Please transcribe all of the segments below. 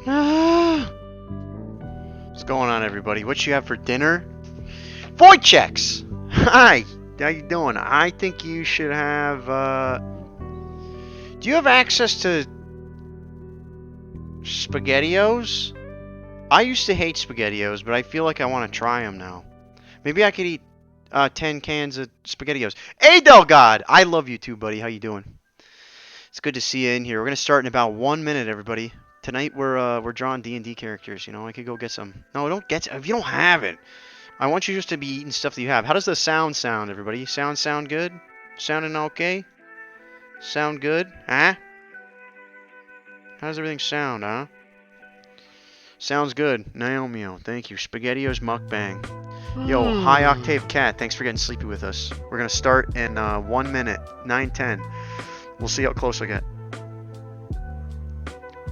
What's going on, everybody? What you have for dinner? Void checks! Hi! How you doing? I think you should have, do you have access to SpaghettiOs? I used to hate SpaghettiOs, but I feel like I want to try them now. Maybe I could eat 10 cans of SpaghettiOs. Adel God! I love you too, buddy. How you doing? It's good to see you in here. We're gonna start in about 1 minute, everybody. Tonight we're drawing D&D characters. You know, I could go get some. No, don't get. If you don't have it, I want you just to be eating stuff that you have. How does the sound, everybody? Sound good? Sounding okay? Sound good? Huh? How does everything sound, huh? Sounds good. Naomio, thank you. SpaghettiOs mukbang. Yo, high octave cat, thanks for getting sleepy with us. We're gonna start in 1 minute, 9:10. We'll see how close I get.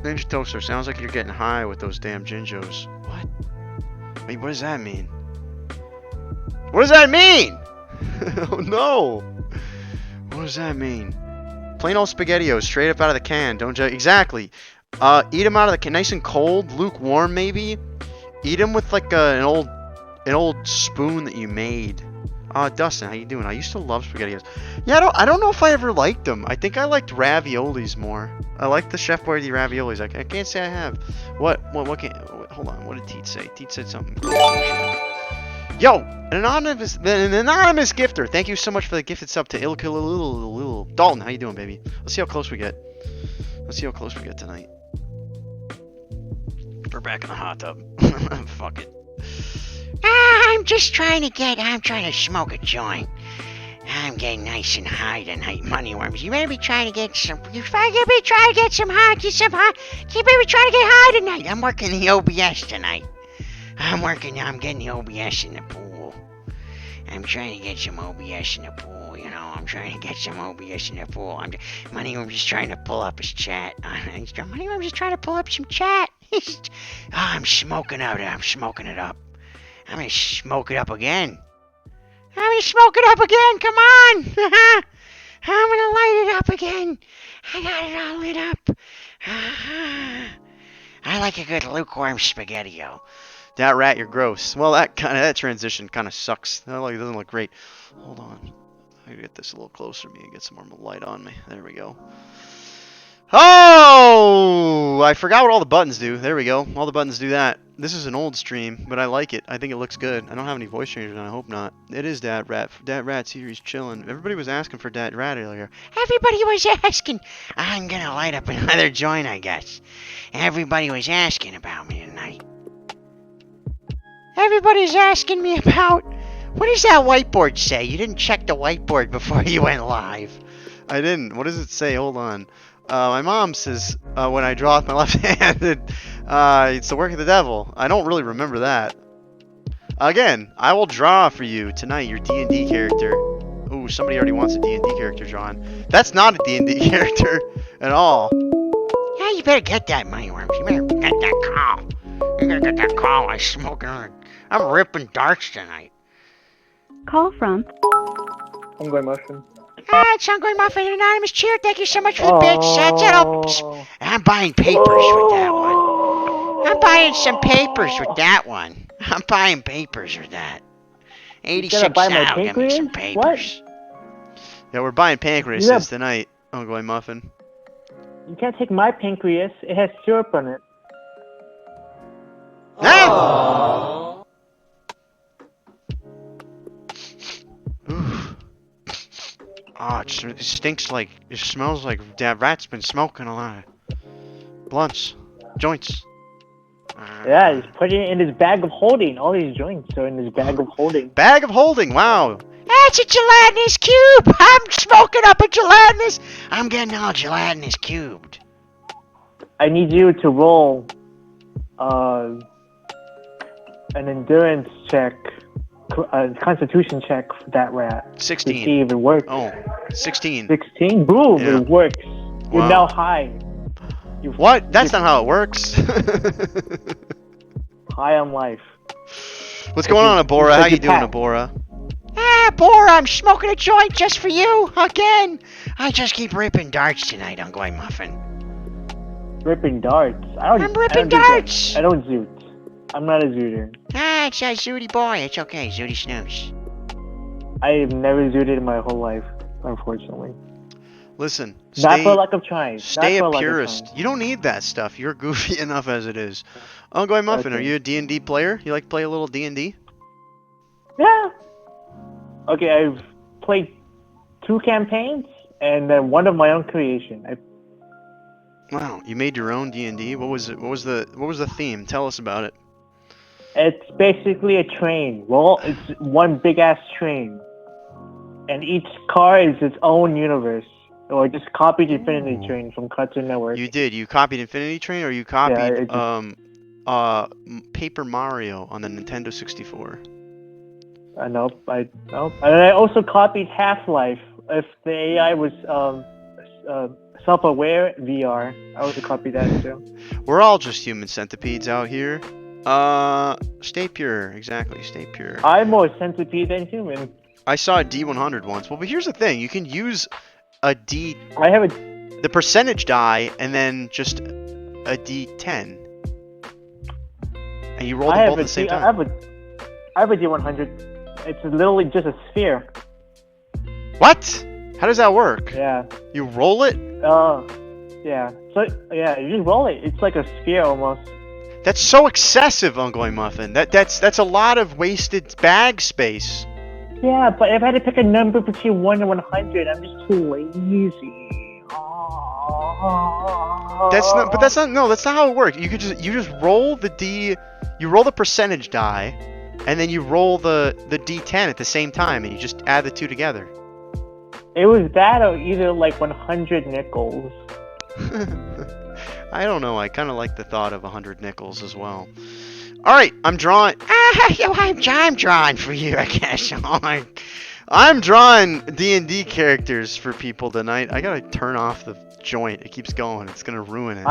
Ninja Toaster, sounds like you're getting high with those damn Jinjos. What? Wait, what does that mean? What does that mean? Oh no! What does that mean? Plain old SpaghettiOs, straight up out of the can. Don't judge. Exactly. Eat them out of the can, nice and cold, lukewarm maybe. Eat them with like an old spoon that you made. Dustin, how you doing? I used to love SpaghettiOs. Yeah, I don't know if I ever liked them. I think I liked raviolis more. I like the Chef Boyardee raviolis. I can't say I have. What hold on. What did Teet say? Teet said something. Yo, an anonymous gifter. Thank you so much for the gifted sub to Ilkililil. Dalton, how you doing, baby? Let's see how close we get. Let's see how close we get tonight. We're back in the hot tub. Fuck it. I'm trying to smoke a joint. I'm getting nice and high tonight, Moneyworms. You may be trying to get some high. You may be trying to get high tonight. I'm working the OBS tonight. I'm getting the OBS in the pool. I'm trying to get some OBS in the pool, you know. Moneyworms is trying to pull up his chat. Moneyworms is trying to pull up some chat. I'm smoking it up. I'm gonna smoke it up again. Come on. I'm gonna light it up again. I got it all lit up. I like a good lukewarm SpaghettiO. That rat, you're gross. Well, that transition kind of sucks. That doesn't look great. Hold on. I gotta get this a little closer to me and get some more light on me. There we go. Oh! I forgot what all the buttons do. There we go. All the buttons do that. This is an old stream, but I like it. I think it looks good. I don't have any voice changers, and I hope not. It is Dat Rat. Dat Rat's here. He's chilling. Everybody was asking for Dat Rat earlier. Everybody was asking. I'm gonna light up another joint, I guess. Everybody was asking about me tonight. Everybody's asking me about... What does that whiteboard say? You didn't check the whiteboard before you went live. I didn't. What does it say? Hold on. My mom says when I draw with my left hand, it's the work of the devil. I don't really remember that. Again, I will draw for you tonight your D&D character. Ooh, somebody already wants a D&D character drawn. That's not a D&D character at all. Yeah, you better get that, Moneyworms. You better get that call. You gotta get that call. I'm ripping darts tonight. Call from Ongoing motion. It's Ongoing Muffin Anonymous Cheer. Thank you so much for the bits. That's it. I'm buying papers with that one. I'm buying some papers with that one. I'm buying papers with that. 86 now. Give me some papers. What? Yeah, we're buying pancreases tonight. Ongoing Muffin. You can't take my pancreas. It has syrup on it. Ah! Oh, it stinks like, it smells like that rat's been smoking a lot of blunts, joints. Yeah, he's putting it in his bag of holding. All these joints are in his bag of holding. Bag of holding, wow. That's a gelatinous cube. I'm smoking up a gelatinous. I'm getting all gelatinous cubed. I need you to roll an endurance check, a constitution check for that rat. 16. To see if it works. Oh, 16. 16? Boom, Yeah. it works. You're Wow. now high. What? That's not how it works. High on life. What's going on, Abora? How you doing, Abora? Bora, I'm smoking a joint just for you, again. I just keep ripping darts tonight, Ongoing Muffin. Ripping darts. I'm ripping darts. I don't zoot. I'm not a zooter. Ah, it's a Zooty boy. It's okay, Zooty Snooze. I've never zooted in my whole life, unfortunately. Listen, Not stay, for lack of trying. stay Not a for lack of purist. trying. You don't need that stuff. You're goofy enough as it is. Uncle Muffin, Okay. are you a D&D player? You like to play a little D&D? Yeah. Okay, I've played 2 campaigns and then one of my own creation. Wow, you made your own D&D. What was it? What was the theme? Tell us about it. It's basically a train. Well, it's one big ass train, and each car is its own universe. Or just copied Infinity Train from Cartoon Network. You did. You copied Infinity Train, or you copied Yeah, Paper Mario on the Nintendo 64? Nope. And I also copied Half-Life. If the AI was self-aware VR, I also copied that too. We're all just human centipedes out here. Stay pure. Exactly, stay pure. I'm more centipede than human. I saw a D100 once. Well, but here's the thing. You can use a D... I have the percentage die, and then just a D10. And you roll them both at the same time. I have a D100. It's literally just a sphere. What? How does that work? Yeah. You roll it? Yeah. So, yeah, you just roll it. It's like a sphere almost. That's so excessive, Uncle Muffin. That's a lot of wasted bag space. Yeah, but if I had to pick a number between 1 and 100, I'm just too lazy. That's not how it works. You just roll the D, you roll the percentage die, and then you roll the D10 at the same time, and you just add the two together. It was that or either like 100 nickels. I don't know. I kind of like the thought of 100 nickels as well. All right, I'm drawing. I'm drawing for you, I guess. I'm drawing D&D characters for people tonight. I gotta turn off the joint. It keeps going. It's gonna ruin it.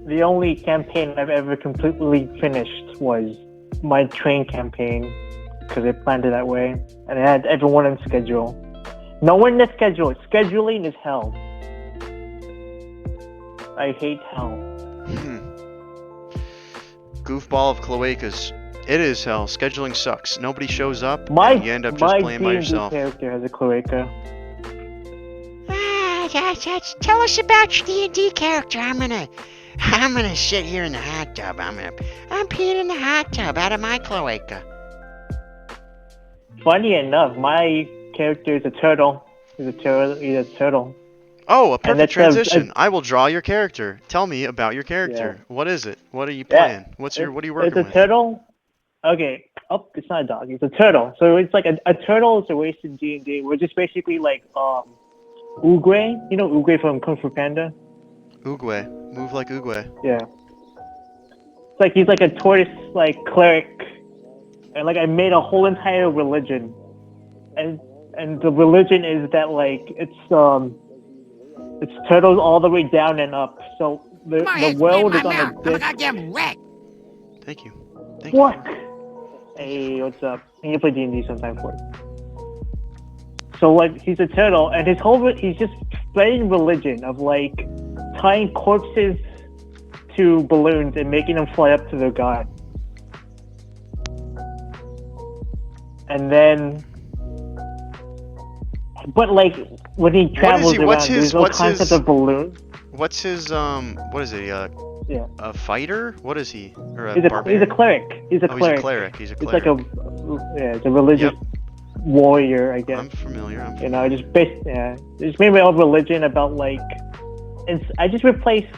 The only campaign I've ever completely finished was my train campaign, because I planned it that way, and I had everyone on schedule. No one in the schedule. Scheduling is hell. I hate hell. Goofball of cloacas. It is hell. Scheduling sucks. Nobody shows up, and you end up just playing by yourself. My D&D character has a cloaca. Tell us about your D&D character. I'm gonna sit here in the hot tub. I'm peeing in the hot tub out of my cloaca. Funny enough, my character is a turtle. He's a turtle. Oh, a perfect transition. I will draw your character. Tell me about your character. Yeah. What is it? What are you playing? What are you working with? It's a turtle. Okay. Oh, it's not a dog. It's a turtle. So it's like a turtle is a race in D&D. We're just basically like Oogway. You know Oogway from Kung Fu Panda? Oogway. Move like Oogway. Yeah. It's like he's like a tortoise like cleric. And like I made a whole entire religion. And the religion is that like it's turtles all the way down and up. So the world is on a disc. I'm a goddamn wreck. Thank you. What? Hey, what's up? I need to play D&D sometime for it. So like he's a turtle, and he's just spreading religion of like tying corpses to balloons and making them fly up to their god. And then, but like when he travels around, there's no concept of balloon. What's his what is he? A fighter? What is he? Or he's a cleric. He's a cleric. He's like it's a religious warrior, I guess. I'm familiar. You know, just made my own religion about like, I just replaced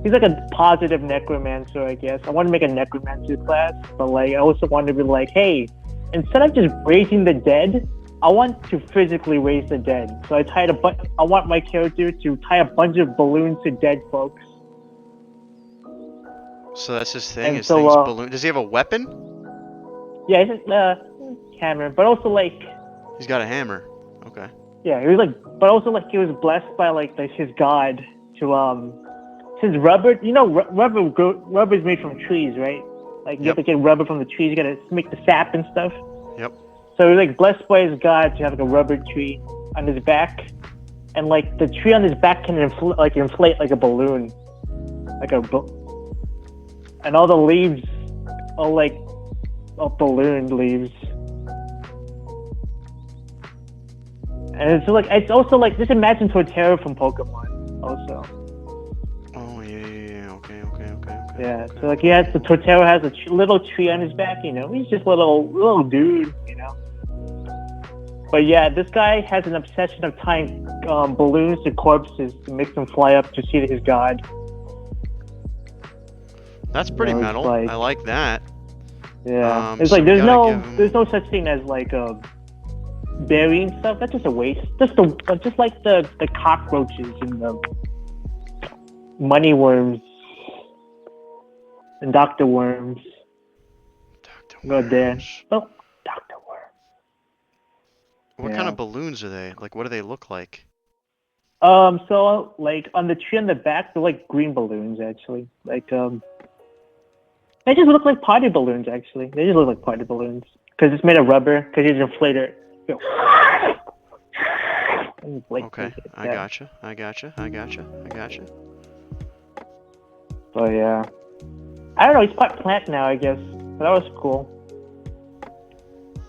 he's like a positive necromancer, I guess. I want to make a necromancer class, but like I also want to be like, hey, instead of just raising the dead, I want to physically raise the dead. So I want my character to tie a bunch of balloons to dead folks. So that's his thing. His thing's balloon. Does he have a weapon? Yeah, he's hammer, but also like. He's got a hammer. Okay. Yeah, he was like, but also like he was blessed by like his god to since rubber. You know, rubber is made from trees, right? Like you have to get rubber from the trees. You gotta make the sap and stuff. Yep. So he was like blessed by his god to have like a rubber tree on his back, and like the tree on his back can inflate like a balloon, and all the leaves are like balloon leaves. And it's also like just imagine Torterra from Pokemon also. Oh yeah. Okay. Yeah, so like the Torterra has a little tree on his back, you know. He's just a little dude, you know. But yeah, this guy has an obsession of tying balloons to corpses to make them fly up to see his god. That's pretty You know, metal. like- I like that. Yeah, it's so like we gotta give him- there's no such thing as like burying stuff. That's just a waste. Just like the cockroaches in the Moneyworms and Dr. Worms. Dr. Go there. Worms. Oh, Dr. Worm. What kind Yeah. of balloons are they? Like, what do they look like? So like on the tree on the back, they're like green balloons actually. Like they just look like party balloons actually. They just look like party balloons because it's made of rubber. Because you just inflate it. And, like, Okay, I yeah. gotcha. So yeah, I don't know. He's part plant now, I guess. But that was cool.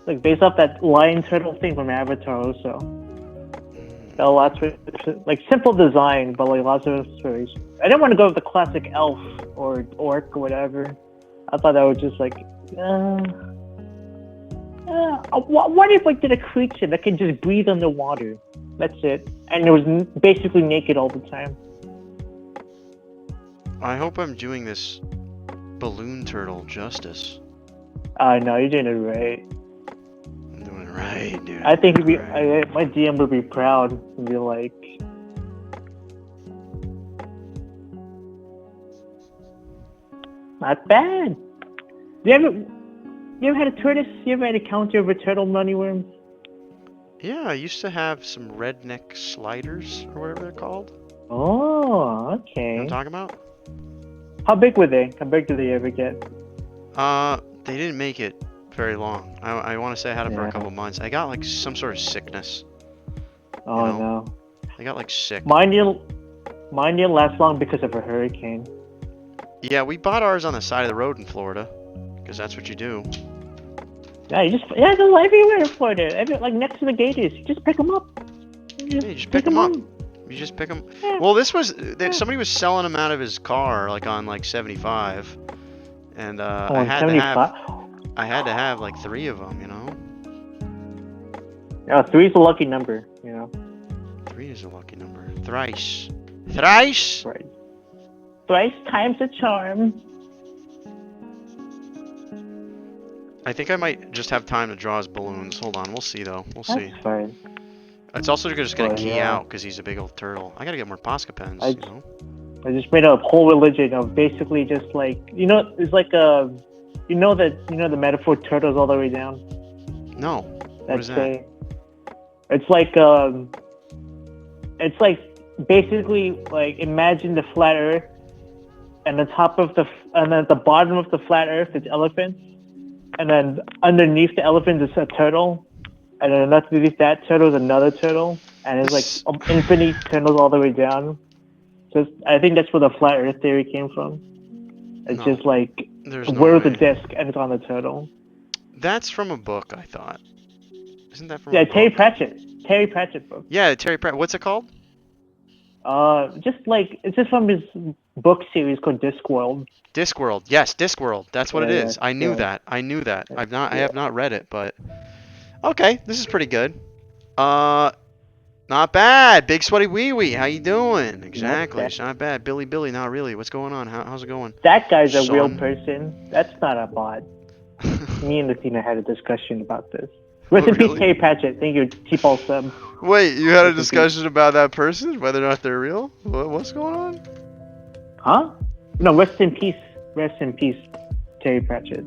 Like based off that lion turtle thing from Avatar, also. Got lots of like simple design, but like lots of inspiration. I didn't want to go with the classic elf or orc or whatever. I thought that was just like, what if like did a creature that can just breathe underwater? That's it, and it was basically naked all the time. I hope I'm doing this balloon turtle justice. No, you're doing it right. I'm doing it right, dude. I think I'm doing it right. my DM would be proud and be like, not bad. You ever had a tortoise? You ever had a counter of a turtle moneyworm? Yeah, I used to have some redneck sliders or whatever they're called. Oh, You know what okay. I'm talking about? How big were they? How big did they ever get? They didn't make it very long. I want to say I had it for a Yeah. couple months. I got like some sort of sickness. Oh know? no. I got like sick. Mine didn't last long because of a hurricane. Yeah, we bought ours on the side of the road in Florida, because that's what you do. Yeah, they're everywhere in Florida. Like next to the gators. You just pick them up. Yeah, you just pick them up. You just pick them. Yeah. Well, somebody was selling them out of his car, like on like 75, and I had to have like 3 of them, you know. Yeah, 3's a lucky number, you know. 3 is a lucky number. Thrice. Thrice. Right. Thrice times a charm. I think I might just have time to draw his balloons. Hold on, we'll see though. We'll see. That's fine. It's also just gonna key yeah. out because he's a big old turtle. I gotta get more Posca pens. I- You know? I just made a whole religion of basically just like it's like the metaphor turtles all the way down. No. What is that? Say, it's like basically like imagine the flat Earth, and and then at the bottom of the flat Earth is elephants, and then underneath the elephant is a turtle, and then underneath that turtle is another turtle, and it's like infinite turtles all the way down. So I think that's where the flat Earth theory came from. It's No. just like There's no where's the way. disc and it's on the turtle. That's from a book, I thought. Isn't that from Yeah, a book? Terry Pratchett book. Yeah, Terry Pratt. What's it called? It's just from his book series called Discworld. Discworld. Yes, Discworld. That's what it Yeah, is. I knew yeah. that. I have not read it, but okay, this is pretty good. Not bad. Big sweaty wee wee. How you doing? Exactly. bad. It's not bad. Billy, not really. What's going on? How's it going? That guy's a real Son. person. That's not a bot. Me and Athena had a discussion about this. Rest in really? peace, Terry Pratchett. Thank you, T-Ball sub. Wait, you had a Rest in peace. discussion about that person, whether or not they're real? What's going on? Huh? No, rest in peace, Terry Pratchett.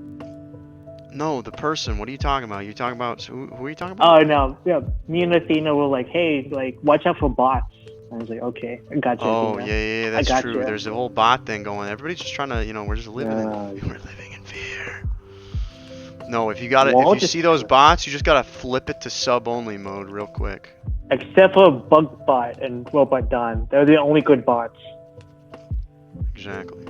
No, the person. What are you talking about? You talking about who are you talking about? Oh no, yeah. Me and Athena were like, hey, like, watch out for bots. I was like, okay, I got you. Oh Athena. yeah, that's got true. you. There's a whole bot thing going. Everybody's just trying to, we're just living Yeah. we're living in fear. No, if you Well, see those bots, you just gotta flip it to sub only mode real quick. Except for Bugbot and Robot Don. They're the only good bots. Exactly.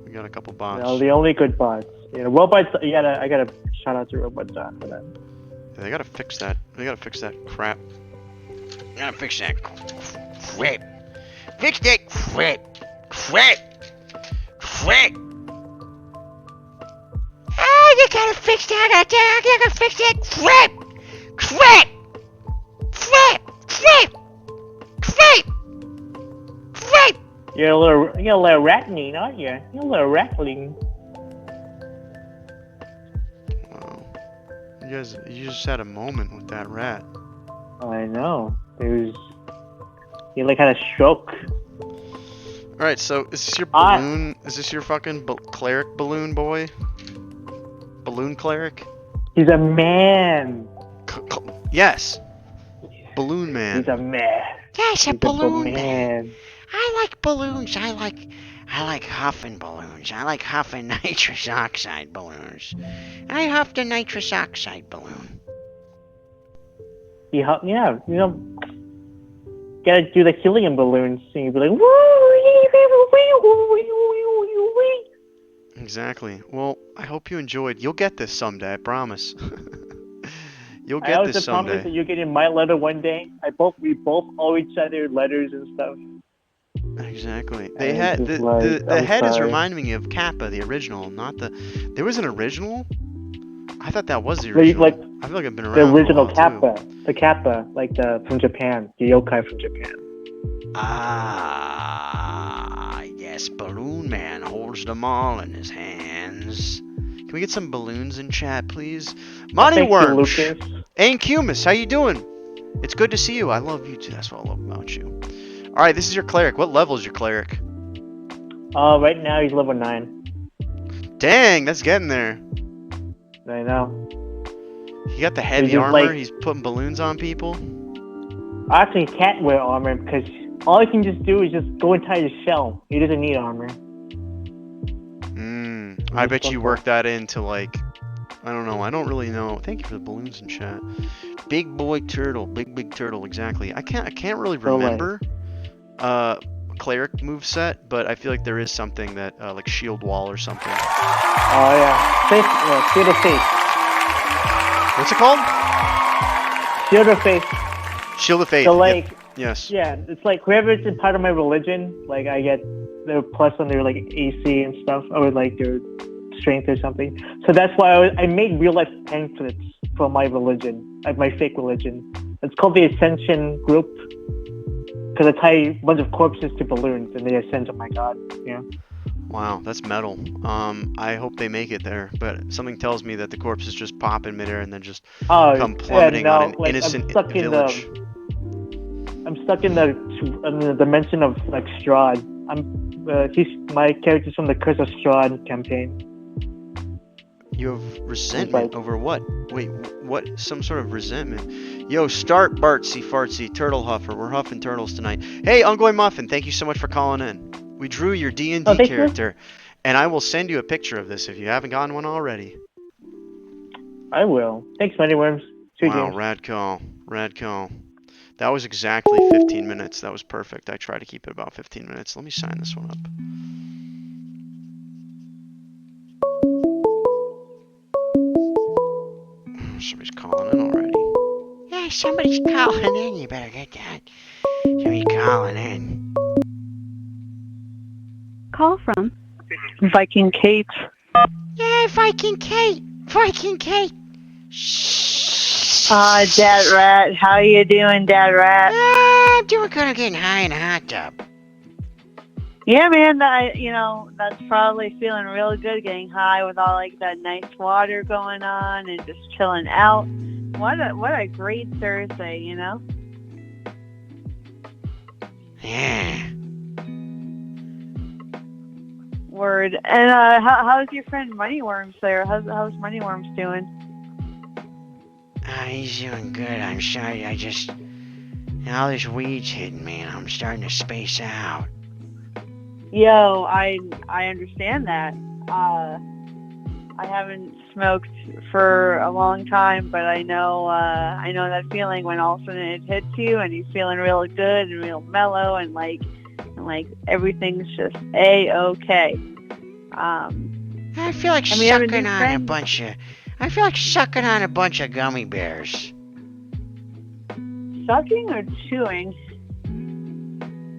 We got a couple They're bots. the only good bots. You know, robots. I gotta shout out to Robot Don for that. Yeah, they gotta fix that. They gotta fix that crap. Gotta fix that crap. Fix that crap. Crap. Crap. Oh, you gotta fix that. I gotta fix that crap. Crap. Crap. Crap. Crap. Crap. You're a little rattling, aren't you? You're a little rattling. Wow. You just had a moment with that rat. I know. He like had a stroke. All right, so is this your balloon? Is this your fucking cleric balloon boy? Balloon cleric? He's a man. Yes. Balloon man. He's a man. Yes, a He's balloon man. I like balloons. I like huffing balloons. I like huffing nitrous oxide balloons. I huffed a nitrous oxide balloon. Yeah, you know, gotta do the helium balloons, and you'd be like, Exactly. Well, I hope you enjoyed. You'll get this someday, I promise. You'll I get also this promise someday. that you're getting my letter one day. We both owe each other letters and stuff. Exactly. And They had it's the just like, I'm head is sorry. reminding me of Kappa, the original, not the. There was an original. I thought that was the Like- original. like I feel like I've been around. The original for a while, Kappa. The Kappa, like from Japan. The yokai from Japan. Ah, yes, Balloon Man holds them all in his hands. Can we get some balloons in chat, please? Thank you, Moneyworms. Lucas. Ain't Cumus, how you doing? It's good to see you. I love you too. That's what I love about you. All right, this is your cleric. What level is your cleric? Right now he's level 9. Dang, that's getting there. I know. He got the heavy He's just armor. like- He's putting balloons on people. Actually, he can't wear armor because all he can just do is just go inside his shell. He doesn't need armor. I bet you work that into like, I don't know. I don't really know. Thank you for the balloons in chat. Big boy turtle, big turtle. Exactly. I can't really So, like- remember cleric moveset, but I feel like there is something that like shield wall or something. Oh yeah, shield of faith. What's it called? Shield of faith. Shield of faith. So Yep. like, Yes. yeah, it's like whoever's in part of my religion, like I get their plus on their like AC and stuff, or like their strength or something. So that's why I made real life pamphlets for my religion, like my fake religion. It's called the Ascension Group because I tie a bunch of corpses to balloons and they ascend to my god. Yeah. Wow, that's metal. I hope they make it there, but something tells me that the corpses just pop in midair and then just Oh, come plummeting yeah, no, on an like, innocent I'm stuck village. I'm stuck in the dimension of like Strahd. My character's from the Curse of Strahd campaign. You have resentment like- over what? Wait, what? Some sort of resentment? Yo, start Bartsy Fartsy, Turtle Huffer. We're huffing turtles tonight. Hey, Ungoy Muffin, thank you so much for calling in. We drew your D&D Oh, thank you. character, and I will send you a picture of this if you haven't gotten one already. I will. Thanks, Moneyworms. Sweet Wow, games. rad call. Rad call. That was exactly 15 minutes. That was perfect. I try to keep it about 15 minutes. Let me sign this one up. Somebody's calling in already. Yeah, somebody's calling in. You better get that. Somebody's calling in. Call from Viking Kate. Yeah, Viking Kate. Viking Kate. Dad Rat. How you doing, Dad Rat? I'm doing good. I'm getting high in a hot tub. Yeah, man. That's probably feeling real good, getting high with all like that nice water going on and just chilling out. What a great Thursday, you know? Yeah. Word. And how's your friend Moneyworms there? How's Moneyworms doing? He's doing good. I'm sorry. All this weed's hitting me, and I'm starting to space out. Yo, I understand that. I haven't smoked for a long time, but I know that feeling when all of a sudden it hits you and you're feeling real good and real mellow and like everything's just A-okay. I feel like And we have a sucking new on a friend. bunch of. I feel like sucking on a bunch of gummy bears. Sucking or chewing?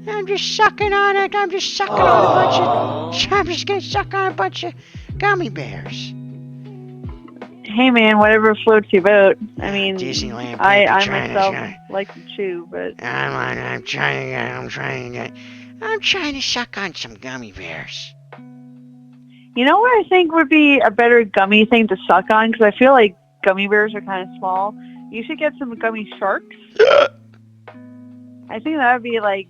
I'm just sucking on it. I'm just sucking on a bunch of. I'm just gonna suck on a bunch of gummy bears. Hey man, whatever floats your boat. I mean, Disneyland I can't be trying myself to. like to chew, but I'm trying to suck on some gummy bears. you know what I think would be a better gummy thing to suck on? Because I feel like gummy bears are kind of small. You should get some gummy sharks. I think that would be like,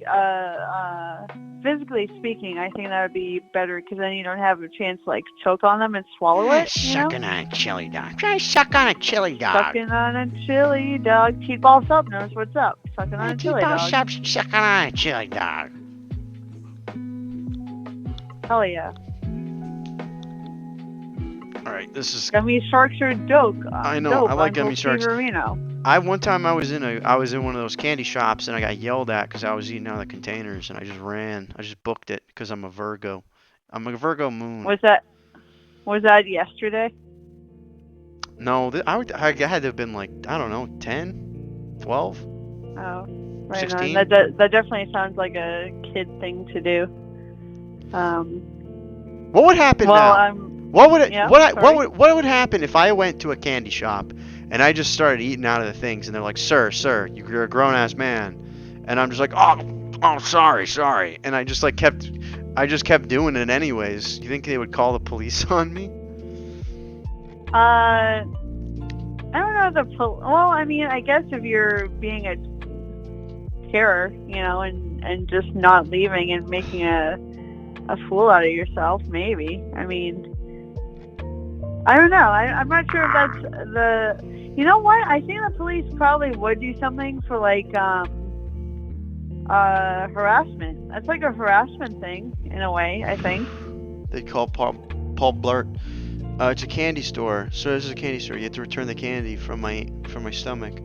physically speaking, I think that would be better because then you don't have a chance to like choke on them and swallow it. You know? Sucking on a chili dog. I'm trying to suck on a chili dog. Sucking on a chili dog. T-ball sub knows what's up. Sucking on a chili dog. Sucking on a chili dog. Hell yeah. All right, this is. Gummy sharks are dope. I know, Dope, I like Uncle gummy sharks. Steve Areno. One time I was in one of those candy shops and I got yelled at because I was eating out of the containers and I just ran. I just booked it because I'm a Virgo. I'm a Virgo moon. Was that yesterday? No, I had to have been like, I don't know, 10, 12, Oh, right 16. on. That definitely sounds like a kid thing to do. What would happen well, now? What would happen if I went to a candy shop and I just started eating out of the things and they're like, sir, you're a grown ass man, and I'm just like, oh, sorry, and I just kept doing it anyways. You think they would call the police on me? I don't know well, I mean, I guess if you're being a terror, you know, and just not leaving and making a fool out of yourself, maybe. I mean, I don't know. I'm not sure if that's the. You know what? I think the police probably would do something for like harassment. That's like a harassment thing in a way. I think. They call Paul Blart. It's a candy store. So this is a candy store. You have to return the candy from my stomach.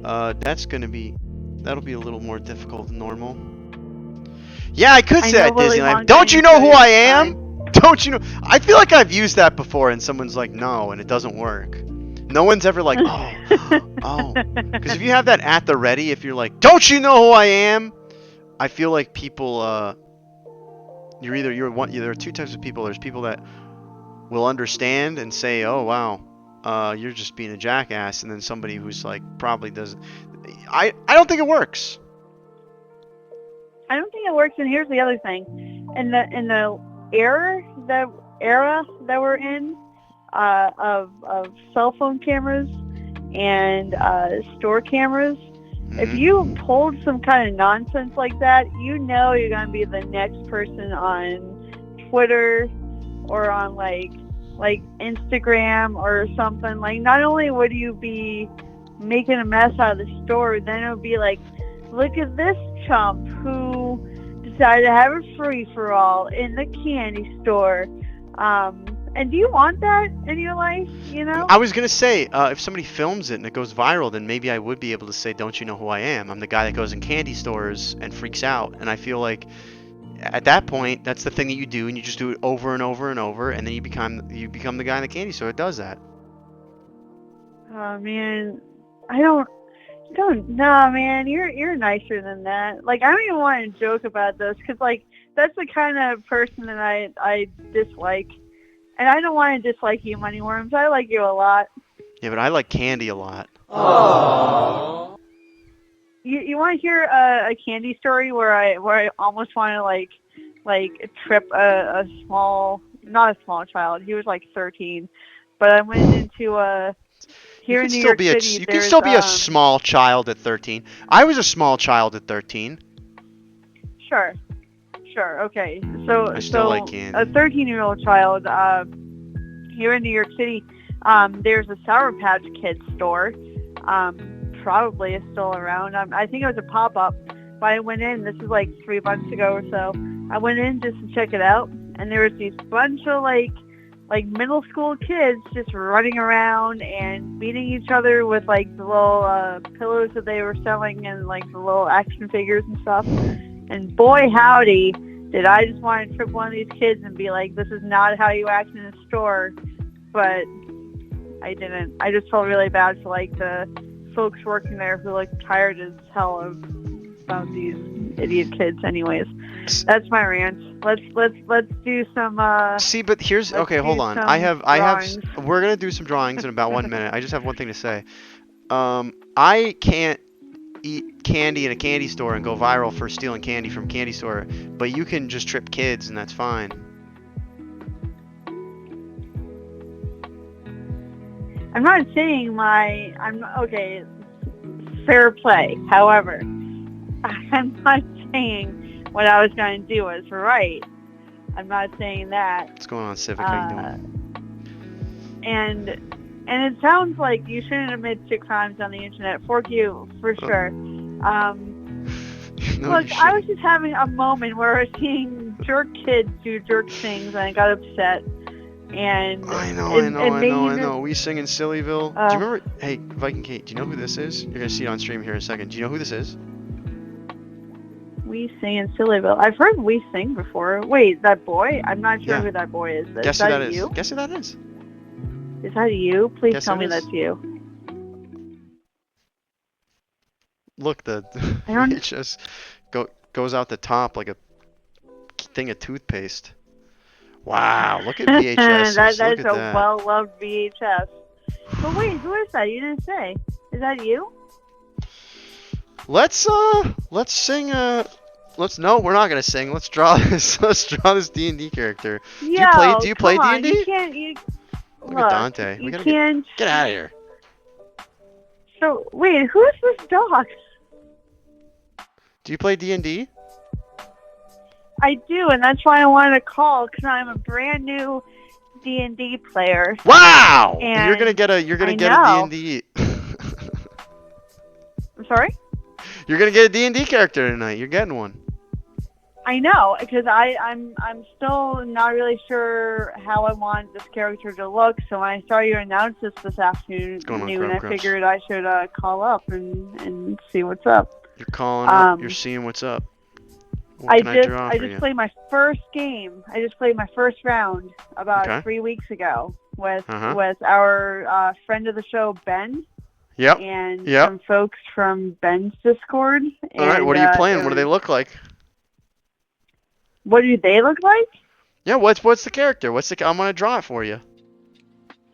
That'll be a little more difficult than normal. Yeah, I could say at Disneyland. Don't you know who I am? Don't you know? I feel like I've used that before, and someone's like, no, and it doesn't work. No one's ever like, oh. Because if you have that at the ready, if you're like, don't you know who I am? I feel like people, there are two types of people. There's people that will understand and say, oh, wow, you're just being a jackass. And then somebody who's like, probably doesn't. I don't think it works. I don't think it works, and here's the other thing. In the era that we're in, of cell phone cameras and store cameras, if you pulled some kind of nonsense like that, you know you're going to be the next person on Twitter or on like Instagram or something. Like, not only would you be making a mess out of the store, then it would be like, look at this chump who decided to have a free-for-all in the candy store. And do you want that in your life, you know? I was going to say, if somebody films it and it goes viral, then maybe I would be able to say, don't you know who I am? I'm the guy that goes in candy stores and freaks out. And I feel like at that point, that's the thing that you do, and you just do it over and over and over, and then you become the guy in the candy store that does that. Oh, man. I don't know, man. You're nicer than that. Like, I don't even want to joke about this because, like, that's the kind of person that I dislike. And I don't want to dislike you, Moneyworms. I like you a lot. Yeah, but I like candy a lot. Aww. You want to hear a candy story where I almost want to like trip a small, not a small child. He was like 13, but I went into here in New York City. You can still be a small child at 13. I was a small child at 13. Sure. Okay. So I still like candy. A 13-year-old child here in New York City. There's a Sour Patch Kids store. Probably is still around. I think it was a pop-up, but I went in. This is like 3 months ago or so. I went in just to check it out, and there was these bunch of like like middle school kids just running around and beating each other with like the little pillows that they were selling and like the little action figures and stuff. And boy howdy, did I just want to trip one of these kids and be like, this is not how you act in a store. But I didn't. I just felt really bad for like the folks working there who looked tired as hell about these idiot kids. Anyways, that's my rant. Let's do some. See, but here's okay. Hold on. We're gonna do some drawings in about 1 minute. I just have one thing to say. I can't eat candy in a candy store and go viral for stealing candy from a candy store, but you can just trip kids and that's fine. I'm not saying okay, fair play. However, I'm not saying what I was going to do was right. I'm not saying that. What's going on, Civic? How you doing? And it sounds like you shouldn't admit 6 times on the internet. Fork you, for sure. No, look, I was just having a moment where I was seeing jerk kids do jerk things and I got upset. And I know. We sing in Sillyville. Do you remember? Hey, Viking Kate, do you know who this is? You're gonna see it on stream here in a second. Do you know who this is? We sing in Sillyville. I've heard we sing before. Wait, that boy? I'm not sure who that boy is. Guess who that is? You? Guess who that is? Is that you? Please Guess tell me that's you. Look, the VHS goes out the top like a thing of toothpaste. Wow, look at VHS. That's a well-loved VHS. But wait, who is that? You didn't say. Is that you? Let's sing. No, we're not gonna sing. Let's draw this. Let's draw this D&D character. Do you play D&D? You can't. Look at Dante. We gotta get out of here. So wait, who is this dog? Do you play D&D? I do, and that's why I wanted to call because I'm a brand new D&D player. Wow! And you're gonna get a D&D. I'm sorry? You're gonna get a D&D character tonight. You're getting one. I know, because I'm still not really sure how I want this character to look. So when I saw you announce this afternoon, I figured I should call up and see what's up. You're calling up. You're seeing what's up. I just played my first game. I just played my first round about 3 weeks ago with our friend of the show, Ben. Yep. And some folks from Ben's Discord. All right, what are you playing? What do they look like? What do they look like? Yeah, what's the character? I'm gonna draw it for you.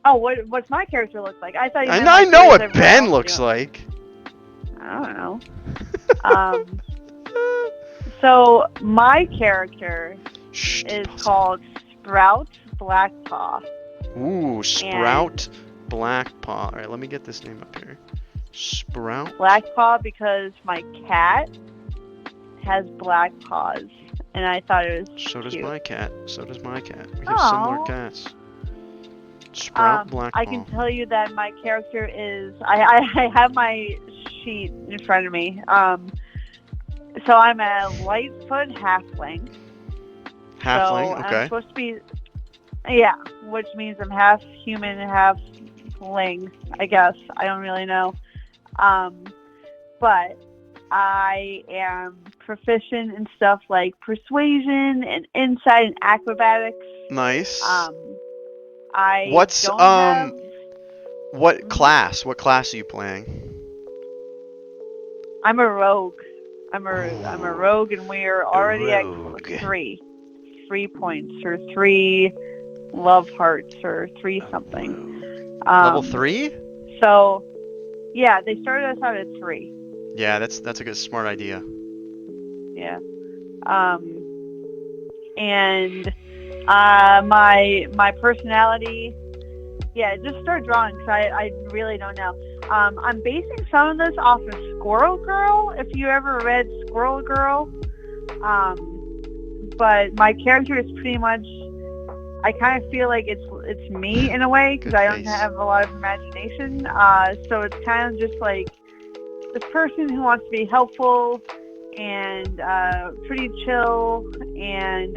Oh, what's my character look like? I thought you meant I know what Ben looks like. I don't know. So my character is called Sprout Blackpaw. Ooh, Sprout Blackpaw. All right, let me get this name up here. Sprout Blackpaw because my cat has black paws, and I thought it was So cute. does my cat. We have similar cats. Sprout Blackpaw. I can tell you that my character is. I have my sheet in front of me. So I'm a Lightfoot halfling. Halfling, so okay. I'm supposed to be, which means I'm half human and half ling, I guess. I don't really know. But I am proficient in stuff like persuasion and insight and acrobatics. Nice. What class? What class are you playing? I'm a rogue. I'm a rogue, and we are already at 3 points, or 3 love hearts, or 3 something. Level 3? So, yeah, they started us out at 3. Yeah, that's a good smart idea. Yeah. And my personality. Yeah, just start drawing because I really don't know. I'm basing some of this off of Squirrel Girl, if you ever read Squirrel Girl. But my character is pretty much, I kind of feel like it's me in a way because I don't have a lot of imagination. So it's kind of just like this person who wants to be helpful and pretty chill and,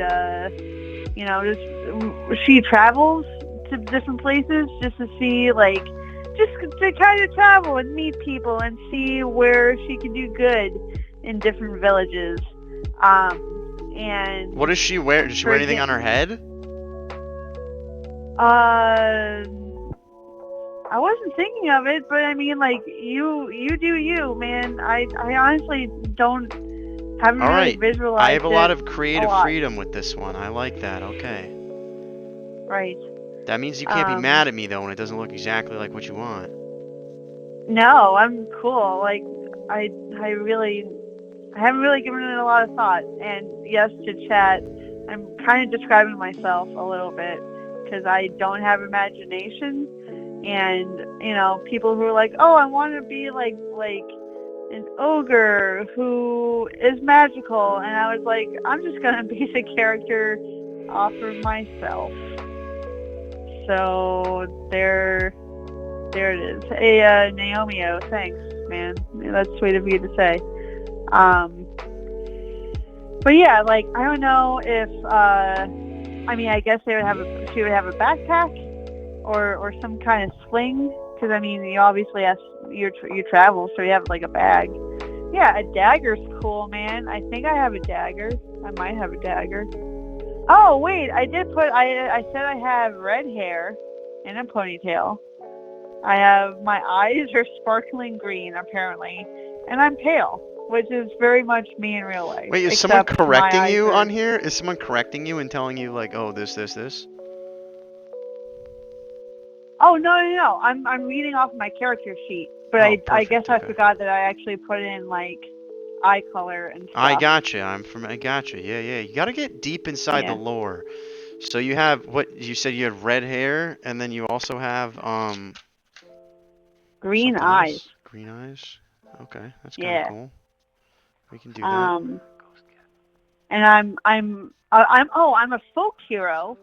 just she travels to different places just to see, like, just to kind of travel and meet people and see where she can do good in different villages. And What does she wear? Does she wear anything on her head? I wasn't thinking of it, but I mean, like, you do you, man. I honestly haven't All really right. visualized I have a lot of it creative a lot. freedom with this one. I like that. Okay. Right. That means you can't be mad at me though when it doesn't look exactly like what you want. No, I'm cool. Like, I haven't really given it a lot of thought. And yes, to chat, I'm kind of describing myself a little bit because I don't have imagination. And, you know, people who are like, oh, I want to be like an ogre who is magical. And I was like, I'm just going to base a character off of myself. So there it is. Hey, Naomio, thanks, man. That's sweet of you to say. But yeah, like, I don't know if, I mean, I guess she would have a backpack or some kind of sling. Because, I mean, you obviously you travel, so you have, like, a bag. Yeah, a dagger's cool, man. I think I have a dagger. I might have a dagger. Oh, wait, I said I have red hair and a ponytail. My eyes are sparkling green, apparently, and I'm pale, which is very much me in real life. Wait, is someone except correcting my you eyes on here? Is someone correcting you and telling you like, oh, this? Oh, no. I'm reading off my character sheet, but Oh, I perfect, guess I okay. forgot that I actually put in, like, eye color and stuff. I gotcha. I gotcha. Yeah. You gotta get deep inside the lore. So you have what you said. You have red hair, and then you also have Green something eyes. else? Green eyes. Okay, that's kind of cool. We can do that. And I'm a folk hero.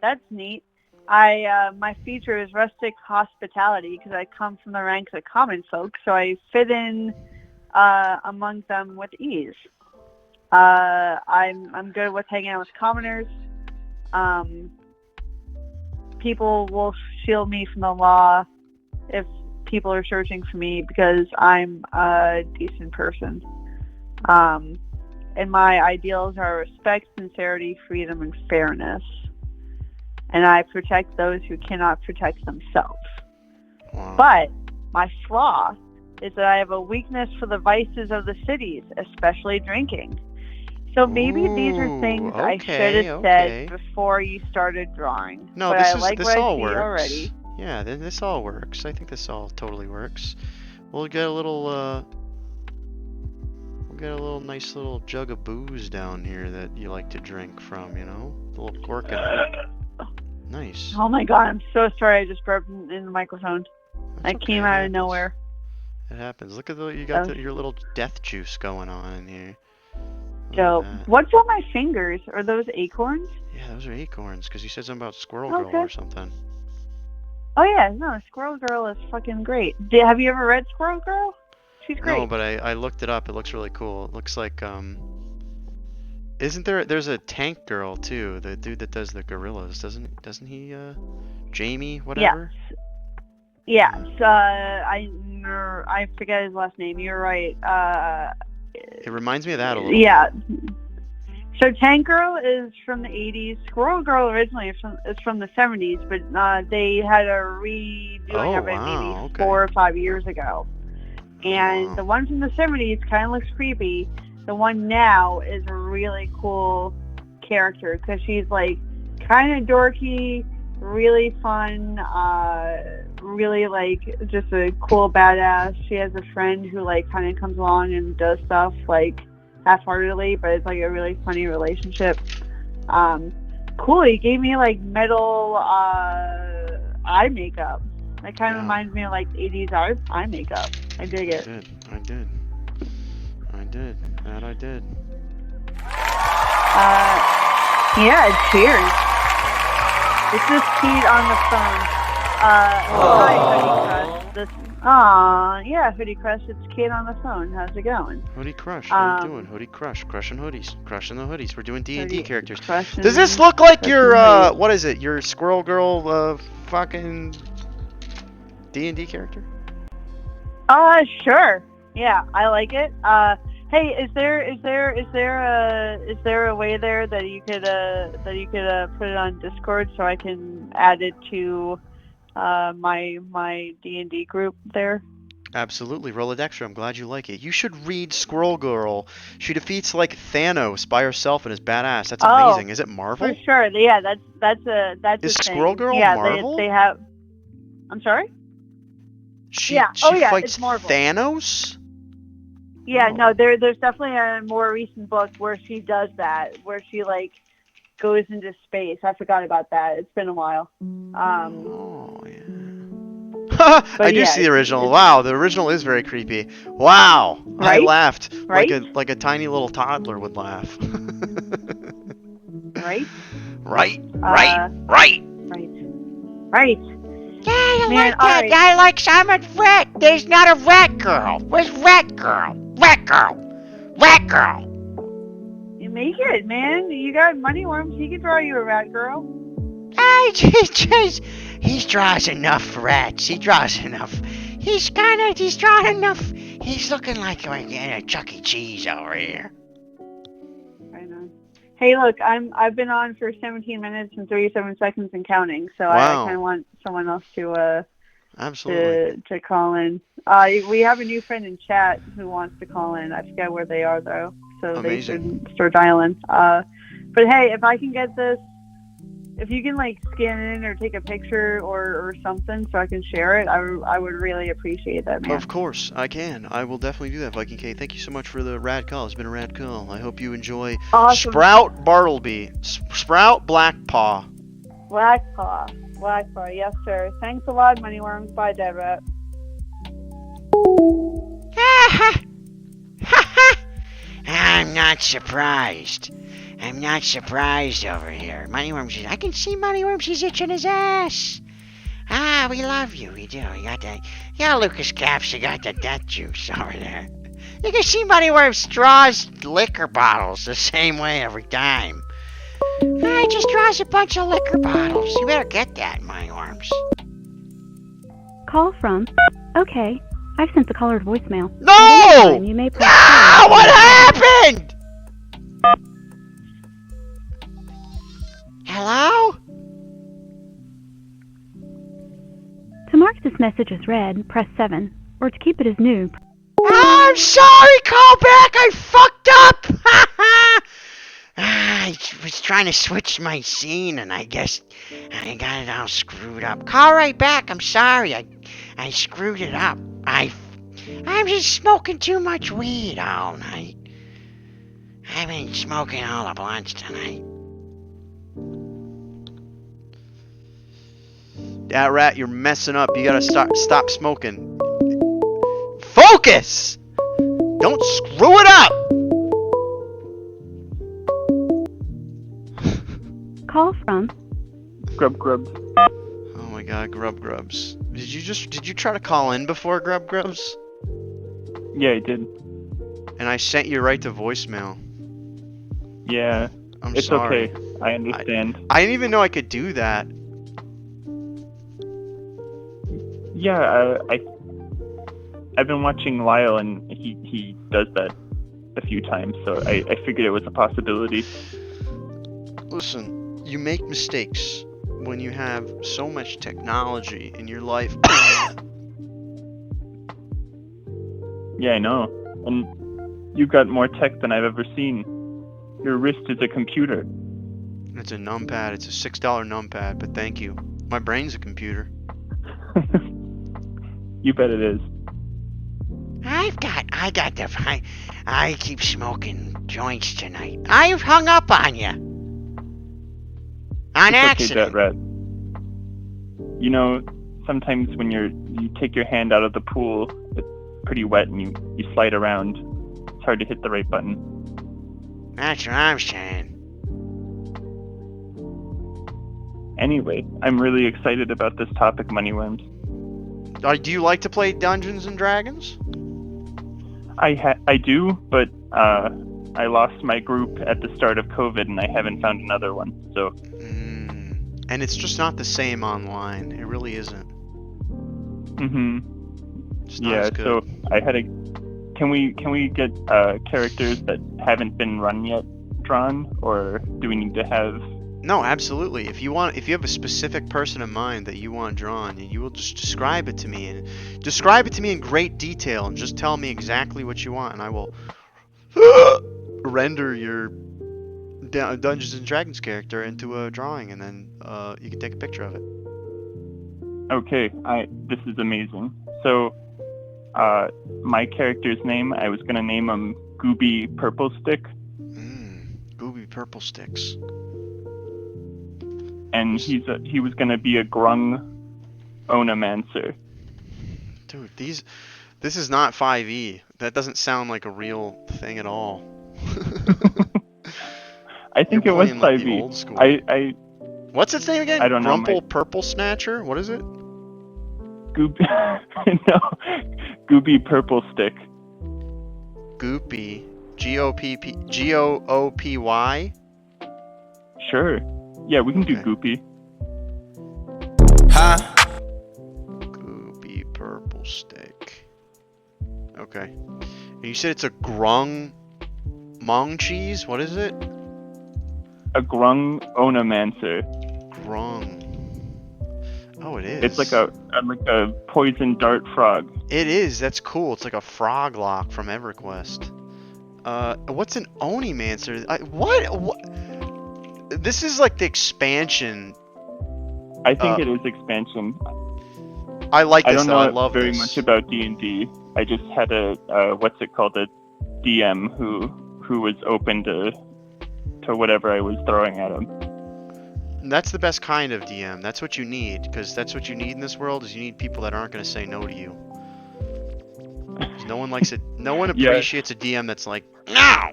That's neat. My feature is rustic hospitality because I come from the ranks of common folk, so I fit in among them with ease. I'm good with hanging out with commoners. People will shield me from the law if people are searching for me because I'm a decent person. And my ideals are respect, sincerity, freedom, and fairness. And I protect those who cannot protect themselves. Wow. But my flaw is that I have a weakness for the vices of the cities, especially drinking. So maybe these are things I should have said before you started drawing. No, but this I is like this what all I see works. already. Yeah, this all works. I think this all totally works. We'll get a little nice little jug of booze down here that you like to drink from, you know? A little gurkha. Nice. Oh my god, I'm so sorry I just burped in the microphone. That came out of nowhere. It happens. Look at you got your little death juice going on in here. Dope. What's on my fingers? Are those acorns? Yeah, those are acorns, because you said something about Squirrel Girl or something. Oh yeah, no, Squirrel Girl is fucking great. Have you ever read Squirrel Girl? She's great. No, but I looked it up. It looks really cool. It looks like, there's a tank girl too, the dude that does the gorillas, doesn't he, Jamie, whatever? Yeah. I forget his last name. You're right. It reminds me of that a little. Yeah. So Tank Girl is from the 80s. Squirrel Girl originally is from the 70s, but they had a redoing of it maybe 4 or 5 years ago. And the one from the 70s kind of looks creepy. The one now is a really cool character because she's like kind of dorky, really fun, really like just a cool badass. She has a friend who like kind of comes along and does stuff like half-heartedly, but it's like a really funny relationship. Cool. He gave me like metal eye makeup. That kind of reminds me of like 80s eye makeup. I dig it. I did. That I did. Yeah, cheers. This is Pete on the phone. Hi, Hoodie Crush. Yeah, Hoodie Crush, it's Kate on the phone. How's it going? Hoodie Crush, how you doing? Hoodie Crush, crushing hoodies, crushing the hoodies. We're doing D&D characters. Does this look like your, what is it, your Squirrel Girl, fucking D&D character? Sure. Yeah, I like it. Hey, is there a way there that you could put it on Discord so I can add it to my D&D group there? Absolutely, Rolodexter, I'm glad you like it. You should read Squirrel Girl. She defeats like Thanos by herself and is badass. That's amazing. Is it Marvel? For sure. Yeah, that's Is a thing. Squirrel Girl yeah, Marvel? They have. I'm sorry. She fights it's Marvel. Thanos? Yeah, no, there's definitely a more recent book where she does that, where she like goes into space. I forgot about that. It's been a while. Oh yeah. I do see the original. Wow, the original is very creepy. Wow, right? I laughed right? like a tiny little toddler would laugh. right? Right. Yeah, I Man, like that. right. I like Simon Rat. There's not a rat girl. Where's Rat Girl? Rat Girl. Rat Girl. You make it, man. You got Moneyworms. He can draw you a rat girl. He draws enough rats. He draws enough. He's drawn enough. He's looking like we're getting a Chuck E. Cheese over here. I know. Hey, look, I've been on for 17 minutes and 37 seconds and counting, so Wow. I kind of want someone else to Absolutely. to call in. We have a new friend in chat who wants to call in. I forget where they are though, so Amazing. they should start dialing. But hey, if I can get this, if you can like scan in or take a picture or something so I can share it, I would really appreciate that, man. Of course, I can. I will definitely do that, Viking K. Thank you so much for the rad call. It's been a rad call. I hope you enjoy Awesome. Sprout Bartleby. Sprout Blackpaw. Blackpaw, yes sir. Thanks a lot, Moneyworms. Bye, Dead Rat. I'm not surprised. I'm not surprised over here. Moneyworms, I can see Moneyworms. He's itching his ass. We love you. We do. You got that. Yeah, Lucas Caps, you got the death juice over there. You can see Moneyworms straws liquor bottles the same way every time. He just draws a bunch of liquor bottles. You better get that, Moneyworms. Call from. Okay, I've sent the caller voicemail. No! You may press No! What happened? Hello? To mark this message as read, press 7. Or to keep it as new. I'm sorry, call back. I fucked up. I was trying to switch my scene, and I guess I got it all screwed up. Call right back. I'm sorry. I screwed it up. I'm just smoking too much weed all night. I've been smoking all the blunts tonight. That rat, you're messing up. You gotta stop smoking. Focus! Don't screw it up! Call from. Grubs. Oh my god, Grubs. Did you try to call in before, Grubs? Yeah, I did. And I sent you right to voicemail. Yeah, I'm it's sorry. okay. I understand. I didn't even know I could do that. Yeah, I've been watching Lyle, and he does that a few times, so I figured it was a possibility. Listen, you make mistakes when you have so much technology in your life. Yeah, I know. And you've got more tech than I've ever seen. Your wrist is a computer. It's a numpad. It's a $6 numpad, but thank you. My brain's a computer. You bet it is. I keep smoking joints tonight. I've hung up on you. On It's okay, accident. Dead Rat. You know, sometimes when you take your hand out of the pool, it's pretty wet and you slide around. It's hard to hit the right button. That's what I'm saying. Anyway, I'm really excited about this topic, Moneyworms. Do you like to play Dungeons and Dragons? I do, but I lost my group at the start of COVID, and I haven't found another one. So. And it's just not the same online. It really isn't. It's not as good. So I had a. Can we get characters that haven't been run yet drawn, or do we need to have? No, absolutely. If you have a specific person in mind that you want drawn, you will just describe it to me in great detail, and just tell me exactly what you want, and I will render your Dungeons and Dragons character into a drawing, and then you can take a picture of it. Okay, this is amazing. So, my character's name, I was gonna name him Gooby Purple Stick. Gooby Purple Sticks. And he was gonna be a grung onomancer. Dude, this is not 5e. That doesn't sound like a real thing at all. I think You're it was playing like the 5e. old school. What's its name again? I don't know. Grumple Purple Snatcher? What is it? No, Gooby Purple Stick. Goopy. Goopy? Sure. Yeah, we can do Goopy. Goopy Purple Stick. Okay. And you said it's a grung mong cheese? What is it? A grung onomancer. Grung. Oh, it is. It's like a poison dart frog. It is. That's cool. It's like a frog lock from EverQuest. What's an Onimancer? What? This is like the expansion. I think it is expansion. I like this. I don't know I love very this. much about D&D. I just had a a DM who was open to whatever I was throwing at him. And that's the best kind of DM. That's what you need, because that's what you need in this world. Is you need people that aren't going to say no to you. 'Cause no one likes it. No one appreciates a DM that's like, no,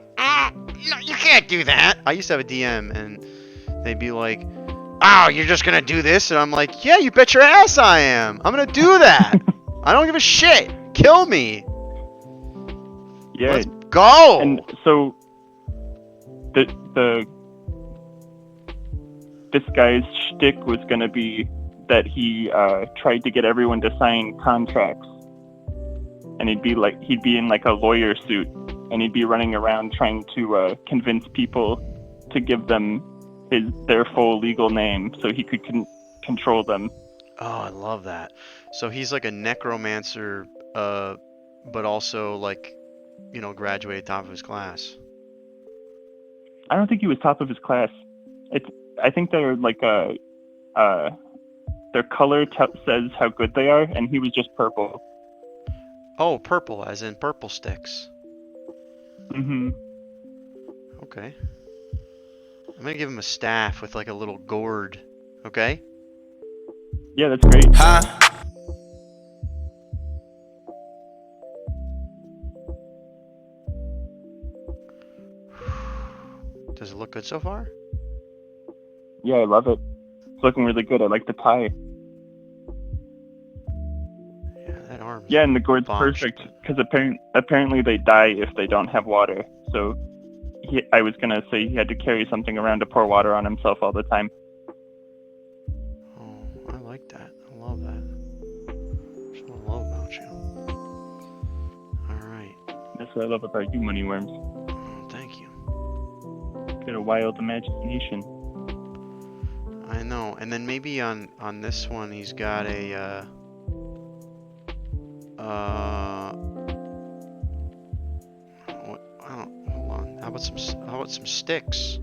you can't do that. I used to have a DM, and they'd be like, oh, you're just gonna do this, and I'm like, yeah, you bet your ass I am. I'm gonna do that. I don't give a shit. Kill me. Yeah. Let's go. And so this guy's shtick was gonna be that he tried to get everyone to sign contracts, and he'd be in like a lawyer suit, and he'd be running around trying to convince people to give them their full legal name so he could control them. Oh, I love that. So he's like a necromancer, but also like, graduated top of his class. I don't think he was top of his class. I think they're like their color says how good they are, and he was just purple. Oh, purple, as in purple sticks. Mm-hmm. Okay. I'm gonna give him a staff with like a little gourd. Okay? Yeah, that's great. Does it look good so far? Yeah, I love it. It's looking really good. I like the tie. Yeah, that arm. Yeah, and the gourd's botched. perfect because apparently they die if they don't have water. So I was gonna say he had to carry something around to pour water on himself all the time. Oh, I like that. I love that. That's what I love about you. Alright. That's what I love about you, Moneyworms. Oh, thank you. You've got a wild imagination. I know. And then maybe on this one he's got a hold on. How about some sticks?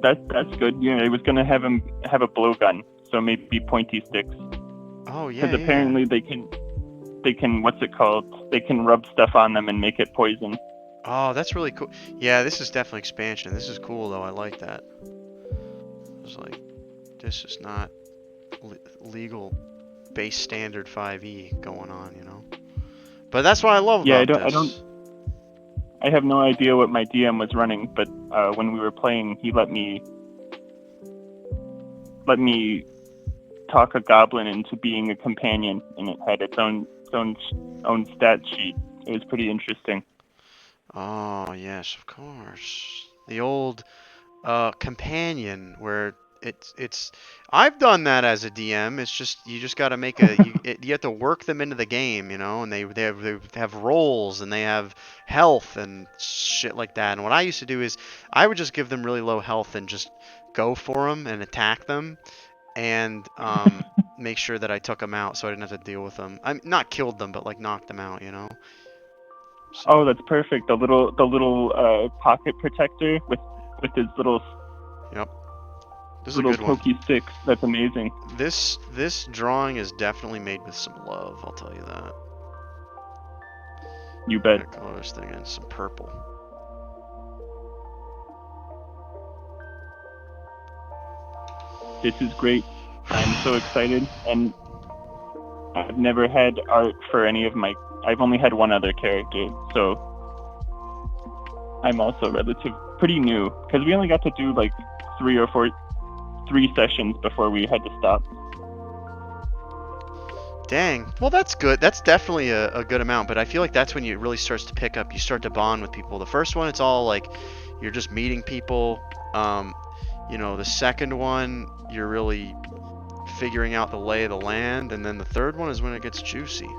That's good. Yeah, I was gonna have him have a blowgun, so maybe pointy sticks. Oh yeah. Because apparently they can what's it called? They can rub stuff on them and make it poison. Oh, that's really cool. Yeah, this is definitely expansion. This is cool though. I like that. It's like, this is not legal base standard 5e going on, But that's what I love about this. I have no idea what my DM was running, but when we were playing, he let me let me talk a goblin into being a companion, and it had its own stat sheet. It was pretty interesting. Oh, yes, of course. The old companion where it's I've done that as a DM. It's just you just got to make a you have to work them into the game, you know, and they have roles and they have health and shit like that. And what I used to do is I would just give them really low health and just go for them and attack them and make sure that I took them out so I didn't have to deal with them. I'm not killed them, but like knocked them out, you know. So, Oh, that's perfect. The little pocket protector with his little yep. This is a little good one. pokey sticks. That's amazing. This drawing is definitely made with some love, I'll tell you that. You I'm bet. gonna color this thing in some purple. This is great. I'm so excited, and I've never had art for any of my. I've only had one other character, so I'm also pretty new because we only got to do like 3 sessions before we had to stop. Dang. Well, that's good. That's definitely a good amount, but I feel like that's when it really starts to pick up. You start to bond with people. The first one, it's all like you're just meeting people. You know, the second one, you're really figuring out the lay of the land, and then the third one is when it gets juicy.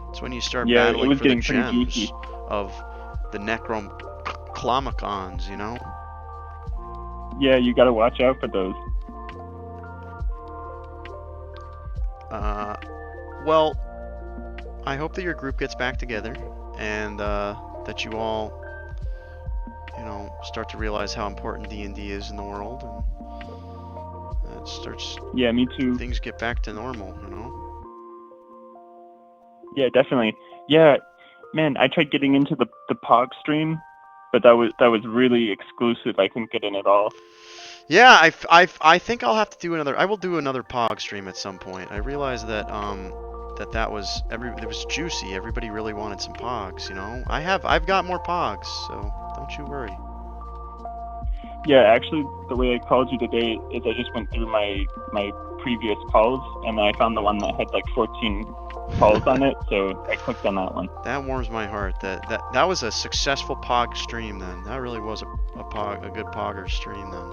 It's when you start Yeah, it battling was for the getting pretty gems juicy. of the Necromclamicons, you know? Yeah, you got to watch out for those. Well, I hope that your group gets back together and that you all, you know, start to realize how important D&D is in the world and it starts. Yeah, me too. Things get back to normal, you know. Yeah, definitely. Yeah, man, I tried getting into the Pog stream, but that was really exclusive. I couldn't get in at all. Yeah, I think I'll have to do another. I will do another Pog stream at some point. I realized that that was it was juicy. Everybody really wanted some Pogs, you know. I've got more Pogs, so don't you worry. Yeah, actually, the way I called you today is I just went through my previous calls, and I found the one that had like 14 calls on it, so I clicked on that one. That warms my heart. That was a successful Pog stream then. That really was a good Pogger stream then.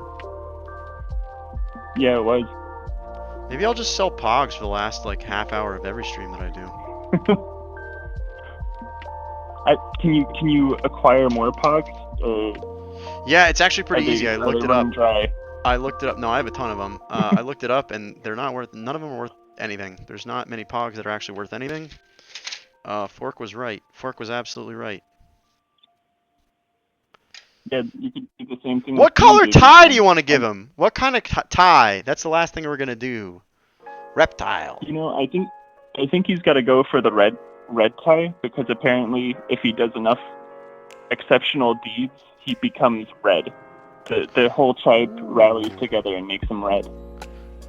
Yeah, it was. Maybe I'll just sell Pogs for the last like half hour of every stream that I do. Can you acquire more Pogs? Yeah, it's actually pretty easy. I looked it up. Dry? I looked it up. No, I have a ton of them. I looked it up, and they're not worth. None of them are worth anything. There's not many Pogs that are actually worth anything. Fork was right. Fork was absolutely right. Yeah, you could do the same thing. What color tie do you want to give him? What kind of tie? That's the last thing we're gonna do. Reptile. You know, I think he's got to go for the red tie because apparently, if he does enough exceptional deeds, he becomes red. The whole tribe rallies together and makes him red.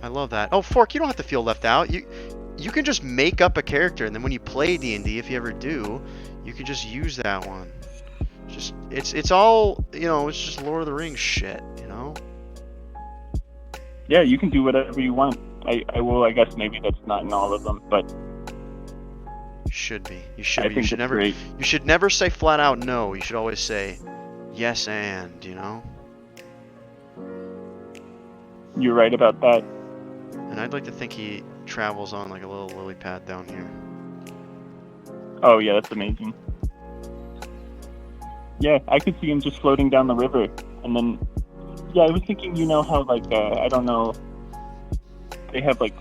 I love that. Oh, Fork, you don't have to feel left out. You can just make up a character, and then when you play D&D, if you ever do, you can just use that one. Just it's all, you know, it's just Lord of the Rings shit, you know. Yeah, you can do whatever you want. I guess maybe that's not in all of them, but should be. You should I be. think You should never. great. You should never say flat out no. You should always say yes and, you know. You're right about that. And I'd like to think he travels on like a little lily pad down here. Oh yeah, that's amazing. Yeah, I could see him just floating down the river, and then yeah, I was thinking, you know how like I don't know, they have like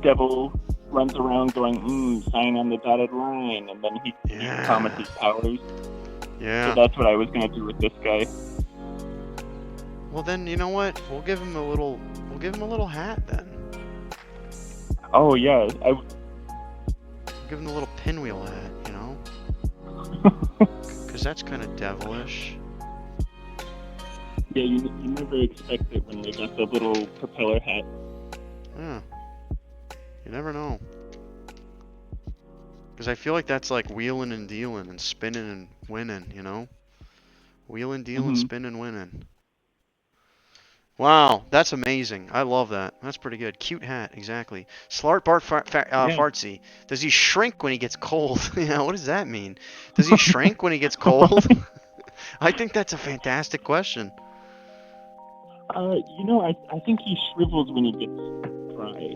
Devil runs around going sign on the dotted line, and then he promises powers. Yeah. So that's what I was gonna do with this guy. Well then, you know what? We'll give him a little hat then. Oh yeah, Give him a little pinwheel hat, you know? Because that's kind of devilish. Yeah, you never expect it when they got the little propeller hat. Yeah. You never know. Because I feel like that's like wheeling and dealing and spinning and winning, you know? Wheeling, dealing, spinning, winning. Wow, that's amazing. I love that. That's pretty good. Cute hat, exactly. Slart Bart Yeah. Fartsy. Does he shrink when he gets cold? Yeah, what does that mean? Does he shrink when he gets cold? I think that's a fantastic question. I think he shrivels when he gets dry.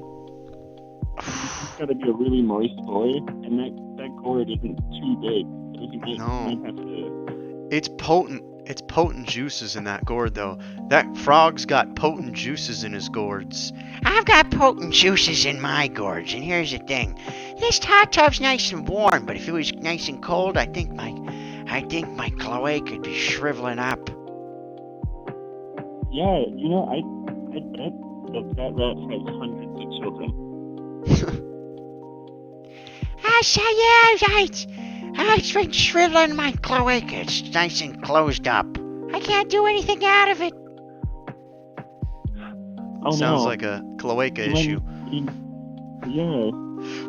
He's got to be a really moist boy, and that gourd isn't too big, so he might have to. It's potent. It's potent juices in that gourd, though. That frog's got potent juices in his gourds. I've got potent juices in my gorge, and here's the thing. This hot tub's nice and warm, but if it was nice and cold, I think my cloaca could be shriveling up. Yeah, I bet that rat has hundreds of children. It's been shriveling my cloaca. It's nice and closed up. I can't do anything out of it. Oh, Sounds no. like a cloaca issue. Yeah.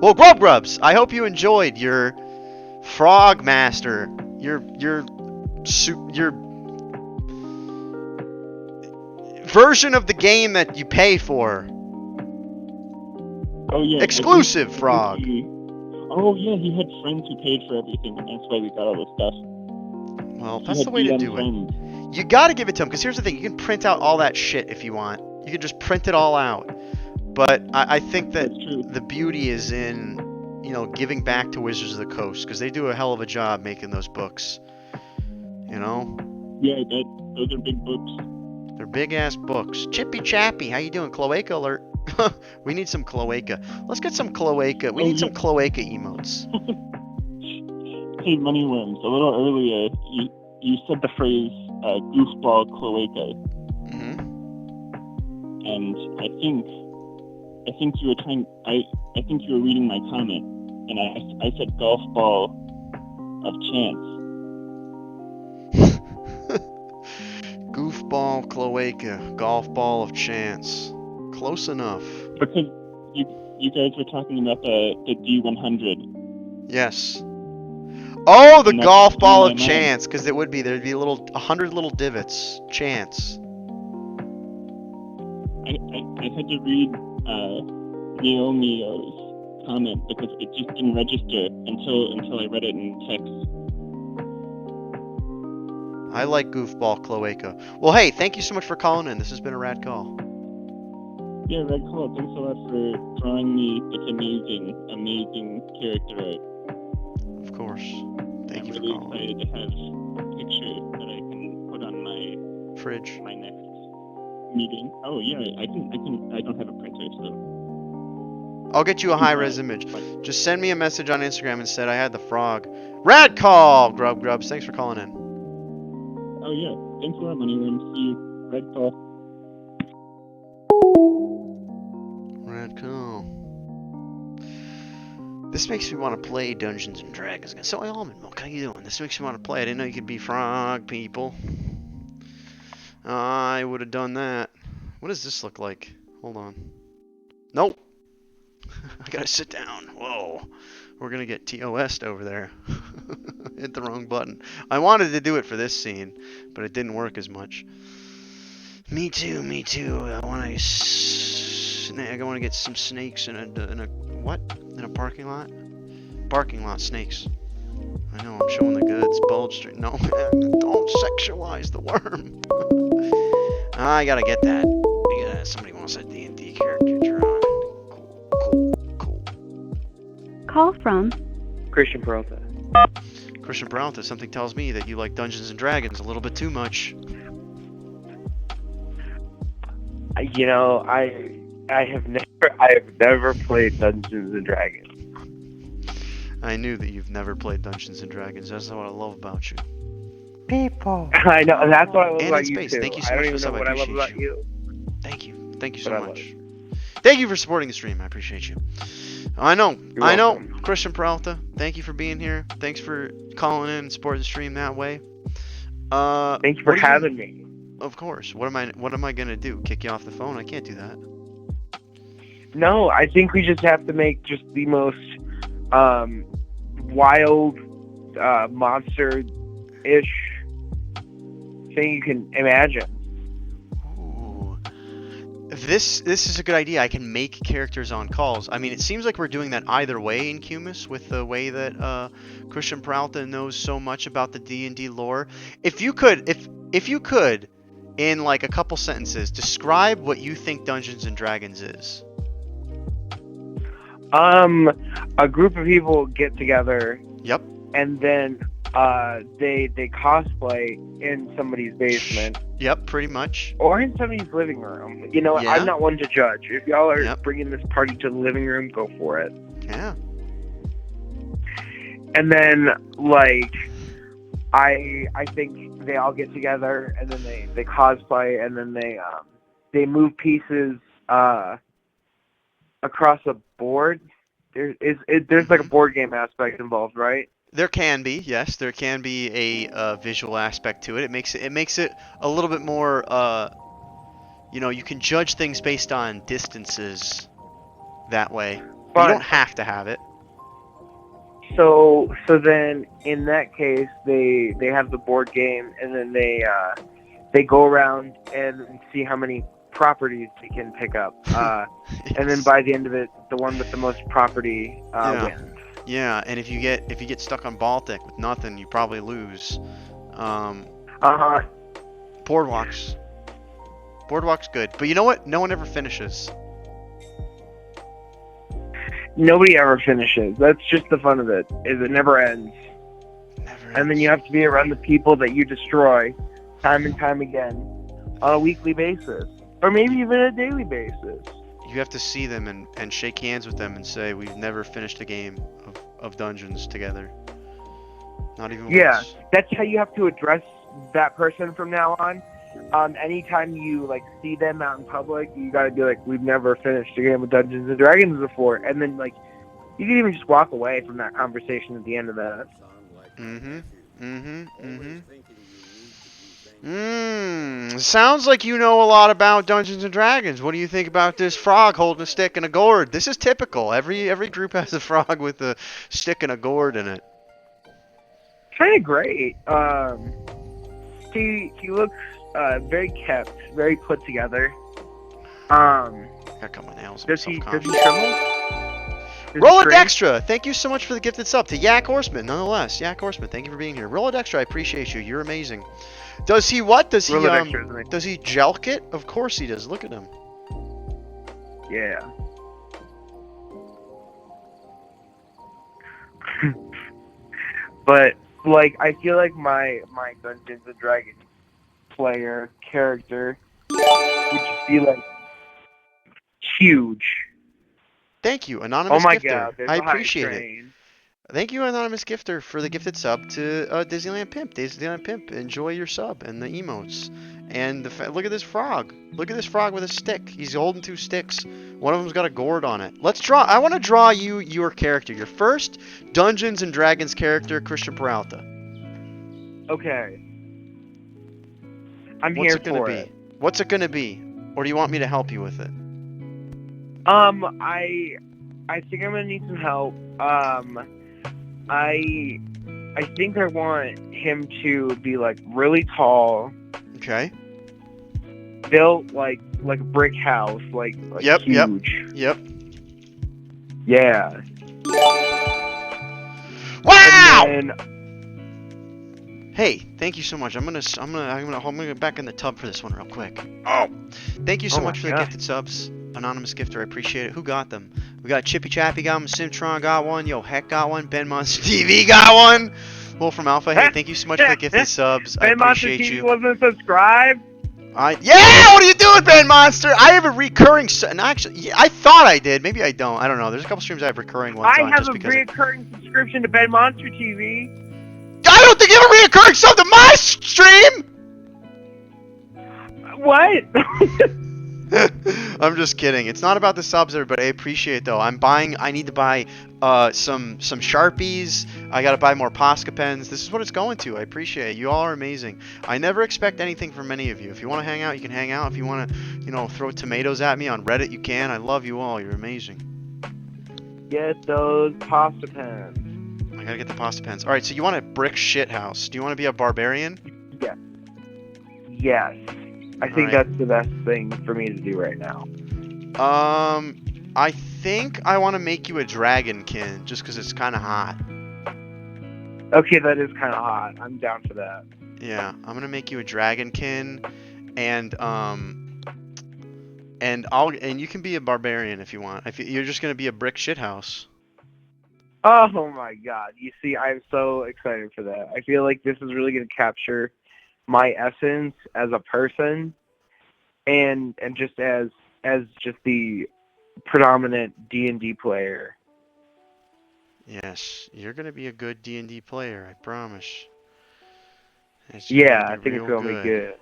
Well, Grubs, I hope you enjoyed your Frog Master, your version of the game that you pay for. Oh yeah. Exclusive frog. He had friends who paid for everything, and that's why we got all this stuff. Well, that's the way to do it. You gotta give it to him, because here's the thing: you can print out all that shit if you want. You can just print it all out. But I think that the beauty is in, giving back to Wizards of the Coast, because they do a hell of a job making those books. Yeah, those are big books. They're big-ass books. Chippy Chappy, how you doing? Cloaca alert. We need some cloaca. Let's get some cloaca. We need some cloaca emotes. Hey, Moneyworms, a little earlier, you said the phrase goofball cloaca. Mm-hmm. And I think you were reading my comment, and I said golf ball of chance. Goofball cloaca, golf ball of chance. Close enough. Because you guys were talking about the D100. Yes. Oh, the And that's golf ball in of my mind. chance, because there'd be 100 little divots. Chance. I had to read Neo's comment because it just didn't register until I read it in text. I like goofball cloaca. Well, hey, thank you so much for calling in. This has been a rad call. Yeah, Red Call, thanks a lot for drawing me this amazing character art. Of course. Thank I'm you for really calling. excited to have a picture that I can put on my Fridge. next meeting. Oh yeah, I don't have a printer, so I'll get you a high-res image. Just send me a message on Instagram and said I had the frog. Rad call, Grubs. Thanks for calling in. oh yeah, thanks a lot, Moneyworms. See you. Red Call. Rad call. This makes me want to play Dungeons and Dragons again. So, Almond Milk, how you doing? This makes me want to play. I didn't know you could be frog people. I would have done that. What does this look like? Hold on. Nope. I gotta sit down. Whoa. We're gonna get TOS'd over there. Hit the wrong button. I wanted to do it for this scene, but it didn't work as much. Me too. I want to get some snakes in a what? In a parking lot? Parking lot snakes. I know, I'm showing the goods. Bulge Street. No, don't sexualize the worm. I gotta get that. Yeah, somebody wants that D&D character drawn. Cool. Call from Christian Peralta. Christian Peralta, something tells me that you like Dungeons and Dragons a little bit too much. I have never played Dungeons and Dragons. I knew that you've never played Dungeons and Dragons. That's what I love about you. People. I know, and that's what I love And about in you space. too. Thank you so I much don't for even know the what I sub. love I about you. Thank you so But I love much. Thank you for supporting the stream. I appreciate you. I know. welcome. Christian Peralta, thank you for being here. Thanks for calling in and supporting the stream that way. Thank you for having me. Of course. What am I gonna do? Kick you off the phone? I can't do that. No, I think we just have to make just the most wild monster-ish thing you can imagine. Ooh. this is a good idea. I can make characters on calls. I mean, it seems like we're doing that either way in Cumus with the way that Christian Peralta knows so much about the D&D lore. If you could, if you could, in like a couple sentences, describe what you think Dungeons and Dragons is. A group of people get together. Yep. And then they cosplay in somebody's basement. Yep, pretty much. Or in somebody's living room. You know, Yeah. I'm not one to judge. If y'all are Yep. bringing this party to the living room, go for it. Yeah. And then, like, I think they all get together, and then they cosplay, and then they move pieces across a board. There's like a board game aspect involved, right? There can be, yes, there can be a visual aspect to it. It makes it a little bit more. You know, you can judge things based on distances that way. But you don't have to have it. So then in that case, they have the board game, and then they go around and see how many properties they can pick up. And then by the end of it, the one with the most property wins. Yeah, and if you get stuck on Baltic with nothing, you probably lose. Boardwalk's good, but you know what? No one ever finishes. Nobody ever finishes. That's just the fun of it. Is it never ends. And then you have to be around the people that you destroy time and time again on a weekly basis, or maybe even a daily basis. You have to see them and shake hands with them and say, we've never finished a game of Dungeons together. Not even once. That's how you have to address that person from now on. Anytime you like see them out in public, you gotta be like, we've never finished a game of Dungeons and Dragons before. And then like, you can even just walk away from that conversation at the end of that. Sounds like you know a lot about Dungeons and Dragons. What do you think about this frog holding a stick and a gourd? This is typical. Every group has a frog with a stick and a gourd in it. Kind of great. He looks very kept, very put together. Gotta cut my nails. Does he tremble? Roll it extra. Thank you so much for the gifted sub to Yak Horseman. Nonetheless, Yak Horseman, thank you for being here. Roll it extra. I appreciate you. You're amazing. Does he what? Does he does he jelk it? Of course he does. Look at him. Yeah. But like, I feel like my Dungeons and Dragons player character would just be like huge. Thank you, Anonymous Oh my Gifter. God, there's I a high appreciate train. it. Thank you, Anonymous Gifter, for the gifted sub to Disneyland Pimp. Disneyland Pimp, enjoy your sub and the emotes. And look at this frog. Look at this frog with a stick. He's holding two sticks. One of them's got a gourd on it. Let's draw. I want to draw you your character. Your first Dungeons and Dragons character, Christian Peralta. Okay. I'm What's here it gonna for be? it. What's it gonna be? Or do you want me to help you with it? I think I'm gonna need some help. I think I want him to be like really tall. Okay. Built like a brick house, like Yep. huge. Yep. Yeah. Wow! And Hey, thank you so much. I'm gonna get back in the tub for this one real quick. Oh, thank you so Oh much my for the God. gifted subs, Anonymous Gifter. I appreciate it. Who got them? We got Chippy Chappy got one, Simtron got one, Yo Heck got one, Ben Monster TV got one. Wolf from Alpha. Hey, thank you so much for the gifted subs. I Ben Monster appreciate TV you. wasn't subscribed. Yeah, what are you doing, Ben Monster? I have a recurring. And actually, yeah, I thought I did. Maybe I don't. I don't know. There's a couple streams I have recurring ones I on have just a because. recurring subscription to Ben Monster TV. I don't think you have a reoccurring sub to my stream! What? I'm just kidding. It's not about the subs, everybody. I appreciate it, though. I need to buy some Sharpies. I gotta buy more Posca pens. This is what it's going to. I appreciate it. You all are amazing. I never expect anything from any of you. If you want to hang out, you can hang out. If you want to, throw tomatoes at me on Reddit, you can. I love you all. You're amazing. Get those pasta pens. I gotta get the pasta pens. Alright, so you want a brick shit house. Do you want to be a barbarian? Yes. I think Alright. that's the best thing for me to do right now. I think I want to make you a dragonkin just because it's kind of hot. Okay, that is kind of hot. I'm down for that. Yeah, I'm gonna make you a dragonkin, and and you can be a barbarian if you want. You're just gonna be a brick shithouse. Oh my god. You see, I'm so excited for that. I feel like this is really going to capture my essence as a person and just as just the predominant D&D player. Yes, you're gonna be a good D&D player. I promise. Yeah, gonna I be think it's real going to be good.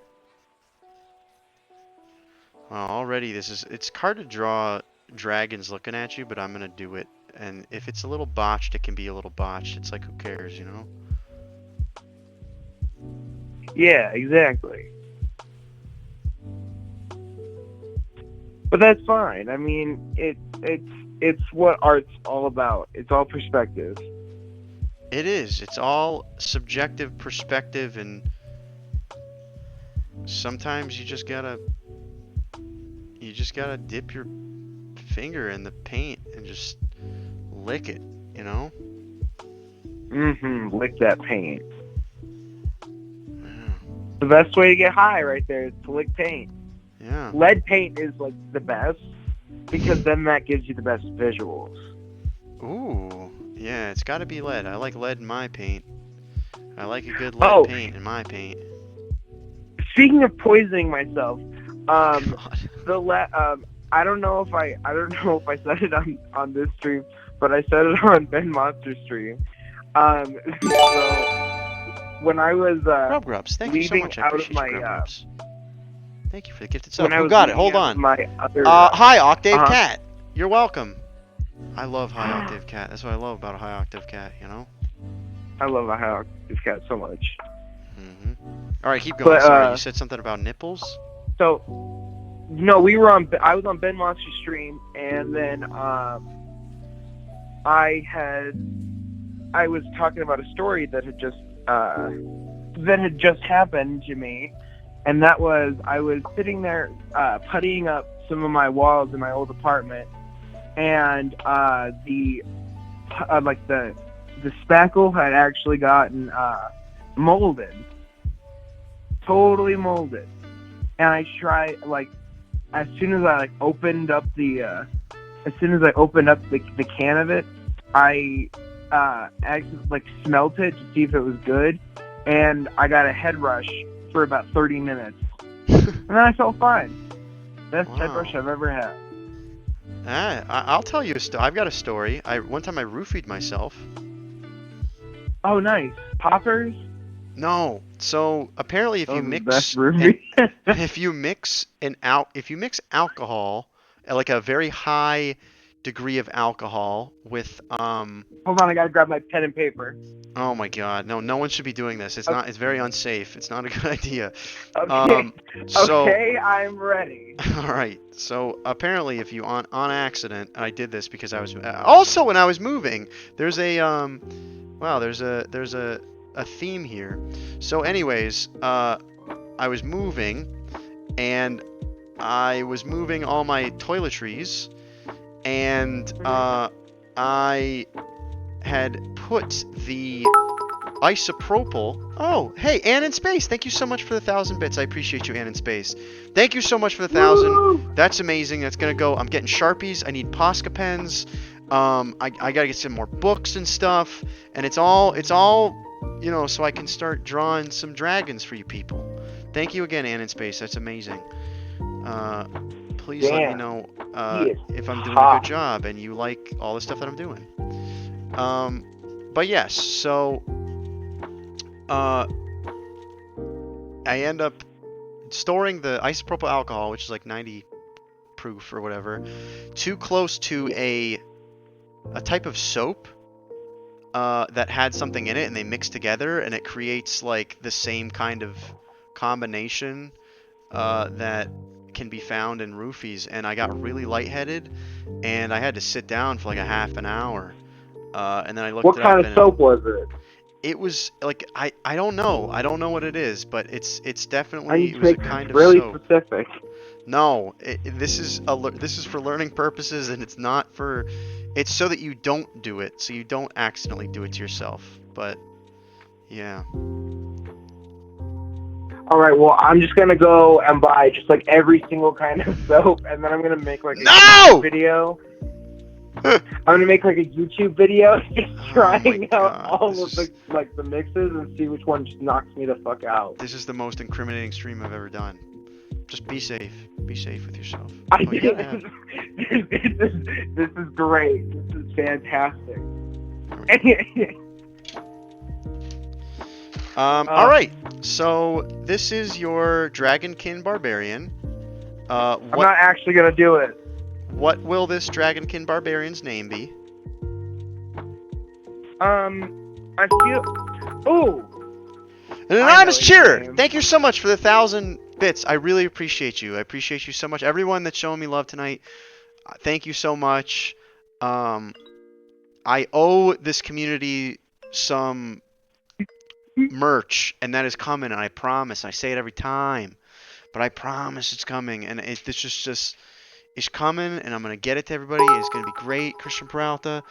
Well, already it's hard to draw dragons looking at you, but I'm gonna do it. And if it's a little botched, it can be a little botched. It's like, who cares, you know? Yeah, exactly. But that's fine. I mean, it's what art's all about. It's all perspective. It is. It's all subjective perspective, and sometimes you just gotta dip your finger in the paint and just lick it, you know? Lick that paint. Yeah. The best way to get high right there is to lick paint. Yeah. Lead paint is like the best because then that gives you the best visuals. Ooh. Yeah, it's gotta be lead. I like lead in my paint. I like a good lead paint in my paint. Speaking of poisoning myself, God. I don't know if I said it on this stream, but I said it on Ben Monster's stream. So when I was Grubs, thank you so leaving much. I out of appreciate my you, Grubs. Thank you for the gifted sub. when I Who was got it? leaving Hold out of on. my other Hi, Octave uh-huh. Cat. You're welcome. I love High Octave Cat. That's what I love about a High Octave Cat, you know? I love how this cat so much. Mm-hmm. Alright, keep going. But, Sorry, you said something about nipples? So no, I was on Ben Monster's stream, and then I was talking about a story that had just happened to me, and that was I was sitting there puttying up some of my walls in my old apartment, and the spackle had actually gotten molded, totally molded, and I tried as soon as I opened up the can of it, I actually smelt it to see if it was good, and I got a head rush for about 30 minutes, and then I felt fine. Best head rush I've ever had. I'll tell you I've got a story. One time I roofied myself. Oh, nice. Poppers? No. So apparently, if you mix alcohol, like a very high degree of alcohol with Hold on, I gotta grab my pen and paper. Oh my God, no one should be doing this. It's not. It's very unsafe. It's not a good idea. Okay. Okay, I'm ready. All right. So apparently, if you on accident, I did this because I was also when I was moving. There's a wow. There's a theme here. So anyways, I was moving, and I was moving all my toiletries, and I had put the isopropyl. Oh, hey, Ann in Space. Thank you so much for the 1,000 bits. I appreciate you, Ann in Space. Thank you so much for the 1,000. Woo! That's amazing. That's gonna go. I'm getting Sharpies. I need Posca pens. I gotta get some more books and stuff. And it's all, you know, so I can start drawing some dragons for you people. Thank you again, Ann in Space. That's amazing. Please let me know if I'm doing a good job and you like all the stuff that I'm doing. But yes, so I end up storing the isopropyl alcohol, which is like 90 proof or whatever, too close to a type of soap that had something in it, and they mix together, and it creates like the same kind of combination that can be found in roofies. And I got really lightheaded, and I had to sit down for like a half an hour. And then I looked What it kind up, of soap was it? it was like I don't know. I don't know what it is, but it's I definitely need it to was a make kind this of really soap. specific. No, this is this is for learning purposes, and it's not for. It's so that you don't do it, so you don't accidentally do it to yourself. But yeah. All right, well, I'm just gonna go and buy just like every single kind of soap, and then I'm gonna make like a No! YouTube video. I'm gonna make like a YouTube video just Oh my trying out God, all this of the mixes and see which one just knocks me the fuck out. This is the most incriminating stream I've ever done. Just be safe. Be safe with yourself. I Oh, you think gotta have- this is great. This is fantastic. All right. So this is your Dragonkin Barbarian. I'm not actually gonna do it. What will this Dragonkin Barbarian's name be? I feel. Ooh. An I anonymous know his cheerer. name. Thank you so much for the 1,000 bits. I really appreciate you. I appreciate you so much. Everyone that's showing me love tonight. Thank you so much. I owe this community some merch, and that is coming. And I promise. I say it every time, but I promise it's coming. And it's just it's coming, and I'm gonna get it to everybody. It's gonna be great. Christian Peralta.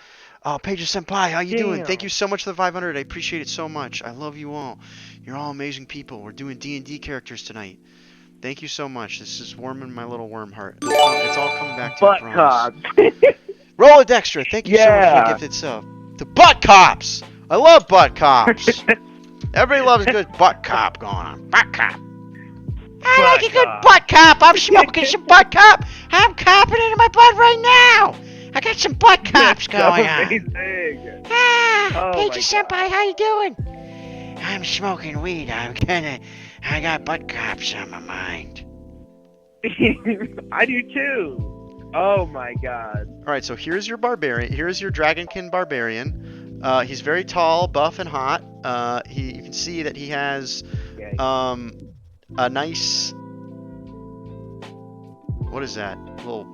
Oh, Paige Senpai, how you doing? Thank you so much for the 500. I appreciate it so much. I love you all. You're all amazing people. We're doing D&D characters tonight. Thank you so much. This is warming my little worm heart. It's all coming back to me, I Butt promise. cops. Roll a Dextra. Thank you so much for Yeah. the gifted sub. The butt cops. I love butt cops. Everybody loves a good butt cop going on. Butt cop. I like a good butt cop. I'm smoking some butt cop. I'm copping into my butt right now. I got some butt cops going on. Amazing. Ah, Oh Paige my Senpai, how you doing? I'm smoking weed. I got butt cops on my mind. I do too. Oh my god. All right, so here's your barbarian. Here's your Dragonkin Barbarian. He's very tall, buff, and hot. You can see that he has Okay. a nice. What is that? Little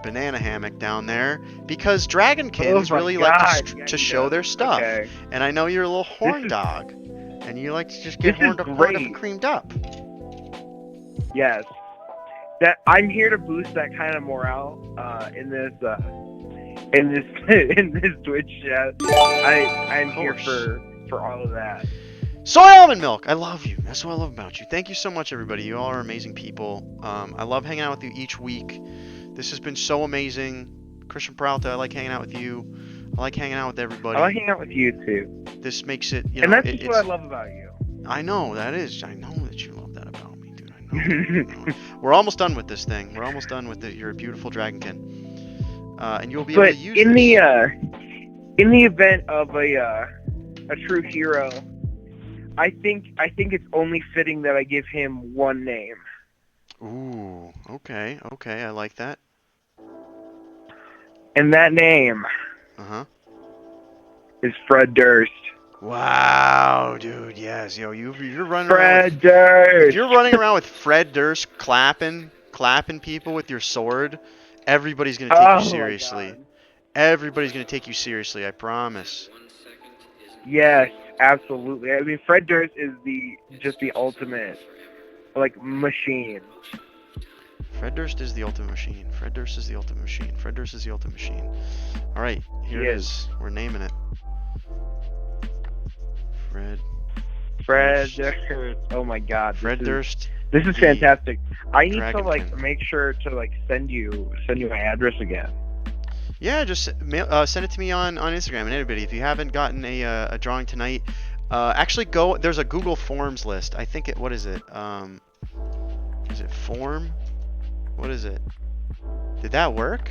banana hammock down there, because Dragonkins Oh my really God, like to, yeah, to he show does. their stuff. Okay. And I know you're a little horn is- dog, and you like to just get This is horned up and great. creamed up. Yes. That I'm here to boost that kind of morale in this in this Twitch chat. I'm here for all of that. Soy almond milk, I love you. That's what I love about you. Thank you so much, everybody. You all are amazing people. I love hanging out with you each week. This has been so amazing. Christian Peralta, I like hanging out with you. I like hanging out with everybody. I like hanging out with you too. This makes it, And that's just what I love about you. I know that is. I know that you love that about me, dude. I know. We're almost done with this thing. We're almost done with it. You're a beautiful Dragonkin, and you'll be able But to use in this. in the event of a true hero, I think it's only fitting that I give him one name. Ooh, okay, I like that. And that name Uh-huh. is Fred Durst. Wow, dude, yes, yo, you're running around Fred with, Durst. if you're running around with Fred Durst clapping people with your sword, everybody's gonna take Oh you my seriously. God. Everybody's gonna take you seriously, I promise. Yes, absolutely. I mean, Fred Durst is just the ultimate like machine. Fred Durst is the ultimate machine. Fred Durst is the ultimate machine. Fred Durst is the ultimate machine. All right, here He it is. is. We're naming it. Fred Durst. Oh my God. Fred Durst. This is the fantastic. I need to like Dragonkin. make sure to like send you my address again. Yeah, just send it to me on Instagram. And anybody, if you haven't gotten a drawing tonight, actually go. There's a Google Forms list. I think what is it? Is it form? What is it? Did that work?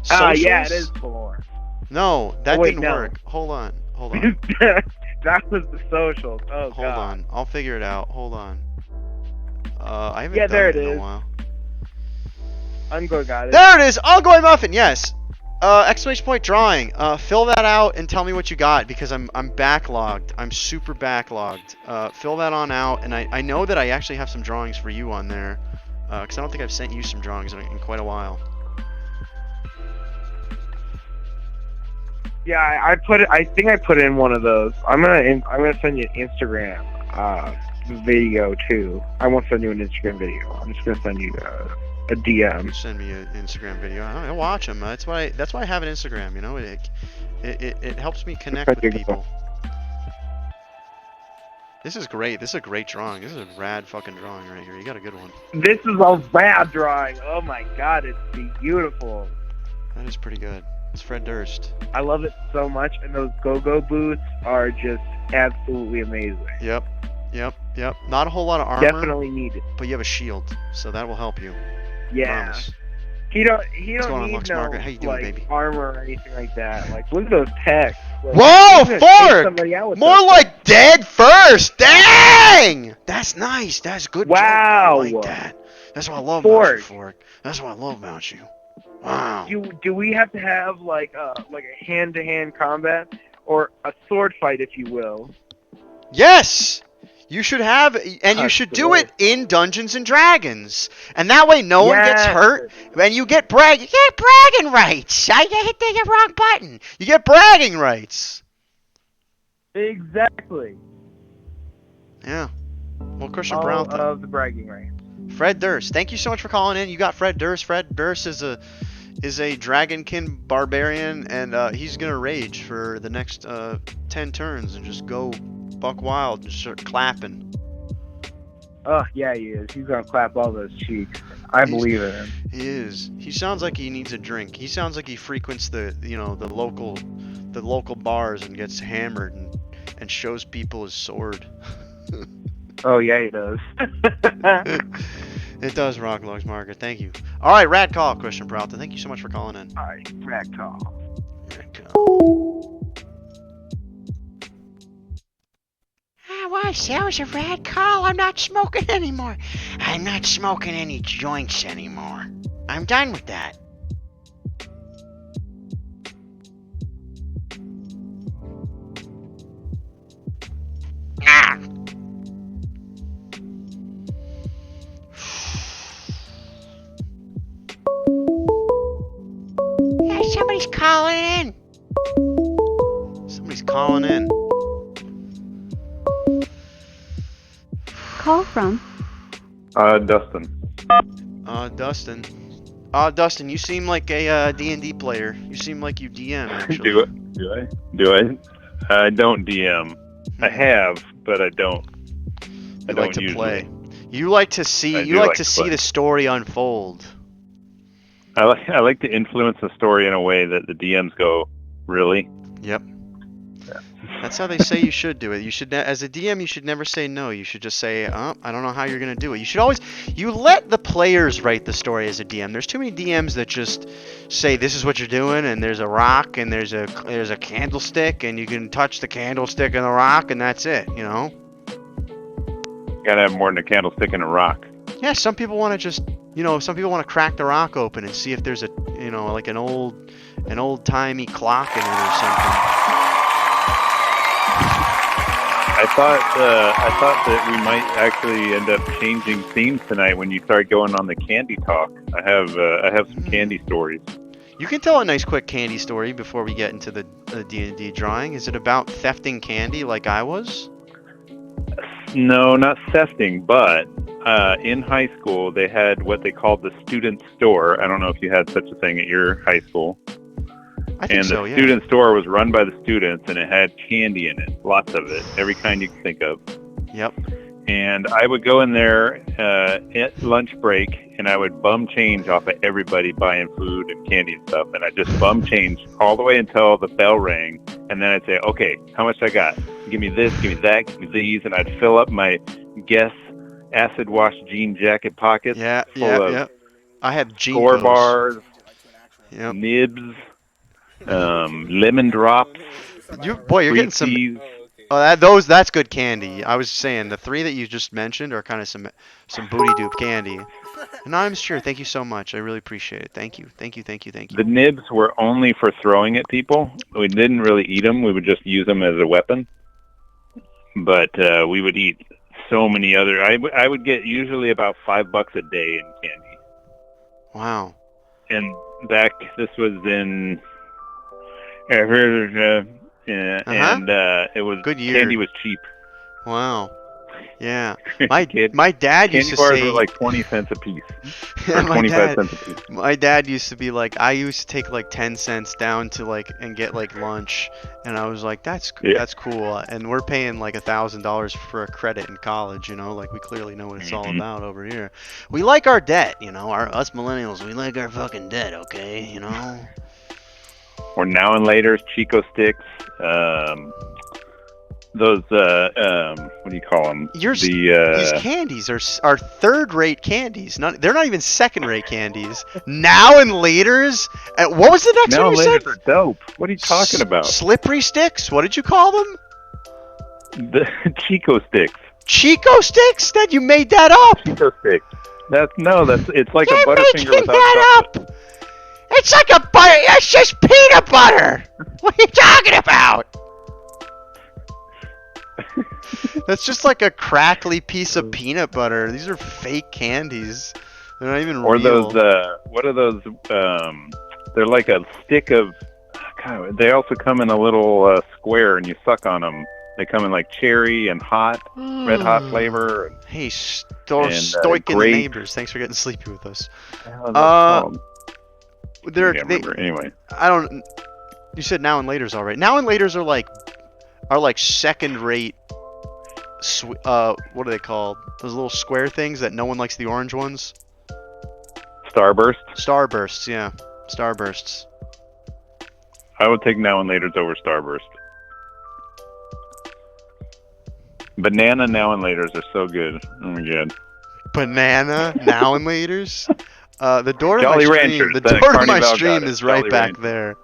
Yeah, it Socials? is for. No, that wait, didn't no. work. Hold on. That was the socials. Oh Hold God. on. I'll figure it out. Hold on. I haven't Yeah, done there it it in a is. while. I'm going got it. There it is! Ongoing muffin, yes! Exclamation point drawing. Fill that out and tell me what you got, because I'm backlogged. I'm super backlogged. Fill that on out, and I know that I actually have some drawings for you on there, because I don't think I've sent you some drawings in quite a while. Yeah, I put it. I think I put in one of those. I'm gonna send you an Instagram video too. I won't send you an Instagram video. I'm just gonna send you a DM. Send me an Instagram video. I watch them. That's why I have an Instagram. You know, it helps me connect with people. This is great. This is a great drawing. This is a rad fucking drawing right here. You got a good one. This is a rad drawing. Oh my god, it's beautiful. That is pretty good. It's Fred Durst. I love it so much, and those go-go boots are just absolutely amazing. Yep. Not a whole lot of armor. Definitely needed. But you have a shield, so that will help you. Yeah. Promise. He don't What's going on, need Lux no Margaret? How you doing, like baby? armor or anything like that. Like, look at those pecs. Like, Whoa, he's gonna take Fork! somebody out with More those like pecs. dead first. Dang! That's nice. That's good. Wow. Joke. I like that. That's what I love about you, Fork. That's what I love about you. Wow. Do we have to have like a hand-to-hand combat or a sword fight, if you will? Yes! You should have, and you should do it in Dungeons and Dragons, and that way no one gets hurt, and you get bragging rights. I hit the wrong button. You get bragging rights. Exactly. Yeah. Well, Christian All Brown. of the bragging rights. Fred Durst. Thank you so much for calling in. You got Fred Durst. Fred Durst is a dragonkin barbarian, and he's gonna rage for the next 10 turns and just go buck wild and start clapping. Oh yeah, he is. He's gonna clap all those cheeks. I believe in him. He is. He sounds like he needs a drink. He sounds like he frequents the local bars and gets hammered and shows people his sword. Oh yeah, he does. It does, Rock Logs Margaret. Thank you. All right, rad call, Christian Peralta. Thank you so much for calling in. All right, rad call. Rad call. That was a rad call. I'm not smoking anymore. I'm not smoking any joints anymore. I'm done with that. Ah. Yeah, somebody's calling in. Somebody's calling in. Call from Dustin. Dustin. Dustin, you seem like a D&D player. You seem like you DM, actually. Do I? I don't DM. I have, but I don't. You like to play. You like to see. You like to see the story unfold. I like to influence the story in a way that the DMs go, really? Yep. That's how they say you should do it. You should, as a DM, you should never say no. You should just say, I don't know how you're gonna do it. You should always, you let the players write the story as a DM. There's too many DMs that just say this is what you're doing, and there's a rock, and there's a candlestick, and you can touch the candlestick and the rock, and that's it. You know. Gotta have more than a candlestick and a rock. Yeah, some people want to just, some people want to crack the rock open and see if there's like an old-timey clock in it or something. I thought that we might actually end up changing themes tonight when you start going on the candy talk. I have some candy stories. You can tell a nice quick candy story before we get into the D&D drawing. Is it about thefting candy like I was? No, not thefting, but in high school they had what they called the student store. I don't know if you had such a thing at your high school. I think so, yeah. Student store was run by the students, and it had candy in it, lots of it, every kind you can think of. Yep. And I would go in there at lunch break, and I would bum change off of everybody buying food and candy and stuff. And I just bum change all the way until the bell rang, and then I'd say, "Okay, how much I got? Give me this, give me that, give me these," and I'd fill up my Guess acid wash jean jacket pockets. Yeah. I had jean Score bars, yep. nibs. Lemon drops. You're getting some. Oh, that's good candy. I was saying the three that you just mentioned are kind of some booty dupe candy. And I'm sure. Thank you so much. I really appreciate it. Thank you. The nibs were only for throwing at people. We didn't really eat them. We would just use them as a weapon. But we would eat so many other. I would get usually about $5 a day in candy. Wow. And this was in And it was Good year. candy was cheap. Wow. Yeah. Kid- My dad Candy used to bars say were like 20 cents a piece. Yeah, Or my 25 dad, cents a piece. my dad used to be like, I used to take like 10 cents down to like and get like lunch, and I was like, that's cool. And we're paying like $1,000 for a credit in college, you know, like we clearly know what it's all about over here. We like our debt, you know, us millennials, we like our fucking debt, okay, you know. Or Now and Later's, Chico Sticks, those what do you call them? These candies are third-rate candies. They're not even second-rate candies. Now and Later's. What was the next Now one and you said? Later's are dope. What are you talking about? Slippery sticks. What did you call them? The Chico Sticks. Chico sticks? That you made that up? Chico Sticks. It's like You're a Butterfinger making without that chocolate. up. It's like a butter. It's just peanut butter. What are you talking about? That's just like a crackly piece of peanut butter. These are fake candies. They're not even Or real. those, what are those? They're like a stick of. God, they also come in a little square, and you suck on them. They come in like cherry and hot, red hot flavor. Hey, stoic in the grape. neighbors. Thanks for getting sleepy with us. They're anyway. I don't. You said Now and Later's all right. Now and Later's are like second rate. What are they called? Those little square things that no one likes. The orange ones. Starburst. Starbursts, yeah. Starbursts. I would take Now and Later's over Starburst. Banana Now and Later's are so good. Oh my god. Banana Now and Later's. The door to Jolly my stream. Ranchers, The that door to my Carnival stream got it. is right Jolly back Ranchers. there.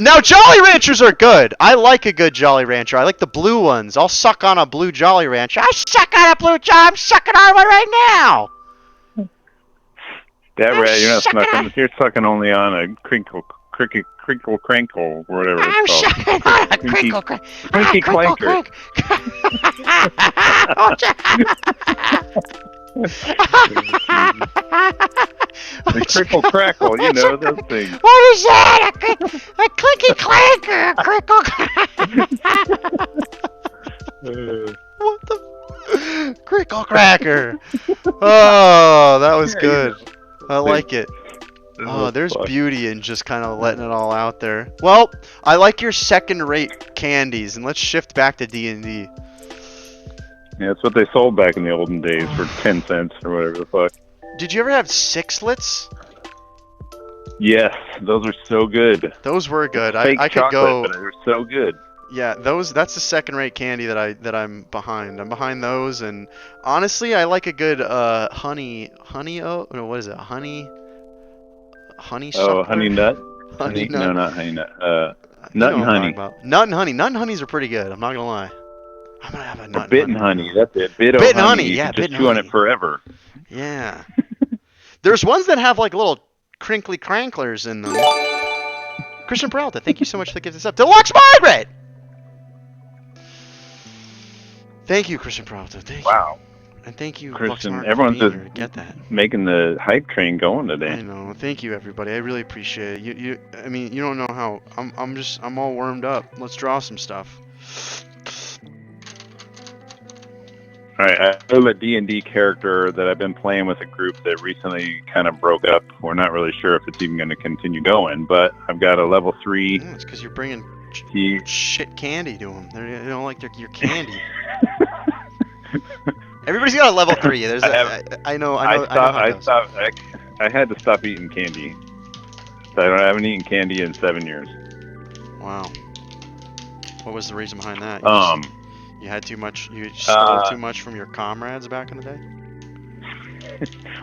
Now Jolly Ranchers are good. I like a good Jolly Rancher. I like the blue ones. I'll suck on a blue Jolly Rancher. I suck on a blue Jolly. I'm sucking on one right now. That rat, you're not sucking. You're sucking only on a crinkle crankle, or whatever I'm it's called. sucking on a crinkle crank. Crinky clanker. The crinkle crackle, you know those things. What is that? A clinky clanker. A crinkle What the? Crickle cracker. Oh, that was good. I like it. Oh, there's beauty in just kind of letting it all out there. Well, I like your second-rate candies, and let's shift back to D&D. Yeah, that's what they sold back in the olden days for 10 cents or whatever the fuck. Did you ever have sixlets? Yes, those are so good. Those were good. Fake I could chocolate, go. but they're so good. Yeah, that's the second-rate candy that I'm behind. I'm behind those, and honestly, I like a good honey. Oh, no, what is it? Honey suckler? Honey nut. Honey nut. No, not honey nut. Nut You know and what I'm honey. talking about. Nut and honey. Nut and honey's are pretty good. I'm not gonna lie. I'm gonna have a nut. Or bit and honey. That's it. Bit and honey. honey. You Yeah, can bit just and chew on honey. it forever. Yeah. There's ones that have like little crinkly cranklers in them. Christian Peralta, thank you so much for the gift this up. Deluxe Margaret! Thank you, Christian Peralta. Thank you. Wow. And thank you, Christian, Lux Margaret, everyone's for just being here to get that. making the hype train going I today. know. Thank you, everybody. I really appreciate it. I mean, you don't know how. I'm all warmed up. Let's draw some stuff. All right, I have a D&D character that I've been playing with a group that recently kind of broke up. We're not really sure if it's even going to continue going, but I've got a level 3. Yeah, it's because you're bringing He, shit candy to them. They don't like your candy. Everybody's got a level 3. There's I know how it goes. I had to stop eating candy. So I haven't eaten candy in 7 years. Wow. What was the reason behind that? You had too much. You stole too much from your comrades back in the day.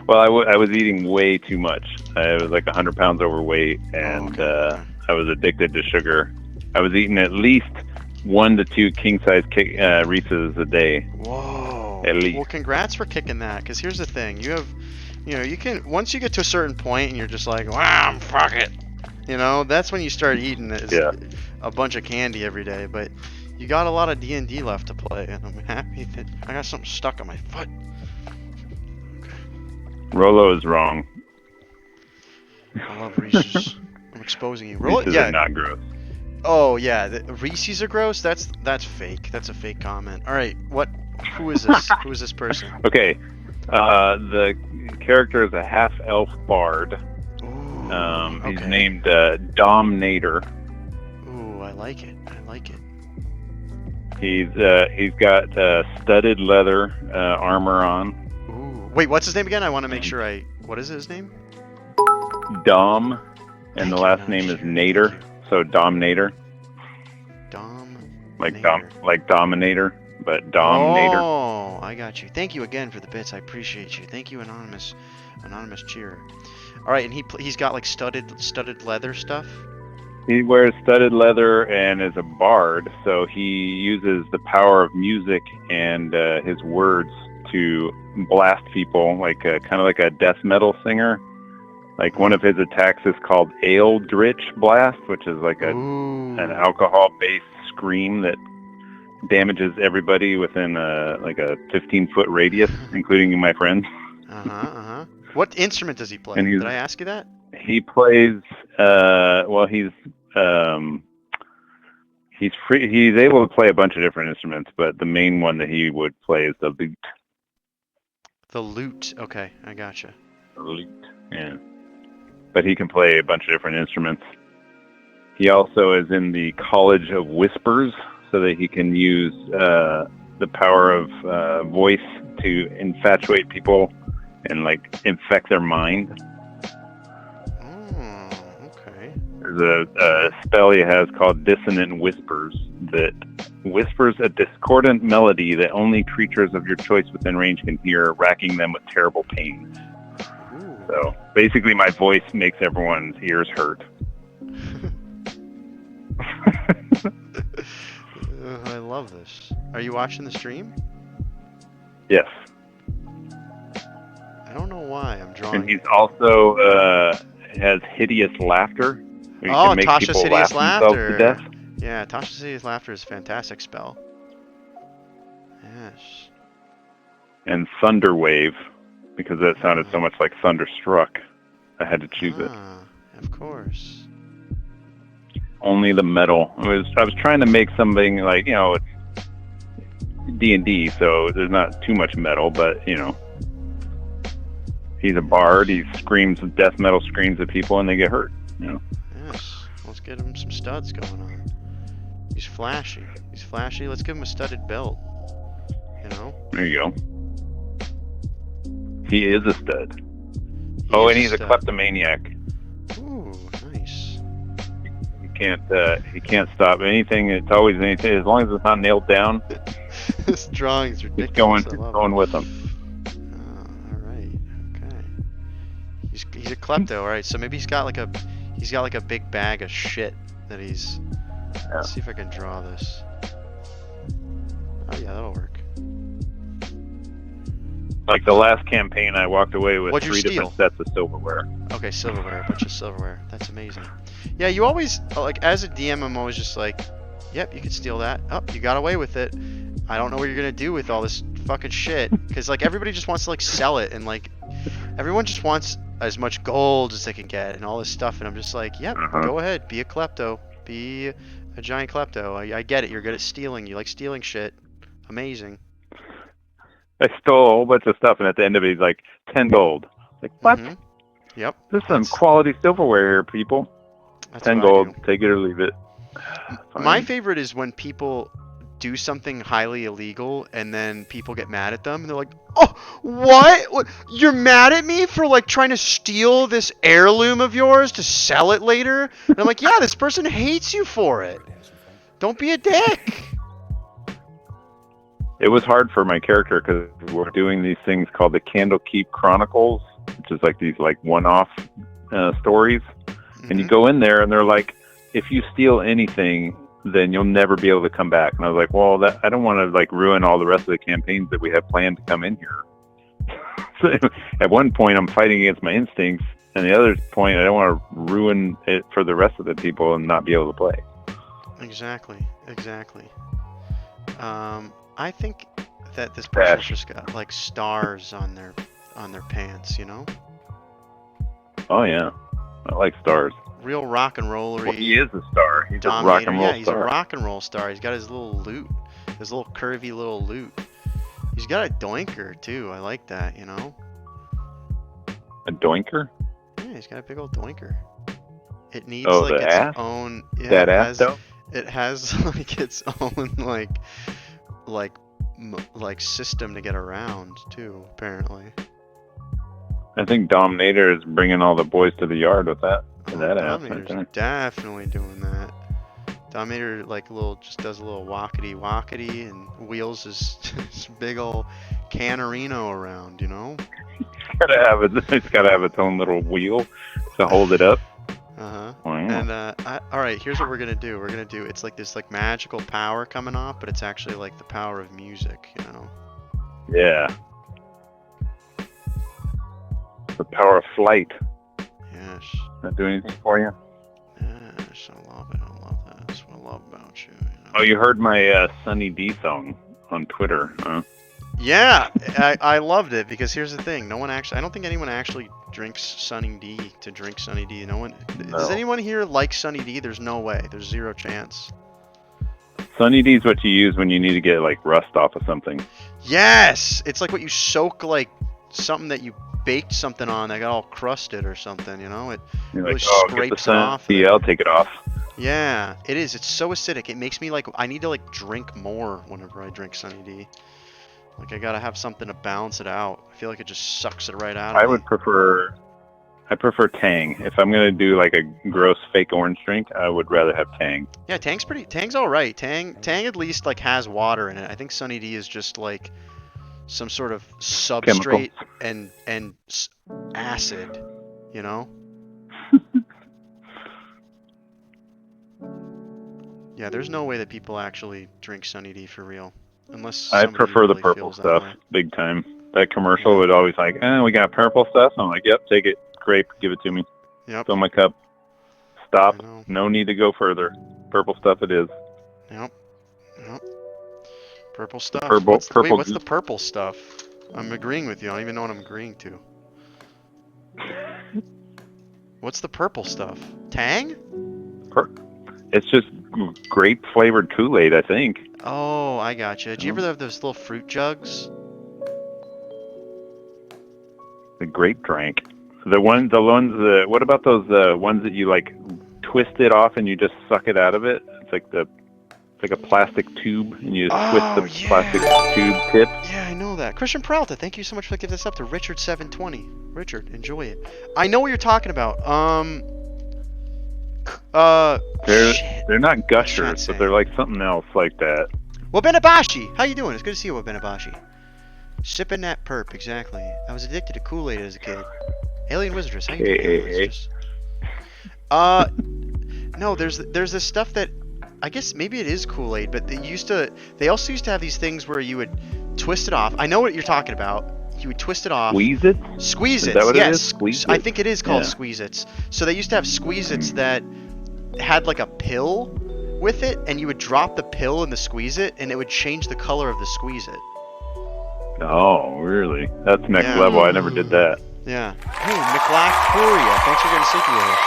Well, I was eating way too much. I was like 100 pounds overweight, and I was addicted to sugar. I was eating at least 1 to 2 king-size Reese's a day. Whoa. At least. Well, congrats for kicking that. Because here's the thing: you can once you get to a certain point, and you're just like, wow, fuck it. That's when you start eating a bunch of candy every day. But you got a lot of D&D left to play, and I'm happy that I got something stuck on my foot. Rolo is wrong. I love Reese's. I'm exposing you. Roll it. Reese's Yeah. are not gross. Oh yeah, the Reese's are gross. That's fake. That's a fake comment. All right, what? Who is this? Who is this person? Okay, the character is a half-elf bard. Ooh, He's okay. named Dominator. Ooh, I like it. I like it. He's got studded leather armor on. Ooh, wait, what's his name again? I want to make sure I. What is his name? Dom, and Thank the you, last no, name is sure, Nader. thank you. So Dominator, like Dominator, but Dominator. Oh, I got you. Thank you again for the bits. I appreciate you. Thank you, anonymous cheerer. All right, and he's got like studded leather stuff. He wears studded leather and is a bard, so he uses the power of music and his words to blast people, like kind of like a death metal singer. Like one of his attacks is called Eldritch Blast, which is like an alcohol-based scream that damages everybody within like a 15-foot radius, including my friends. What instrument does he play? And Did I ask you that? He plays. Well, he's free. He's able to play a bunch of different instruments, but the main one that he would play is the lute. The lute. Okay, I gotcha. The lute. Yeah. But he can play a bunch of different instruments. He also is in the College of Whispers, so that he can use the power of voice to infatuate people and like infect their mind. Oh, okay. There's a spell he has called Dissonant Whispers that whispers a discordant melody that only creatures of your choice within range can hear, racking them with terrible pain. Ooh. So basically, my voice makes everyone's ears hurt. I love this. Are you watching the stream? Yes. I don't know why I'm drawing. And he's also has hideous laughter. Where you can make Tasha's people hideous laugh themselves laughter. to death. Yeah, Tasha's hideous laughter is a fantastic spell. Yes. And Thunder Wave, because that sounded so much like Thunderstruck. I had to choose it. Of course. Only the metal. I was trying to make something like, it's D&D, so there's not too much metal, but he's a bard. He screams death metal screams at people, and they get hurt. Yes. Let's get him some studs going on. He's flashy. Let's give him a studded belt. There you go. He is a stud. And he's a kleptomaniac. Ooh, nice. He can't stop anything. It's always anything. As long as it's not nailed down. This drawing's ridiculous. He's going with them. All right. Okay. He's a klepto. All right. So maybe he's got like a big bag of shit that he's. Yeah. Let's see if I can draw this. Oh yeah, that'll work. Like the last campaign, I walked away with What'd you 3 steal? different sets of silverware. Okay, silverware, a bunch of silverware. That's amazing. Yeah, you always like as a DM, I'm always just like, yep, you can steal that. Oh, you got away with it. I don't know what you're gonna do with all this fucking shit, because like everybody just wants to like sell it, and like everyone just wants as much gold as they can get and all this stuff, and I'm just like, yep, go ahead, be a klepto, be a giant klepto. I get it. You're good at stealing. You like stealing shit. Amazing. I stole a whole bunch of stuff, and at the end of it, he's like, 10 gold. Like, what? Yep. This is some quality silverware here, people. 10 gold. Take it or leave it. My favorite is when people do something highly illegal, and then people get mad at them, and they're like, oh, what? You're mad at me for, like, trying to steal this heirloom of yours to sell it later? And I'm like, yeah, this person hates you for it. Don't be a dick. It was hard for my character because we're doing these things called the Candlekeep Chronicles, which is like these like one-off stories. And you go in there and they're like, if you steal anything, then you'll never be able to come back. And I was like, well, I don't want to like ruin all the rest of the campaigns that we have planned to come in here. So at one point I'm fighting against my instincts, and the other point I don't want to ruin it for the rest of the people and not be able to play. Exactly. I think that this person's just got like stars on their pants, Oh yeah, I like stars. real rock and rollery. Well, he is a star. He's a rock Dominator. and roll Yeah, he's a star. rock and roll star. He's got his little loot, his little curvy little loot. He's got a doinker too. I like that, you know. A doinker? Yeah, he's got a big old doinker. It needs Oh, like the its ass? own. Yeah, That it ass has, though? it has like its own like system to get around too. Apparently. I think Dominator is bringing all the boys to the yard with that. Oh, That ass right Dominator's there. definitely doing that. Dominator like just does a little walkity walkity and wheels his big old Canarino around, you know. It's gotta have its own little wheel to hold it up. Uh-huh. Wow. And all right, here's what we're gonna do. We're gonna do it's like this like magical power coming off, but it's actually like the power of music, you know. Yeah. The power of flight. Yes. That do anything for you? Yes, I love it. I love that. That's what I love about you. You know? Oh, you heard my Sunny D song on Twitter, huh? Yeah, I loved it because here's the thing. I don't think anyone actually drinks Sunny D to drink Sunny D. No one. No. Does anyone here like Sunny D? There's no way. There's zero chance. Sunny D is what you use when you need to get like rust off of something. Yes, it's like what you soak like something that you baked something on that got all crusted or something. You know, it You're really like, oh, get the scrapes it Sunny off. D, I'll take it off. Yeah, it is. It's so acidic. It makes me like I need to like drink more whenever I drink Sunny D. Like I gotta have something to balance it out. I feel like it just sucks it right out of me. I prefer Tang. If I'm gonna do like a gross fake orange drink, I would rather have Tang. Yeah, Tang's all right. Tang at least like has water in it. I think Sunny D is just like some sort of substrate and acid, you know? Yeah, there's no way that people actually drink Sunny D for real. Unless I somebody prefer the really purple feels that stuff, way. big time. That commercial would always like, we got purple stuff. I'm like, yep, take it. Grape, give it to me. Yep. Fill my cup. Stop. I know. No need to go further. Purple stuff it is. Yep. Purple stuff. What's the purple stuff? I'm agreeing with you. I don't even know what I'm agreeing to. What's the purple stuff? Tang? It's just grape flavored Kool-Aid, I think. Oh, I gotcha. Did you ever have those little fruit jugs? The grape drank. What about those ones that you like twist it off and you just suck it out of it? It's like a plastic tube and you just twist the plastic tube tip. Yeah, I know that. Christian Peralta, thank you so much for giving this up to Richard720. Richard, enjoy it. I know what you're talking about. They're not gushers, but they're like something else like that. Wabenabashi! How you doing? It's good to see you, Wabenabashi. Sipping that perp, exactly. I was addicted to Kool-Aid as a kid. Alien Wizardress, how you doing? No, there's this stuff that I guess maybe it is Kool-Aid, but they also used to have these things where you would twist it off. I know what you're talking about. You would twist it off. Squeeze it? Squeeze it. Is that what yes. it is? Squeeze I it? think it is called Squeeze-Its. So they used to have Squeeze-Its that had like a pill with it, and you would drop the pill in the Squeeze-It, and it would change the color of the Squeeze-It. Oh, really? That's next level. I never did that. Yeah. Hey, McLaughlin, thanks for getting sync with us.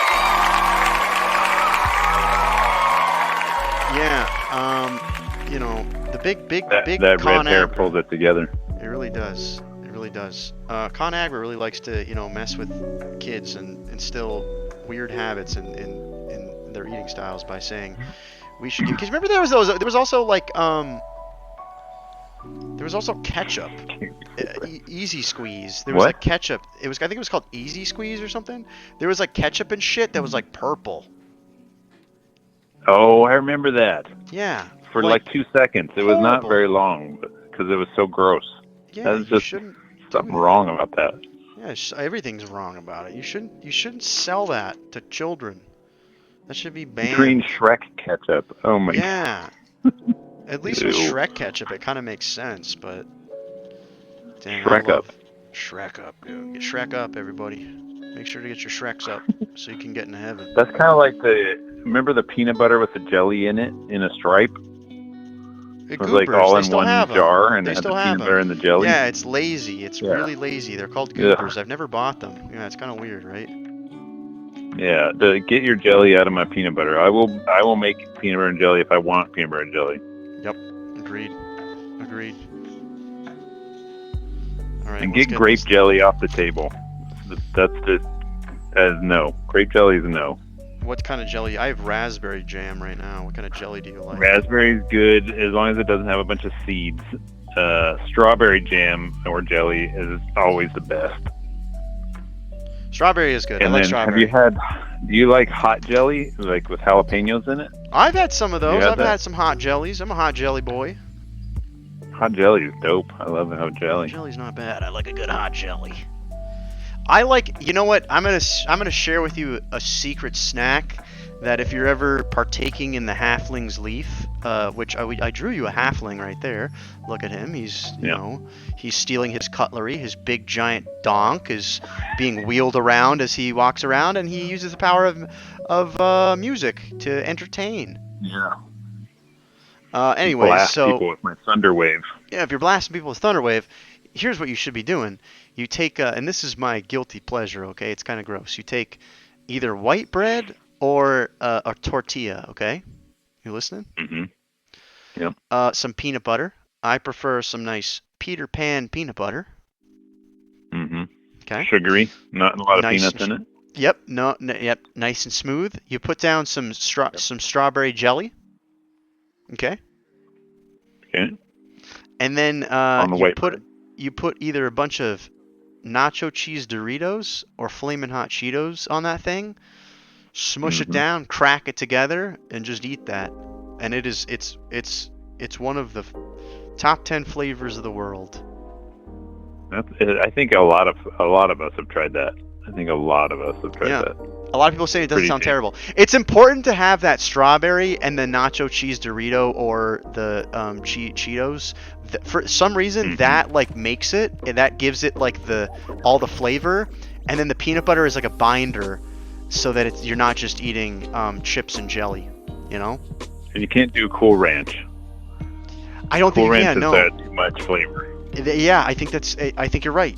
Yeah, you know, the big that red hair pulls it together. It really does. It really does. ConAgra really likes to, mess with kids and instill weird habits in their eating styles by saying we should. Because remember there was also ketchup. Easy Squeeze. There was like ketchup. I think it was called Easy Squeeze or something. There was like ketchup and shit that was like purple. Oh, I remember that. Yeah. For like 2 seconds. It was not very long because it was so gross. Yeah, that was just something wrong about that. Yeah, everything's wrong about it. You shouldn't sell that to children. That should be banned. Green Shrek ketchup. Oh my god. Yeah. At least with Shrek ketchup, it kind of makes sense, but... Dang, Shrek up. Shrek up, dude. Get Shrek up, everybody. Make sure to get your Shreks up so you can get into heaven. That's kind of like remember the peanut butter with the jelly in it, in a stripe? It was like all in one jar, and it had the peanut butter and the jelly? Yeah, it's lazy. It's really lazy. They're called Goobers. I've never bought them. Yeah, it's kind of weird, right? Yeah, get your jelly out of my peanut butter. I will make peanut butter and jelly if I want peanut butter and jelly. Yep. Agreed. All right. And let's get grape this- jelly off the table. That's just no. Grape jelly is a no. What kind of jelly? I have raspberry jam right now. What kind of jelly do you like? Raspberry's good as long as it doesn't have a bunch of seeds. Strawberry jam or jelly is always the best. Strawberry is good. And I like then, strawberry. do you like hot jelly, like with jalapenos in it? I've had some of those. had I've that? had some hot jellies. I'm a hot jelly boy. Hot jelly is dope. I love hot jelly. Jelly's not bad. I like a good hot jelly. I like. You know what? I'm gonna share with you a secret snack that if you're ever partaking in the halfling's leaf, which I drew you a halfling right there. Look at him. He's you know he's stealing his cutlery. His big giant donk is being wheeled around as he walks around, and he uses the power of music to entertain. Yeah. Anyway, Blast so people with my thunder wave. yeah, if you're blasting people with Thunderwave, here's what you should be doing. You take, and this is my guilty pleasure, okay? It's kind of gross. You take either white bread or a tortilla, okay? You listening? Mm-hmm. Yep. Some peanut butter. I prefer some nice Peter Pan peanut butter. Mm-hmm. Okay. Sugary, not a lot of Nice peanuts in it. Yep. Yep. Nice and smooth. You put down some strawberry jelly. Okay. Okay. And then On the white bread. you put either a bunch of nacho cheese Doritos or Flamin' Hot Cheetos on that thing. Smush it down, crack it together, and just eat that. And it's one of the top 10 flavors of the world. I think a lot of us have tried that. I think a lot of us have tried Yeah. that. A lot of people say it doesn't Pretty sound tasty. terrible. It's important to have that strawberry and the nacho cheese Dorito or the Cheetos. For some reason, that like makes it, and that gives it like all the flavor. And then the peanut butter is like a binder, so that you're not just eating chips and jelly. You know. And you can't do Cool Ranch. I don't Cool think. Ranch Yeah, has no. too much flavor. Yeah, I think I think you're right.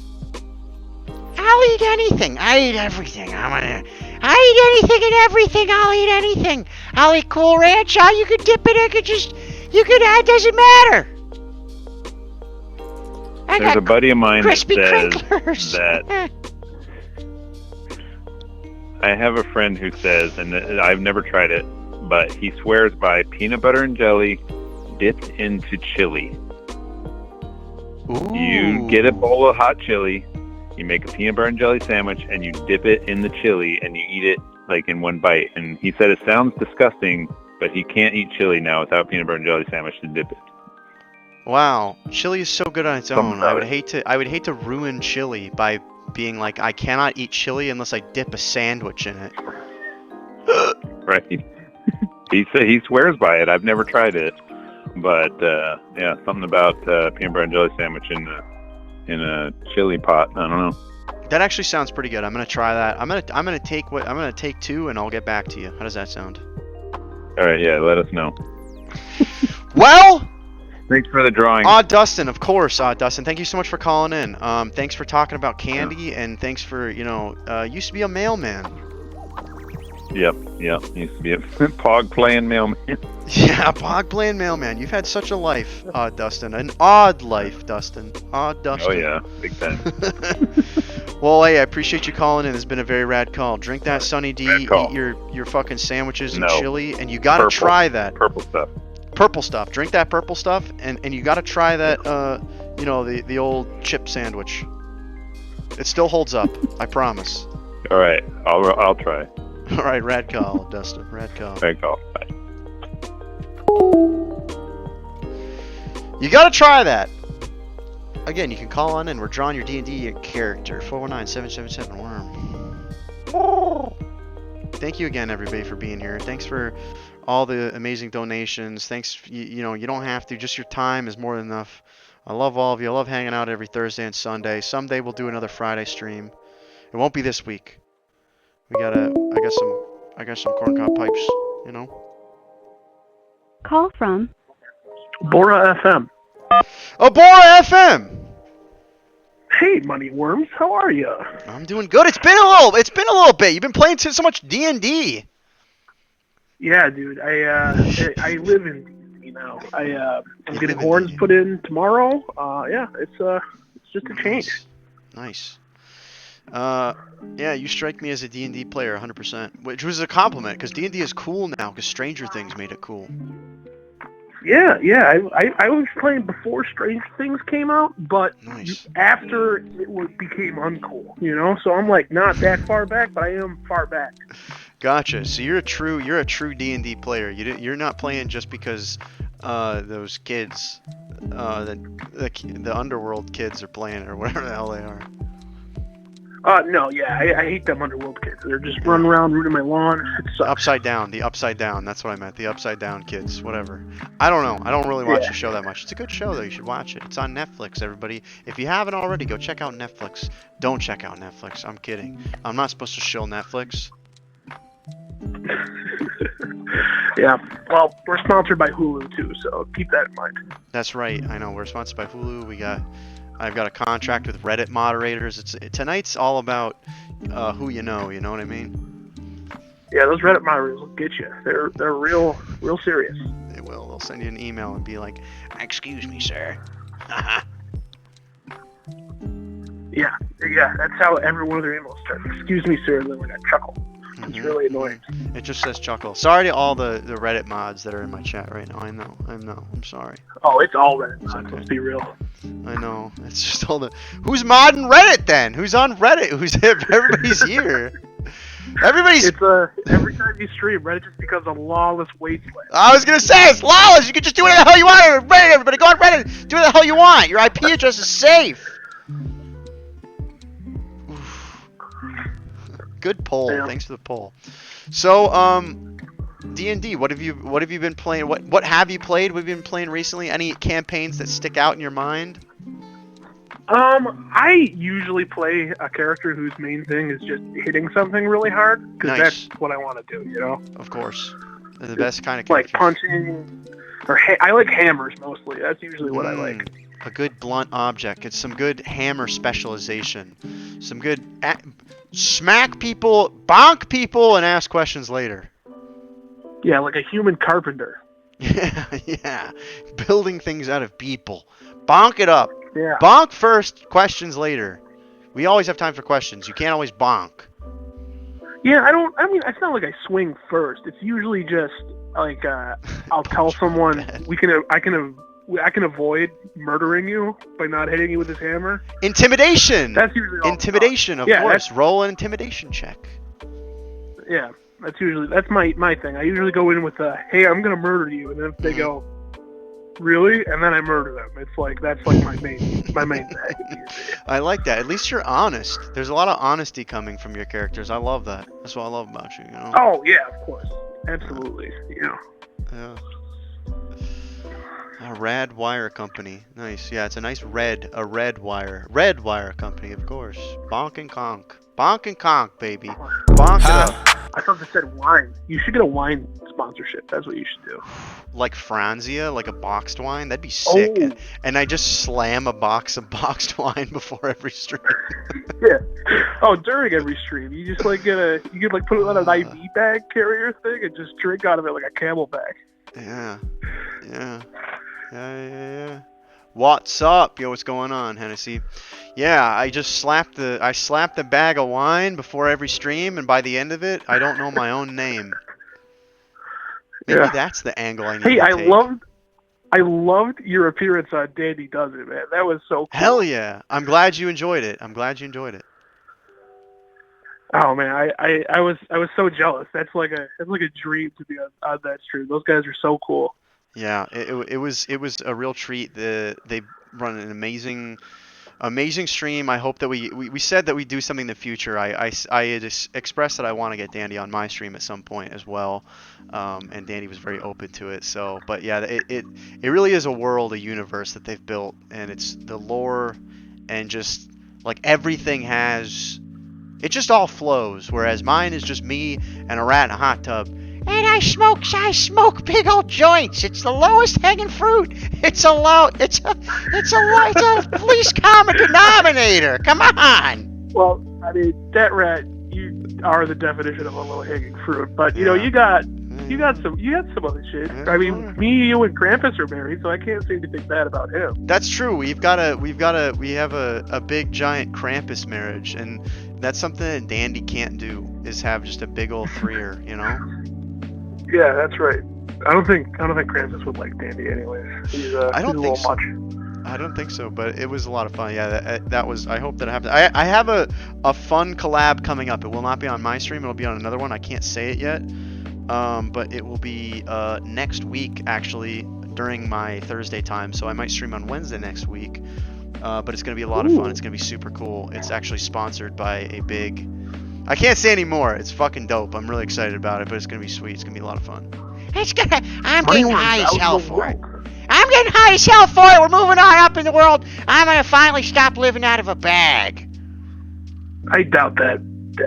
I'll eat anything. I eat everything. I eat anything and everything. I'll eat anything. I'll eat Cool Ranch. You could dip it. It doesn't matter. There's a buddy of mine that crispy says crinklers. that I have a friend who says, and I've never tried it, but he swears by peanut butter and jelly dipped into chili. Ooh. You get a bowl of hot chili, you make a peanut butter and jelly sandwich, and you dip it in the chili, and you eat it like in one bite. And he said it sounds disgusting, but he can't eat chili now without peanut butter and jelly sandwich to dip it. Wow, chili is so good on its Something own. about I would hate to ruin chili by being like, I cannot eat chili unless I dip a sandwich in it. Right? He swears by it. I've never tried it, but yeah, something about peanut butter and jelly sandwich in a chili pot. I don't know. That actually sounds pretty good. I'm gonna try that. I'm gonna take two and I'll get back to you. How does that sound? All right, yeah, let us know. Well, Thanks for the drawing. Dustin, of course. Dustin, thank you so much for calling in. Thanks for talking about candy, and thanks for used to be a mailman. Yep. Used to be a pog playing mailman. Yeah, pog playing mailman. You've had such a life, Dustin. An odd life, Dustin. Odd Dustin. Oh yeah, big time. Well, hey, I appreciate you calling in. It's been a very rad call. Drink that Sunny D, Rad call. eat your fucking sandwiches and No. chili, and you gotta Purple. try that Purple stuff. purple stuff. Drink that purple stuff, and you gotta try that, the old chip sandwich. It still holds up, I promise. All right, I'll try. All right, rad call, Dustin. Rad call. Rad call. Bye. You gotta try that. Again, you can call on and we're drawing your D&D character. 419-777-WORM. Thank you again, everybody, for being here. Thanks for all the amazing donations. Thanks. You don't have to. Just your time is more than enough. I love all of you. I love hanging out every Thursday and Sunday. Someday we'll do another Friday stream. It won't be this week. I got some corncob pipes. Call from Bora FM. Abora FM. Hey, Moneyworms, how are you? I'm doing good. It's been a little bit. You've been playing so much D&D. Yeah, dude. I live in D.C. now. I'm You getting live in horns D.C.. put in tomorrow. Yeah, it's just a change. Nice. Yeah, you strike me as a D&D player 100%, which was a compliment because D&D is cool now because Stranger Things made it cool. Yeah. I was playing before Strange Things came out, but Nice. after it became uncool, you know. So I'm like not that far back, but I am far back. Gotcha. So you're a true D&D player. You're not playing just because those kids, the underworld kids are playing or whatever the hell they are. No, yeah, I hate them underworld kids. They're just running around ruining my lawn. It sucks. Upside down. That's what I meant. The upside down kids. Whatever. I don't know. I don't really watch the show that much. It's a good show though. You should watch it. It's on Netflix. Everybody, if you haven't already, go check out Netflix. Don't check out Netflix. I'm kidding. I'm not supposed to shill Netflix. Yeah. Well, we're sponsored by Hulu too, so keep that in mind. That's right. I know. We're sponsored by Hulu. I've got a contract with Reddit moderators. Tonight's all about who you know. You know what I mean? Yeah, those Reddit moderators will get you. They're real serious. They will. They'll send you an email and be like, Excuse me, sir. Yeah. That's how every one of their emails starts. Excuse me, sir. And then like a chuckle. It's really annoying. It just says chuckle. Sorry to all the Reddit mods that are in my chat right now. I know. I'm sorry. Oh, it's all Reddit mods. Okay. Let's be real. I know. It's just all the. Who's modding Reddit then? Who's on Reddit? Who's everybody's here? Everybody's. It's every time you stream, Reddit just becomes a lawless wasteland. I was gonna say it's lawless. You can just do whatever the hell you want. Reddit, everybody, go on Reddit. Do what the hell you want. Your IP address is safe. Good poll. Yeah. Thanks for the poll. So, D&D. What have you been playing? What have you played? What have you been playing recently? Any campaigns that stick out in your mind? I usually play a character whose main thing is just hitting something really hard because Nice. that's what I want to do. You know, Of course. They're the best kind of like characters. punching, or I like hammers mostly. That's usually what I like. A good blunt object. It's some good hammer specialization. Some good smack people, bonk people, and ask questions later. Yeah, like a human carpenter. Yeah. Building things out of people. Bonk it up. Yeah. Bonk first, questions later. We always have time for questions. You can't always bonk. Yeah, I mean, it's not like I swing first. It's usually just like I'll tell someone I can avoid murdering you by not hitting you with this hammer. Intimidation. That's usually all Intimidation, of course. Roll an intimidation check. Yeah, that's my thing. I usually go in with hey, I'm gonna murder you, and then if they go, really, and then I murder them. It's like that's like my main thing. I like that. At least you're honest. There's a lot of honesty coming from your characters. I love that. That's what I love about you. You know. Oh yeah, of course, absolutely. Yeah. Yeah. A rad wire company. Nice. Yeah, it's a nice red wire. Red wire company, of course. Bonk and conk. Bonk and conk, baby. Bonk it up. I thought they said wine. You should get a wine sponsorship. That's what you should do. Like Franzia, like a boxed wine. That'd be sick. Oh. And I just slam a box of boxed wine before every stream. Yeah. Oh, during every stream, you just like you could like put it on an IV bag carrier thing and just drink out of it like a camel bag. Yeah. What's up? Yo, what's going on, Hennessy? Yeah, I slapped the bag of wine before every stream, and by the end of it, I don't know my own name. Maybe that's the angle I need to take. I loved your appearance on Dandy Does It, man. That was so cool. Hell yeah. I'm glad you enjoyed it. Oh man, I was so jealous. That's like a dream to be on that stream. Those guys are so cool. Yeah, it was a real treat. They run an amazing stream. I hope that we said that we do something in the future. I had expressed that I want to get Dandy on my stream at some point as well, and Dandy was very open to it. So, but yeah, it really is a world, a universe that they've built, and it's the lore, and just like everything has, it just all flows. Whereas mine is just me and a rat in a hot tub. And I smoke big old joints. It's the lowest hanging fruit. It's a least common denominator. Come on. Well, I mean, that rat, you are the definition of a low-hanging fruit. But you know, you got some other shit. I mean, me, you, and Krampus are married, so I can't say anything bad about him. That's true. We have a big giant Krampus marriage, and that's something that Dandy can't do, is have just a big old threer, you know? Yeah, that's right. I don't think Krampus would like Dandy anyways. He's a little much. I don't think so, but it was a lot of fun. Yeah, that was. I hope that it happens. I have a fun collab coming up. It will not be on my stream. It'll be on another one. I can't say it yet. But it will be next week, actually, during my Thursday time. So I might stream on Wednesday next week. But it's going to be a lot of fun. It's going to be super cool. It's actually sponsored by a big... I can't say any more. It's fucking dope. I'm really excited about it, but it's going to be sweet. It's going to be a lot of fun. I'm getting high as hell for it. I'm getting high as hell for it. We're moving on up in the world. I'm going to finally stop living out of a bag. I doubt that,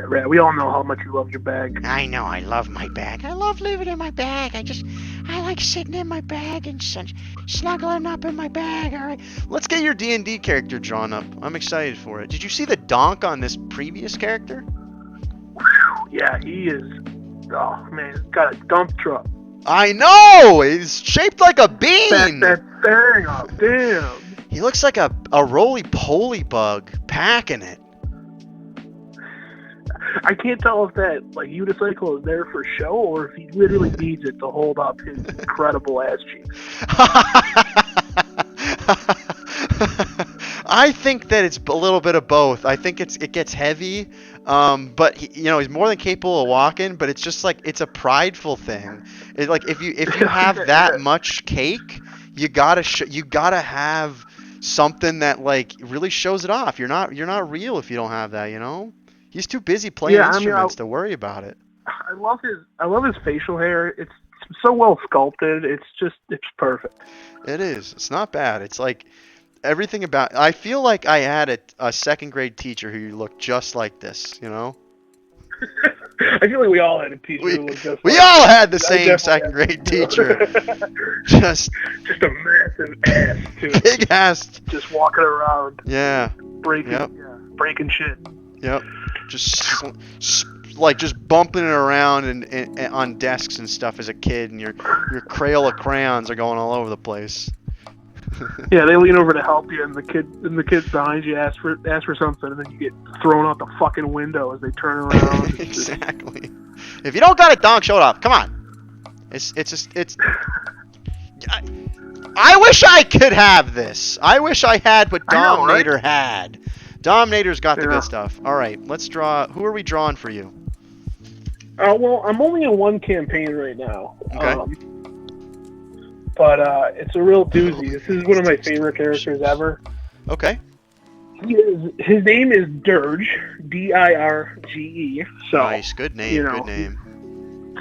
rat. We all know how much you love your bag. I know. I love my bag. I love living in my bag. I like sitting in my bag and snuggling up in my bag. All right. Let's get your D&D character drawn up. I'm excited for it. Did you see the donk on this previous character? Yeah, he is. Oh man, he's got a dump truck. I know! It's shaped like a bean! That thing up, damn. He looks like a roly-poly bug packing it. I can't tell if that unicycle is there for show or if he literally needs it to hold up his incredible ass cheeks. I think that it's a little bit of both. I think it gets heavy, but he's more than capable of walking. But it's just like it's a prideful thing. It's like if you have that much cake, you gotta have something that like really shows it off. You're not real if you don't have that. You know, he's too busy playing instruments to worry about it. I love his facial hair. It's so well sculpted. It's perfect. It is. It's not bad. It's like. Everything about... I feel like I had a second grade teacher who looked just like this, you know? I feel like we all had a teacher who looked just like We all had the same second grade teacher. Just a massive ass, too. Big ass. Just walking around. Yeah. Breaking shit. Yep. Just bumping it around and on desks and stuff as a kid, and your Crayola crayons are going all over the place. Yeah, they lean over to help you, and the kids behind you ask for something, and then you get thrown out the fucking window as they turn around. Exactly. If you don't got it, donk, show it off. Come on. It's. I wish I could have this. I wish I had what Dominator had. Dominator's got the good stuff. All right, let's draw. Who are we drawing for you? Well, I'm only in one campaign right now. Okay. But it's a real doozy. This is one of my favorite characters ever. Okay. His name is Dirge, Dirge. So nice, good name. Good name.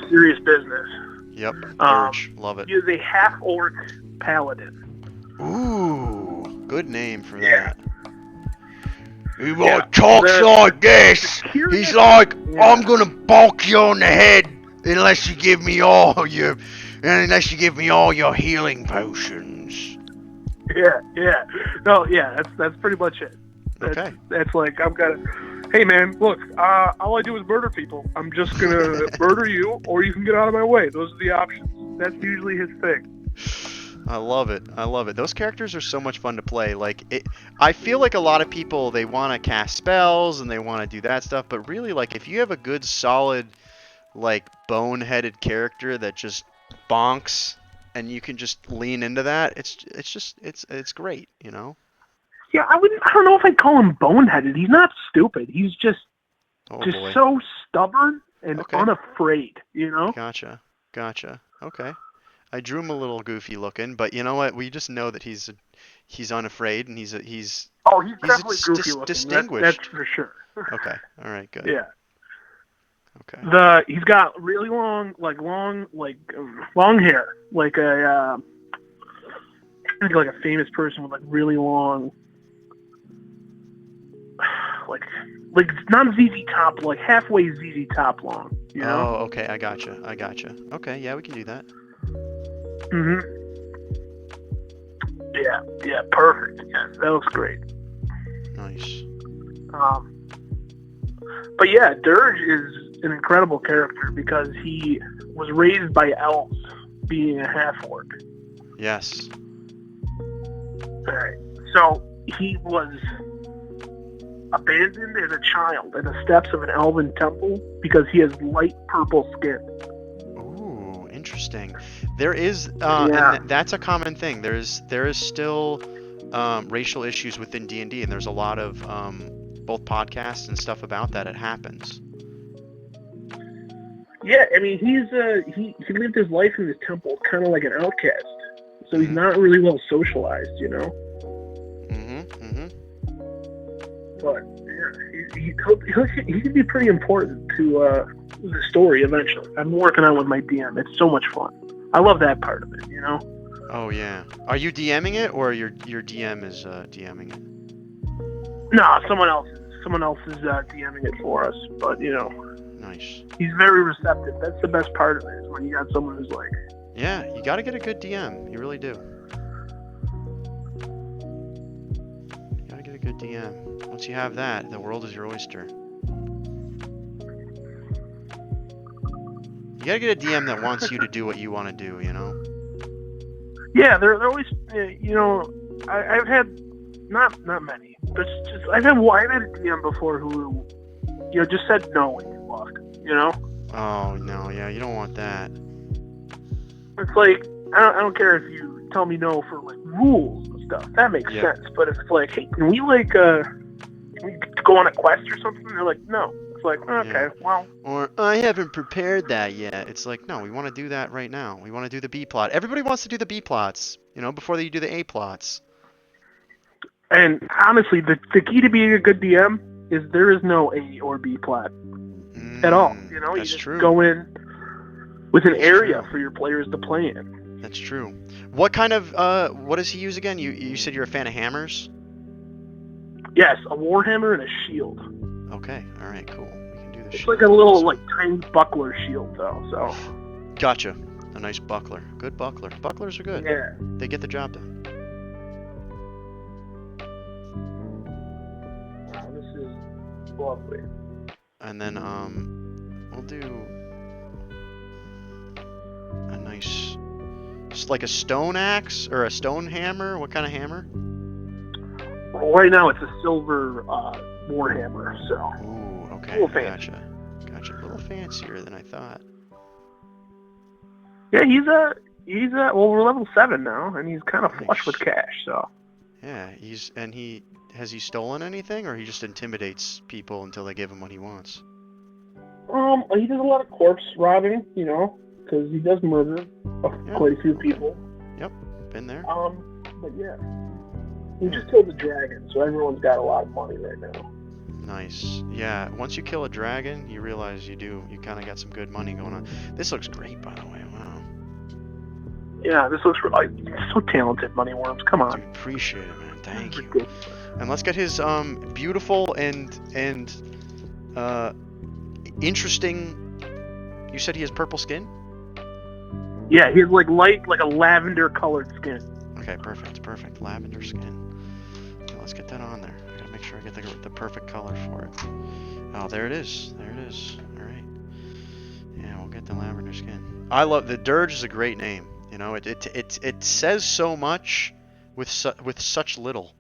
Serious business. Yep. Dirge, love it. He is a half-orc paladin. Ooh, good name for that. He talks like this. He's like, I'm gonna bonk you on the head unless you give me all your healing potions. Yeah. No, yeah, that's pretty much it. That's like, hey man, look, all I do is murder people. I'm just gonna murder you, or you can get out of my way. Those are the options. That's usually his thing. I love it. Those characters are so much fun to play. I feel like a lot of people, they want to cast spells and they want to do that stuff, but really, like, if you have a good, solid, like, boneheaded character that just bonks and you can just lean into that, it's great, you know? Yeah, I don't know if I'd call him boneheaded. He's not stupid. He's just so stubborn and unafraid, you know? Gotcha. Okay. I drew him a little goofy looking, but you know what? We just know that he's unafraid and he's definitely goofy looking. Distinguished. That's for sure. Okay. All right. Good. Yeah. Okay. He's got really long hair, like a famous person with like really long, like like not ZZ Top, like halfway ZZ Top long. You know? Oh, okay. I gotcha. Okay, yeah, we can do that. Mhm. Yeah, perfect. Yeah, that looks great. Nice. But yeah, Dirge is an incredible character because he was raised by elves, being a half-orc. Yes. Alright. So he was abandoned as a child in the steps of an elven temple because he has light purple skin. Ooh, interesting. There is, Yeah. and that's a common thing. There is still racial issues within D&D, and there's a lot of both podcasts and stuff about that. It happens. Yeah, I mean, he lived his life in this temple kind of like an outcast, so he's not really well socialized, you know. But yeah, he could be pretty important to the story eventually. I'm working on it with my DM. It's so much fun. I love that part of it, you know. Oh yeah. Are you DMing it, or your DM is DMing it? No, someone else is DMing it for us. But you know, Nice. he's very receptive. That's the best part of it, is when you got someone who's like, Yeah, you got to get a good DM. You really do. You got to get a good DM. Once you have that, the world is your oyster. You got to get a DM that wants you to do what you want to do, you know? yeah, they're always, you know, I've had not many, but just I've had a DM before who, you know, just said no when you left, you know. Oh, no, yeah, you don't want that. It's like, I don't care if you tell me no for like rules and stuff. That makes Yeah. sense. But if it's like, hey, can we go on a quest or something? They're like, no. It's like, okay, Yeah. well. Or, I haven't prepared that yet. It's like, no, we want to do that right now. We want to do the B plot. Everybody wants to do the B plots, you know, before they do the A plots. And honestly, the key to being a good DM is there is no A or B plot at all. You know, you That's just true. go in with an That's area true. for your players to play in. That's true. What kind of, what does he use again? You said you're a fan of hammers? Yes, a warhammer and a shield. Okay, alright, cool. We can do the It's shield. like a little like tiny buckler shield though. So Gotcha. A nice buckler. Good buckler. Bucklers are good. yeah. They get the job done. Wow, this is lovely. And then, we'll do a nice, just like a stone axe or a stone hammer. What kind of hammer? Well, right now it's a silver warhammer. So Ooh, okay. A little fancy. Gotcha. A little fancier than I thought. yeah, he's well, we're level 7 now, and he's kind of flush with cash. So Yeah, has he stolen anything, or he just intimidates people until they give him what he wants? he does a lot of corpse robbing, you know, because he does murder quite a few people. Yep, been there. But yeah, we just killed the dragon, so everyone's got a lot of money right now. Nice. Yeah, once you kill a dragon, you realize you kind of got some good money going on. This looks great, by the way. Wow. Yeah, this looks so talented, Moneyworms. Come on. Dude, appreciate it, man. Thank you. And let's get his beautiful and interesting. You said he has purple skin? Yeah, he has like a lavender colored skin. Okay, perfect. Lavender skin. Okay, let's get that on there. I gotta make sure I get the perfect color for it. Oh, there it is. All right. Yeah, we'll get the lavender skin. I love the Dirge. Is a great name. You know, it says so much with such little.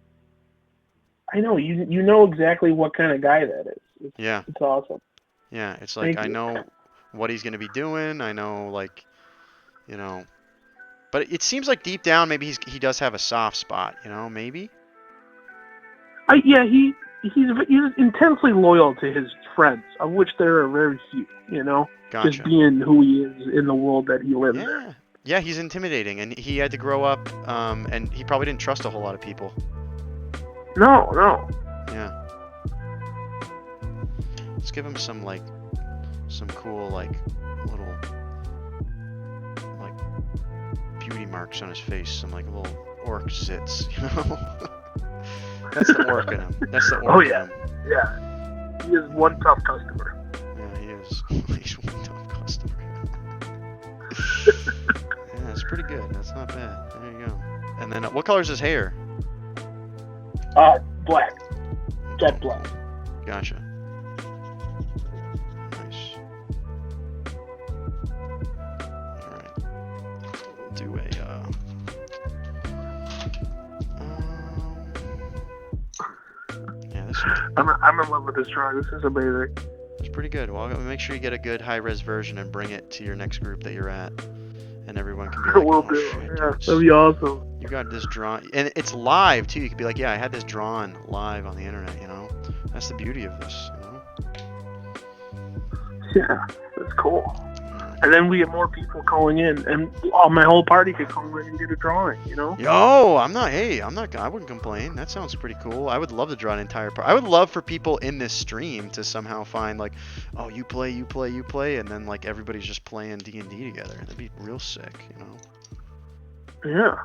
I know you know exactly what kind of guy that is. It's awesome. Yeah, it's like Thank I you. know what he's gonna be doing. I know, like, you know, but it seems like deep down maybe he does have a soft spot. You know, maybe. He's intensely loyal to his friends, of which there are very few. You know, Gotcha. just being who he is in the world that he lives in. Yeah, he's intimidating, and he had to grow up, and he probably didn't trust a whole lot of people. No. Yeah. Let's give him some cool little beauty marks on his face, some little orc zits, you know. That's the orc in him. Oh yeah, yeah. is one tough customer. Yeah, he is. He's one tough customer. Yeah, that's pretty good. That's not bad. There you go. And then, what color's his hair? Black. Jet black. Gotcha. Nice. Alright. We'll do a, yeah, this I'm in love with this drawing. This is amazing. is pretty good. Well, make sure you get a good high-res version and bring it to your next group that you're at. And everyone can be like, Will oh, do. shit, Yeah, dude, that'd be awesome. you got this drawn, and it's live too. You could be like, yeah, I had this drawn live on the internet. You know, that's the beauty of this. You know. Yeah, that's cool. And then we get more people calling in, and my whole party could call in and get a drawing. You know. Yo, I'm not. I wouldn't complain. That sounds pretty cool. I would love to draw an entire part. I would love for people in this stream to somehow find like, oh, you play, and then like everybody's just playing D&D together. That'd be real sick. You know. Yeah.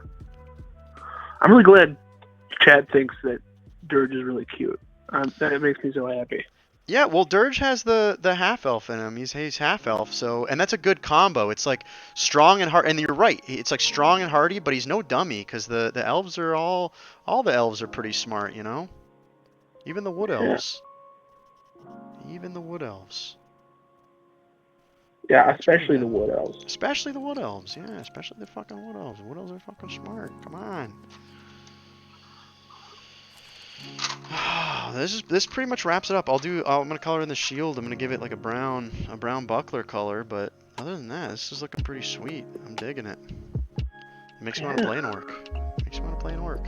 I'm really glad Chad thinks that Dirge is really cute. That makes me so happy. Yeah, well, Dirge has the half elf in him. He's half elf, so and that's a good combo. It's like strong and hard, and you're right. It's like strong and hardy, but he's no dummy because the elves are all the elves are pretty smart, you know. Even the wood elves. Even the wood elves. Yeah, especially the wood elves. Especially the wood elves. Yeah, especially the fucking wood elves. Wood elves are fucking smart. Come on. This pretty much wraps it up. I'm gonna color in the shield. I'm gonna give it like a brown buckler color, but other than that, this is looking pretty sweet. I'm digging it. It makes me want to play an orc. Makes me want to play an orc.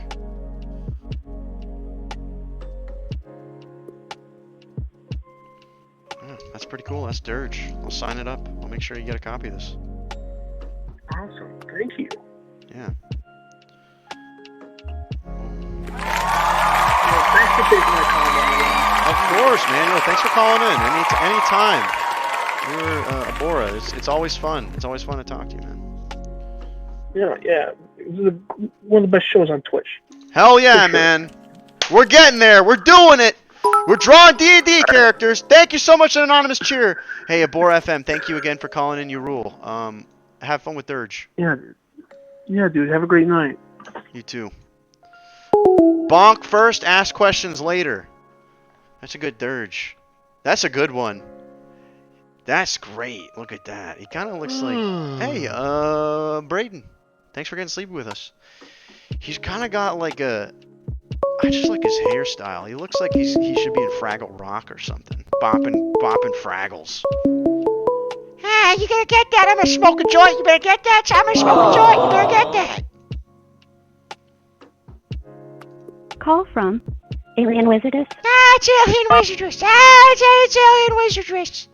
Yeah, that's pretty cool. That's Dirge. I'll sign it up. I'll make sure you get a copy of this. Awesome. Thank you. Yeah. Thanks for taking my call, by the way. Of course, man. Yo, thanks for calling in. Anytime. You're Abora. It's always fun. It's always fun to talk to you, man. Yeah. This is one of the best shows on Twitch. Hell yeah, man. We're getting there. We're doing it. We're drawing D&D characters. Thank you so much, Anonymous Cheer. Hey, Abora FM, thank you again for calling in. You rule. Have fun with Dirge. Yeah, dude. Have a great night. You too. Bonk first, ask questions later. That's a good Dirge. That's a good one. That's great. Look at that. He kind of looks like... Hey, Braden. Thanks for getting sleepy with us. He's kind of got like a... I just like his hairstyle. He looks like he should be in Fraggle Rock or something. Bopping Fraggles. Ah, you gonna get that? I'm gonna smoke a joint. You better get that. I'm gonna smoke a joint. You better get that. Call from Alien Wizardess. Ah, it's Alien Wizardress. Ah, it's Alien Wizardress.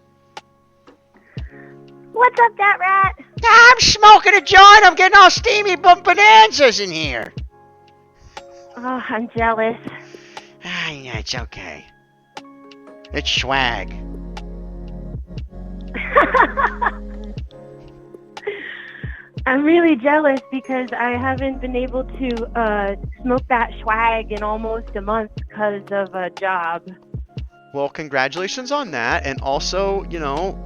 What's up, that rat? Ah, I'm smoking a joint. I'm getting all steamy bonanzas in here. Oh, I'm jealous. Ah, yeah, it's okay. It's swag. I'm really jealous because I haven't been able to smoke that swag in almost a month because of a job. Well, congratulations on that. And also, you know,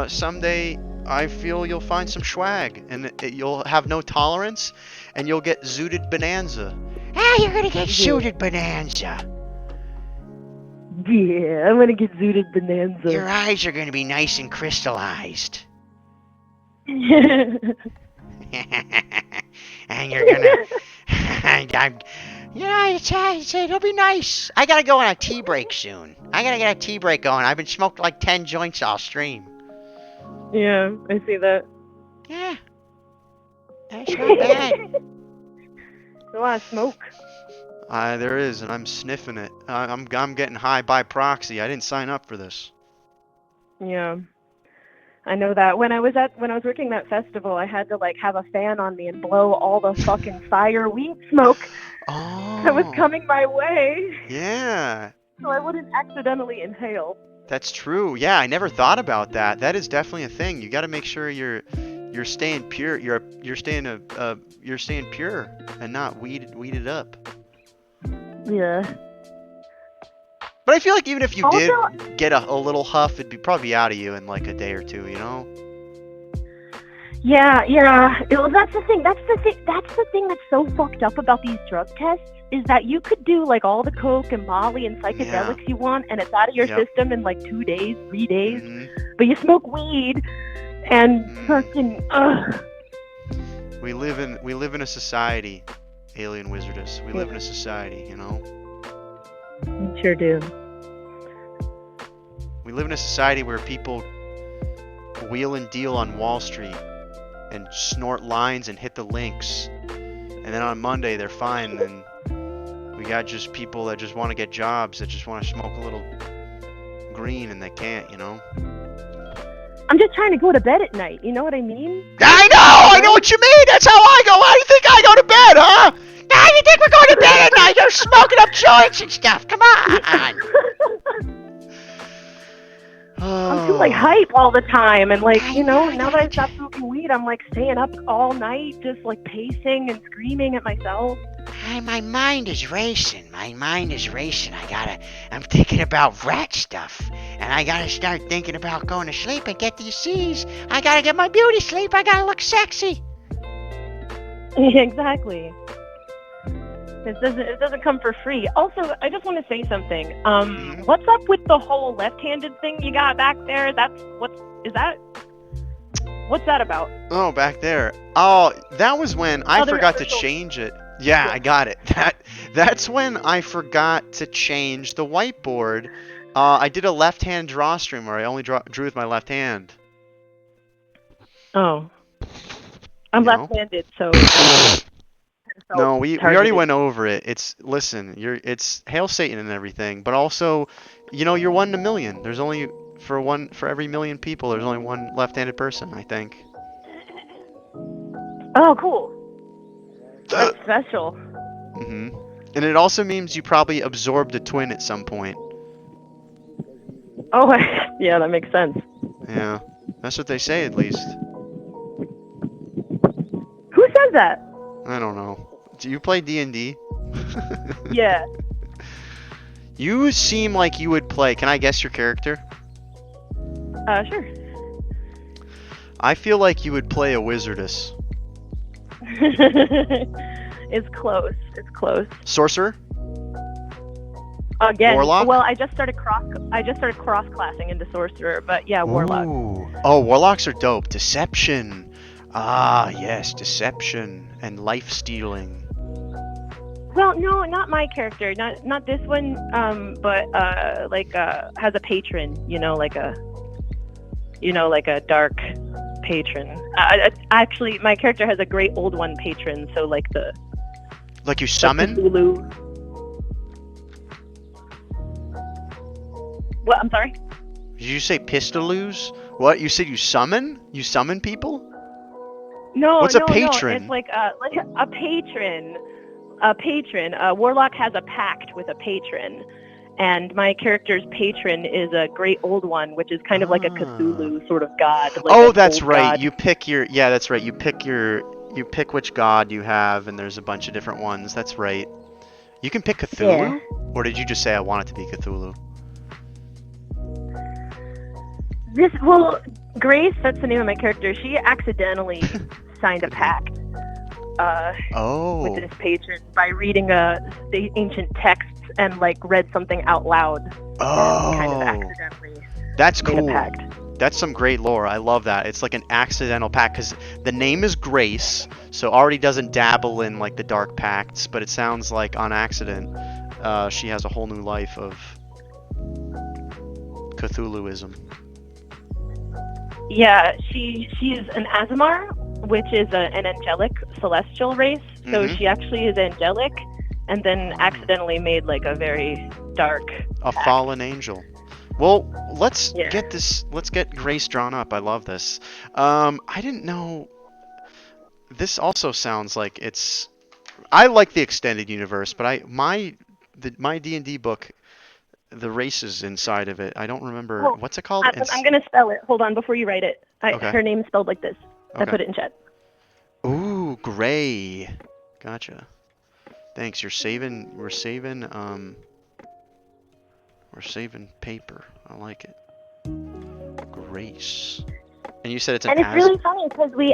someday I feel you'll find some swag. And you'll have no tolerance. And you'll get zooted bonanza. Ah, you're gonna get suited bonanza. Yeah, I'm gonna get zooted bonanza. Your eyes are gonna be nice and crystallized. And you're gonna... it'll be nice. I gotta go on a tea break soon. I gotta get a tea break going. I've been smoked like 10 joints all stream. Yeah, I see that. Yeah. That's not bad. A lot of smoke. There is, and I'm sniffing it. I'm getting high by proxy. I didn't sign up for this. Yeah. I know that. When I was working that festival, I had to like have a fan on me and blow all the fucking fire weed smoke that was coming my way. Yeah. So I wouldn't accidentally inhale. That's true. Yeah, I never thought about that. That is definitely a thing. You got to make sure you're staying pure. You're staying pure and not weeded up. Yeah. But I feel like even if you Also- did get a little huff, it'd be probably out of you in like a day or two, you know? Yeah. Well, that's the thing. That's the thing that's so fucked up about these drug tests is that you could do like all the coke and Molly and psychedelics you want, and it's out of your system in like 2 days, 3 days. But you smoke weed, and fucking We live in a society, Alien Wizardess. We live in a society, you know? You sure do. We live in a society where people wheel and deal on Wall Street and snort lines and hit the links. And then on Monday they're fine, and we got just people that just want to get jobs, that just want to smoke a little green and they can't, you know? I'm just trying to go to bed at night. You know what I mean? I know what you mean! That's how I go! How do you think I go to bed, huh? How do you think we're going to bed at night? You're smoking up joints and stuff. Come on. I'm too like hype all the time, and like now that I stopped smoking weed, I'm like staying up all night, just like pacing and screaming at myself. My mind is racing. I'm thinking about rat stuff. And I gotta start thinking about going to sleep and get these C's. I gotta get my beauty sleep. I gotta look sexy. Exactly. It doesn't come for free. Also, I just want to say something. What's up with the whole left-handed thing you got back there? What's that about? Oh, back there. Oh, that was when I Other forgot to official- change it. Yeah, I got it. That's when I forgot to change the whiteboard. I did a left-hand drawstring where I only drew with my left hand. Oh. I'm You know? left-handed, so... No, we already went over it. It's Hail Satan and everything, but also, you're 1 in a million. There's only for every million people, there's only one left-handed person, I think. Oh, cool. That's special. And it also means you probably absorbed a twin at some point. Oh, yeah, that makes sense. Yeah, that's what they say at least. Who says that? I don't know. Do you play D&D? Yeah. You seem like you would play. Can I guess your character? Sure. I feel like you would play a wizardess. It's close. It's close. Sorcerer? Again. Warlock? Well, I just started cross-classing into sorcerer, but yeah, warlock. Ooh. Oh, warlocks are dope. Deception. Ah, yes, deception and life stealing. Well, no, not my character. Not this one. But has a patron. Like a dark patron. Actually, my character has a great old one patron. So like you summon? Cthulhu. What? I'm sorry. Did you say pistoloos? What? You said you summon? You summon people? No, What's no, a patron? No, it's like a patron. A patron. A warlock has a pact with a patron, and my character's patron is a great old one, which is kind of like a Cthulhu sort of god. Like That's right. God. You pick your. Yeah, that's right. You pick which god you have, and there's a bunch of different ones. That's right. You can pick Cthulhu, Yeah. or did you just say I want it to be Cthulhu? Grace, that's the name of my character. She accidentally signed a pact with this patron by reading the ancient texts and like read something out loud. Oh, And kind of accidentally that's made cool. a pact. That's some great lore. I love that. It's like an accidental pact because the name is Grace, so already doesn't dabble in like the dark pacts, but it sounds like on accident she has a whole new life of Cthulhuism. Yeah, she's an Azamar, which is an angelic celestial race. So she actually is angelic, and then accidentally made like a very dark. A fallen angel. Well, let's get this. Let's get Grace drawn up. I love this. I didn't know. This also sounds like it's. I like the extended universe, but my D&D book, the races inside of it, I don't remember. Well, what's it called? I'm gonna spell it. Hold on, before you write it. Okay. Her name's spelled like this. I Okay. put it in chat. Ooh, Gray. Gotcha. Thanks. We're saving. Where We're saving paper. I like it. Grace. And you said it's an And it's really funny because we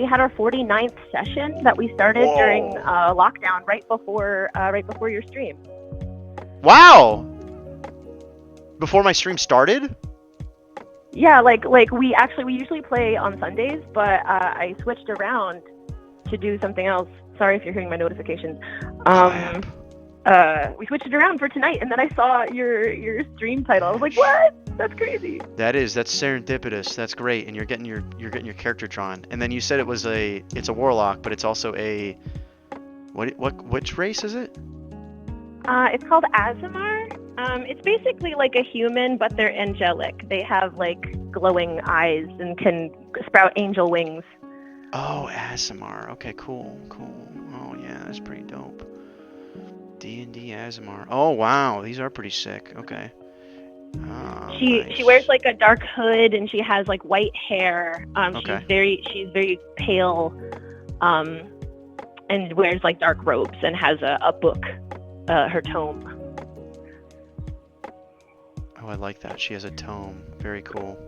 had our 49th session that we started during lockdown right before your stream. Wow! Before my stream started? Yeah, like we usually play on Sundays, but I switched around to do something else. Sorry if you're hearing my notifications. We switched it around for tonight, and then I saw your stream title. I was like, what? That's crazy. That's serendipitous. That's great, and you're getting your character drawn. And then you said it's a warlock, but it's also a which race is it? It's called Azamar. It's basically like a human, but they're angelic. They have like glowing eyes and can sprout angel wings. Oh, Azamar. Okay, cool. Oh yeah, that's pretty dope. D&D Azamar. Oh wow, these are pretty sick. Okay. She wears like a dark hood and she has like white hair. Okay. She's very pale, and wears like dark robes and has a book, her tome. Oh, I like that. She has a tome. Very cool.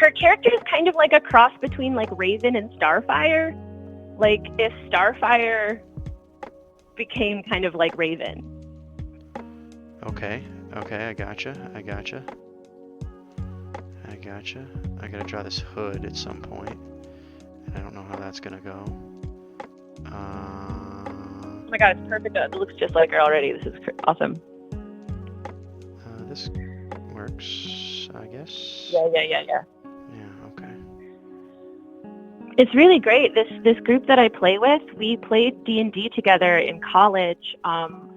Her character is kind of like a cross between like Raven and Starfire. Like if Starfire became kind of like Raven. Okay, I gotcha. I gotta draw this hood at some point, and I don't know how that's gonna go. Oh my god, it's perfect. It looks just like her already. This is awesome. This works, I guess. Yeah. Yeah, okay. It's really great. This group that I play with, we played D&D together in college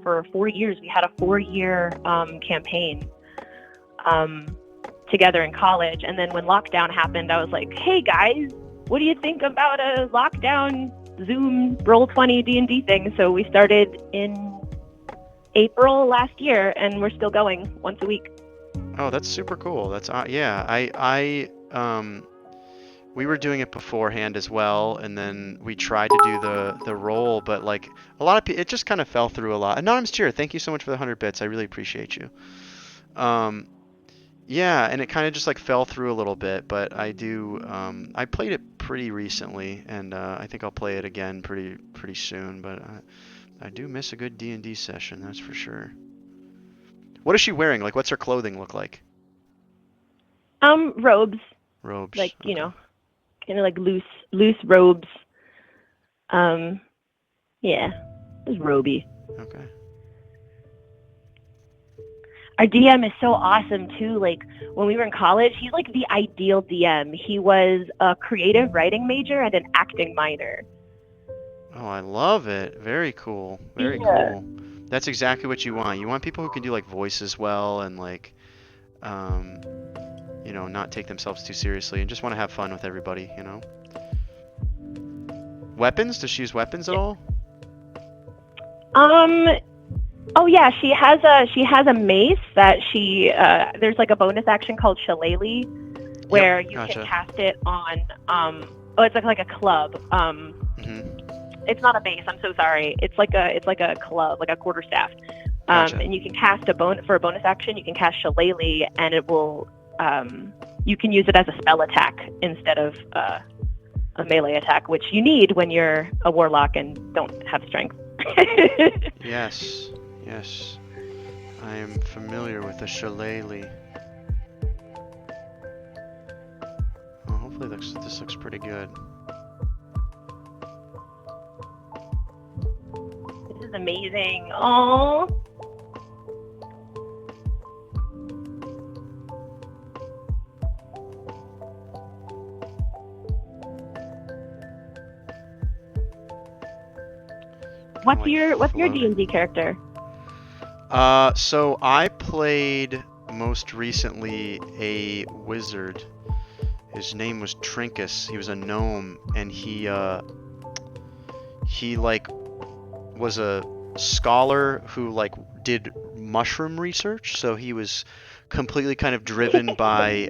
for 4 years. We had a 4-year campaign together in college. And then when lockdown happened, I was like, hey guys, what do you think about a lockdown Zoom Roll20 D&D thing? So we started in April last year, and we're still going once a week. Oh, that's super cool. That's yeah. We were doing it beforehand as well, and then we tried to do the roll, but like a lot of people, it just kind of fell through a lot. Anonymous Cheer, thank you so much for the 100 bits. I really appreciate you. Yeah, and it kind of just like fell through a little bit, but I played it pretty recently, and I think I'll play it again pretty soon. But I do miss a good D&D session, that's for sure. What is she wearing? Like, what's her clothing look like? Robes. Robes. Like, you know, kind of like loose robes. Yeah, it's roby. Okay. Our DM is so awesome too. Like when we were in college, he's like the ideal DM. He was a creative writing major and an acting minor. Oh, I love it. Very cool. Very cool. That's exactly what you want. You want people who can do like voices well and like, you know, not take themselves too seriously and just want to have fun with everybody, you know? Weapons? Does she use weapons at all? Oh yeah, she has a mace that there's like a bonus action called Shillelagh where you can cast it on it's like a club. It's not a mace, I'm so sorry. It's like a club, like a quarterstaff. And you can cast for a bonus action, you can cast Shillelagh and it will you can use it as a spell attack instead of a melee attack, which you need when you're a warlock and don't have strength. Yes. I am familiar with the Shillelagh. Oh, hopefully this looks pretty good. This is amazing. Oh. What's your D&D character? So I played most recently a wizard. His name was Trinkus. He was a gnome, and he like was a scholar who like did mushroom research. So he was completely kind of driven by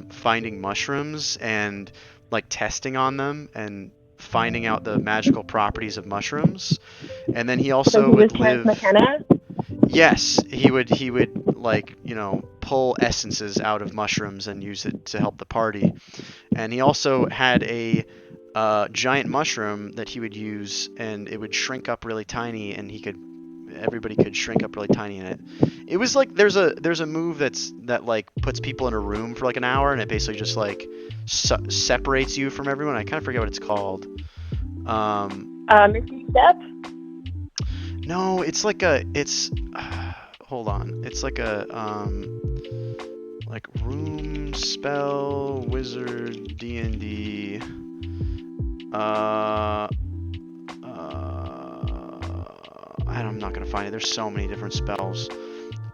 finding mushrooms and like testing on them and finding out the magical properties of mushrooms. And then he also would live. McKenna? Yes, he would like, you know, pull essences out of mushrooms and use it to help the party. And he also had a giant mushroom that he would use, and it would shrink up really tiny, and everybody could shrink up really tiny in it. It was like there's a move that like puts people in a room for like an hour, and it basically just like separates you from everyone. I kind of forget what it's called. Misty Step? No, it's like hold on. It's like a like room spell wizard DND. I'm not gonna find it. There's so many different spells.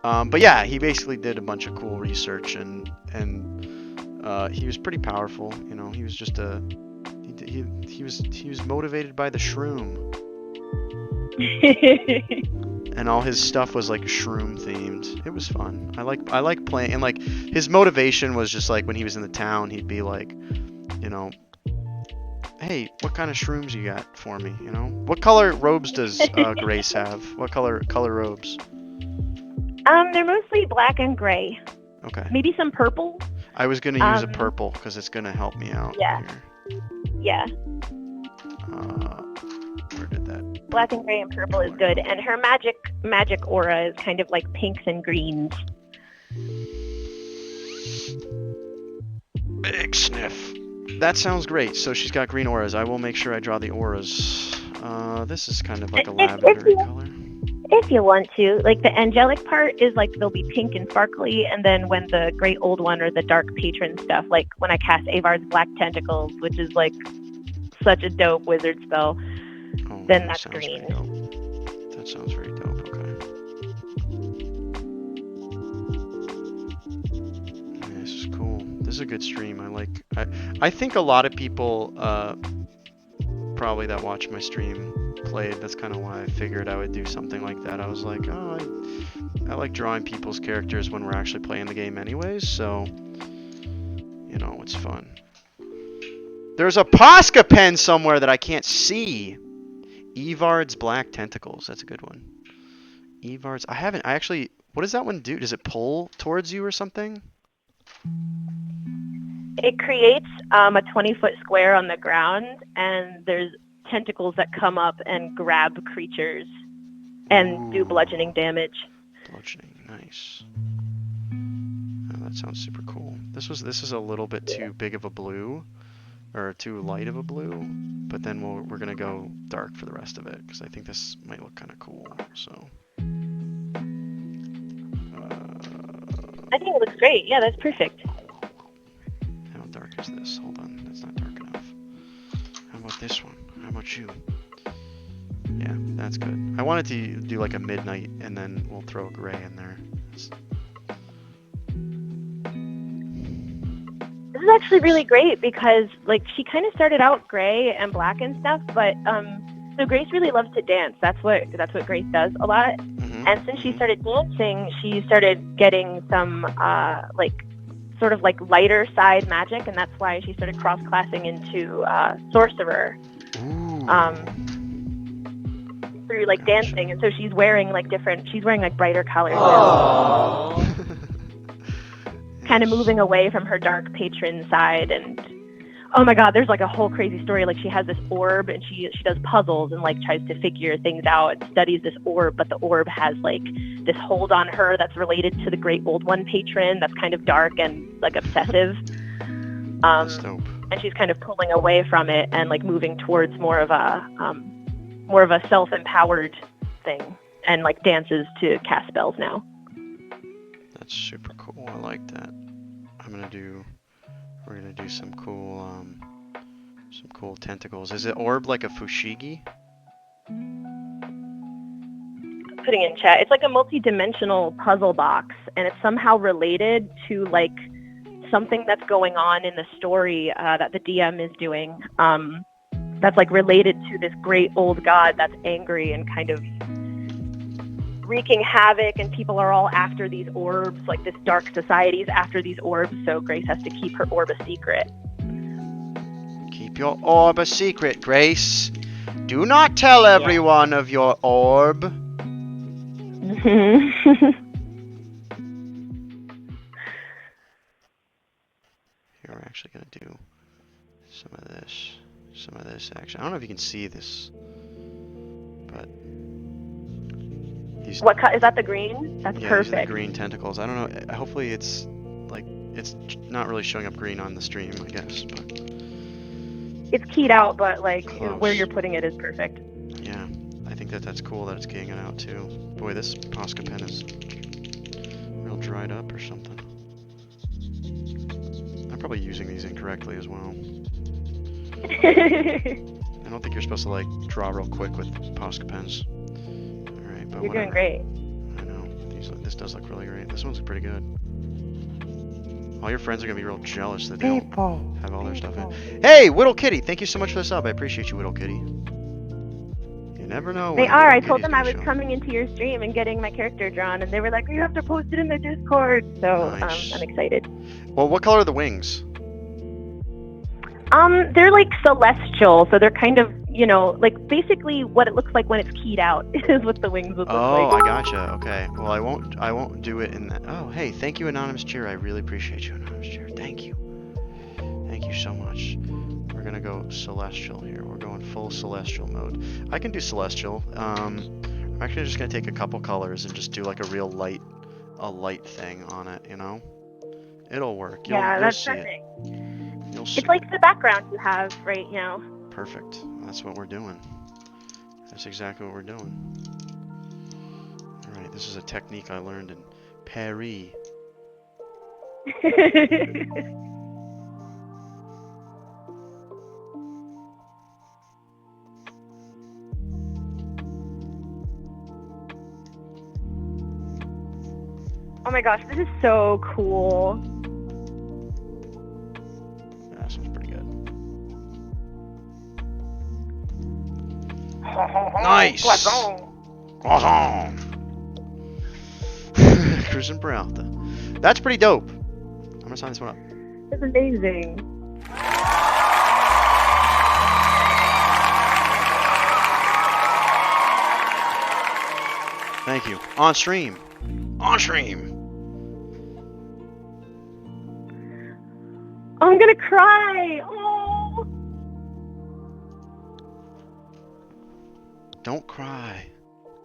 But yeah, he basically did a bunch of cool research, and he was pretty powerful. You know, he was just he was motivated by the shroom. And all his stuff was like shroom themed. It was fun. I like playing, and like his motivation was just like when he was in the town, he'd be like, you know, hey, what kind of shrooms you got for me? You know, what color robes does Grace have? What color robes? They're mostly black and gray. Okay. Maybe some purple. I was gonna use a purple because it's gonna help me out. Yeah. Here. Yeah. Where did that? Black and gray and purple is good, and her magic aura is kind of like pinks and greens. Big sniff. That sounds great. So she's got green auras. I will make sure I draw the auras. This is kind of like a lavender color. If you want to, like the angelic part is like they'll be pink and sparkly, and then when the great old one or the dark patron stuff, like when I cast Avard's Black Tentacles, which is like such a dope wizard spell, then that's green. That sounds very dope. Okay. Yeah, this is cool. This is a good stream. I think a lot of people probably that watch my stream played. That's kind of why I figured I would do something like that. I was like, oh, I like drawing people's characters when we're actually playing the game anyways, so you know, it's fun. There's a Posca pen somewhere that I can't see. Evard's Black Tentacles. That's a good one. Evard's. I actually. What does that one do? Does it pull towards you or something? It creates a 20-foot square on the ground, and there's tentacles that come up and grab creatures and do bludgeoning damage. Bludgeoning, nice. Oh, that sounds super cool. This is a little bit too big of a blue, or too light of a blue, but then we're gonna go dark for the rest of it because I think this might look kind of cool. So. I think it looks great. Yeah, that's perfect. How dark is this? Hold on, that's not dark enough. How about this one? How about you? Yeah, that's good. I wanted to do like a midnight, and then we'll throw a gray in there. This is actually really great because like she kind of started out gray and black and stuff, but so Grace really loves to dance. That's what Grace does a lot. And since she started dancing, she started getting some like sort of like lighter side magic, and that's why she started cross-classing into sorcerer through like dancing. And so she's wearing like brighter colors, kind of moving away from her dark patron side. And oh my god, there's like a whole crazy story. Like she has this orb, and she does puzzles and like tries to figure things out and studies this orb, but the orb has like this hold on her that's related to the great old one patron that's kind of dark and like obsessive. That's dope. And she's kind of pulling away from it and like moving towards more of a self-empowered thing, and like dances to cast spells now. That's super cool. I like that. We're gonna do some cool tentacles. Is it orb like a fushigi? Putting in chat, it's like a multi-dimensional puzzle box, and it's somehow related to like something that's going on in the story that the DM is doing. That's like related to this great old god that's angry and kind of wreaking havoc, and people are all after these orbs, like this dark society is after these orbs, so Grace has to keep her orb a secret. Keep your orb a secret, Grace. Do not tell everyone of your orb. Here, we're actually gonna do some of this action. I don't know if you can see this, but these. What cut is that? The green? That's Yeah, perfect. these are the green tentacles. I don't know. Hopefully, it's like it's not really showing up green on the stream, I guess. But It's keyed out, but like Close. where you're putting it is perfect. yeah, I think that's cool that it's keying it out too. Boy, this Posca pen is real dried up or something. I'm probably using these incorrectly as well. I don't think you're supposed to like draw real quick with Posca pens. All right, but You're whatever. doing great. I know. This does look really great. This one's pretty good. All your friends are gonna be real jealous that they don't have all their stuff in. Hey, Whittle Kitty, thank you so much for the sub. I appreciate you, Whittle Kitty. You never know. They when are. I Whittle told Kitty's them I gonna was show. coming into your stream and getting my character drawn, and they were like, "You have to post it in the Discord." So Nice. I'm excited. Well, what color are the wings? They're like celestial, so they're kind of, you know, like basically what it looks like when it's keyed out is what the wings would look Oh, like. I gotcha. Okay. Well, I won't do it in that. Oh, hey, thank you, Anonymous Cheer. I really appreciate you, Anonymous Cheer. Thank you. Thank you so much. We're gonna go celestial here. We're going full celestial mode. I can do celestial. I'm actually just gonna take a couple colors and just do like a real light thing on it. You know, it'll work. You'll That's see it. perfect. You'll see It's like the background you have right now. Perfect. That's what we're doing. That's exactly what we're doing. Alright, this is a technique I learned in Paris. Oh my gosh, this is so cool. Yeah, this one's pretty good. Nice! Croissant! Cruising Peralta. That's pretty dope. I'm gonna sign this one up. That's amazing. Thank you. On stream. On stream. I'm gonna cry. Oh. Don't cry.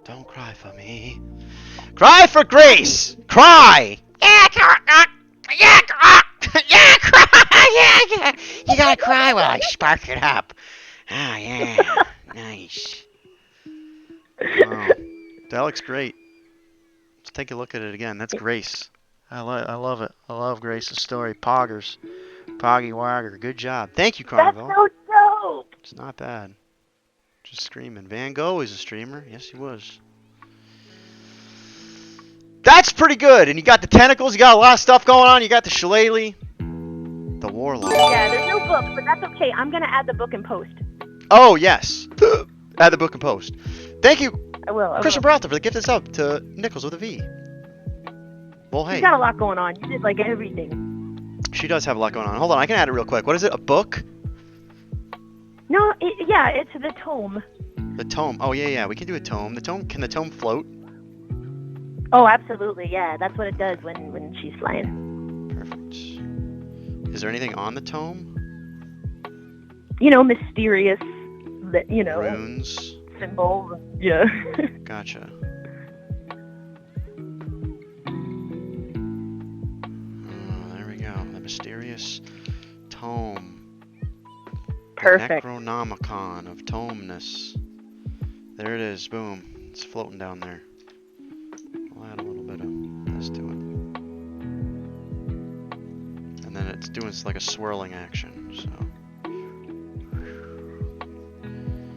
Don't cry for me. Cry for Grace! Cry! Yeah, cry. Yeah. You gotta cry while I spark it up. Oh, yeah. Nice. Wow. That looks great. Let's take a look at it again. That's Grace. I love it. I love Grace's story. Poggers. Poggy Wogger. Good job. Thank you, Carnival. That's so dope. It's not bad. Just screaming. Van Gogh is a streamer. Yes, he was. That's pretty good. And you got the tentacles. You got a lot of stuff going on. You got the shillelagh. The warlock. Yeah, there's no book, but that's okay. I'm gonna add the book in post. Oh, yes. Add the book and post. Thank you, I will. Christian Peralta, for the gift of sub to Nichols with a V. Well, hey. You got a lot going on. You did like everything. She does have a lot going on. Hold on, I can add it real quick. What is it? A book? No, it's the tome. The tome. Oh, yeah. We can do a tome. Can the tome float? Oh, absolutely. Yeah, that's what it does when she's flying. Perfect. Is there anything on the tome? You know, mysterious, Runes. symbols. Yeah. Gotcha. Oh, there we go. The mysterious tome. Perfect. The Necronomicon of Tomeness. There it is. Boom. It's floating down there. I'll add a little bit of this to it. And then it's doing like a swirling action, so.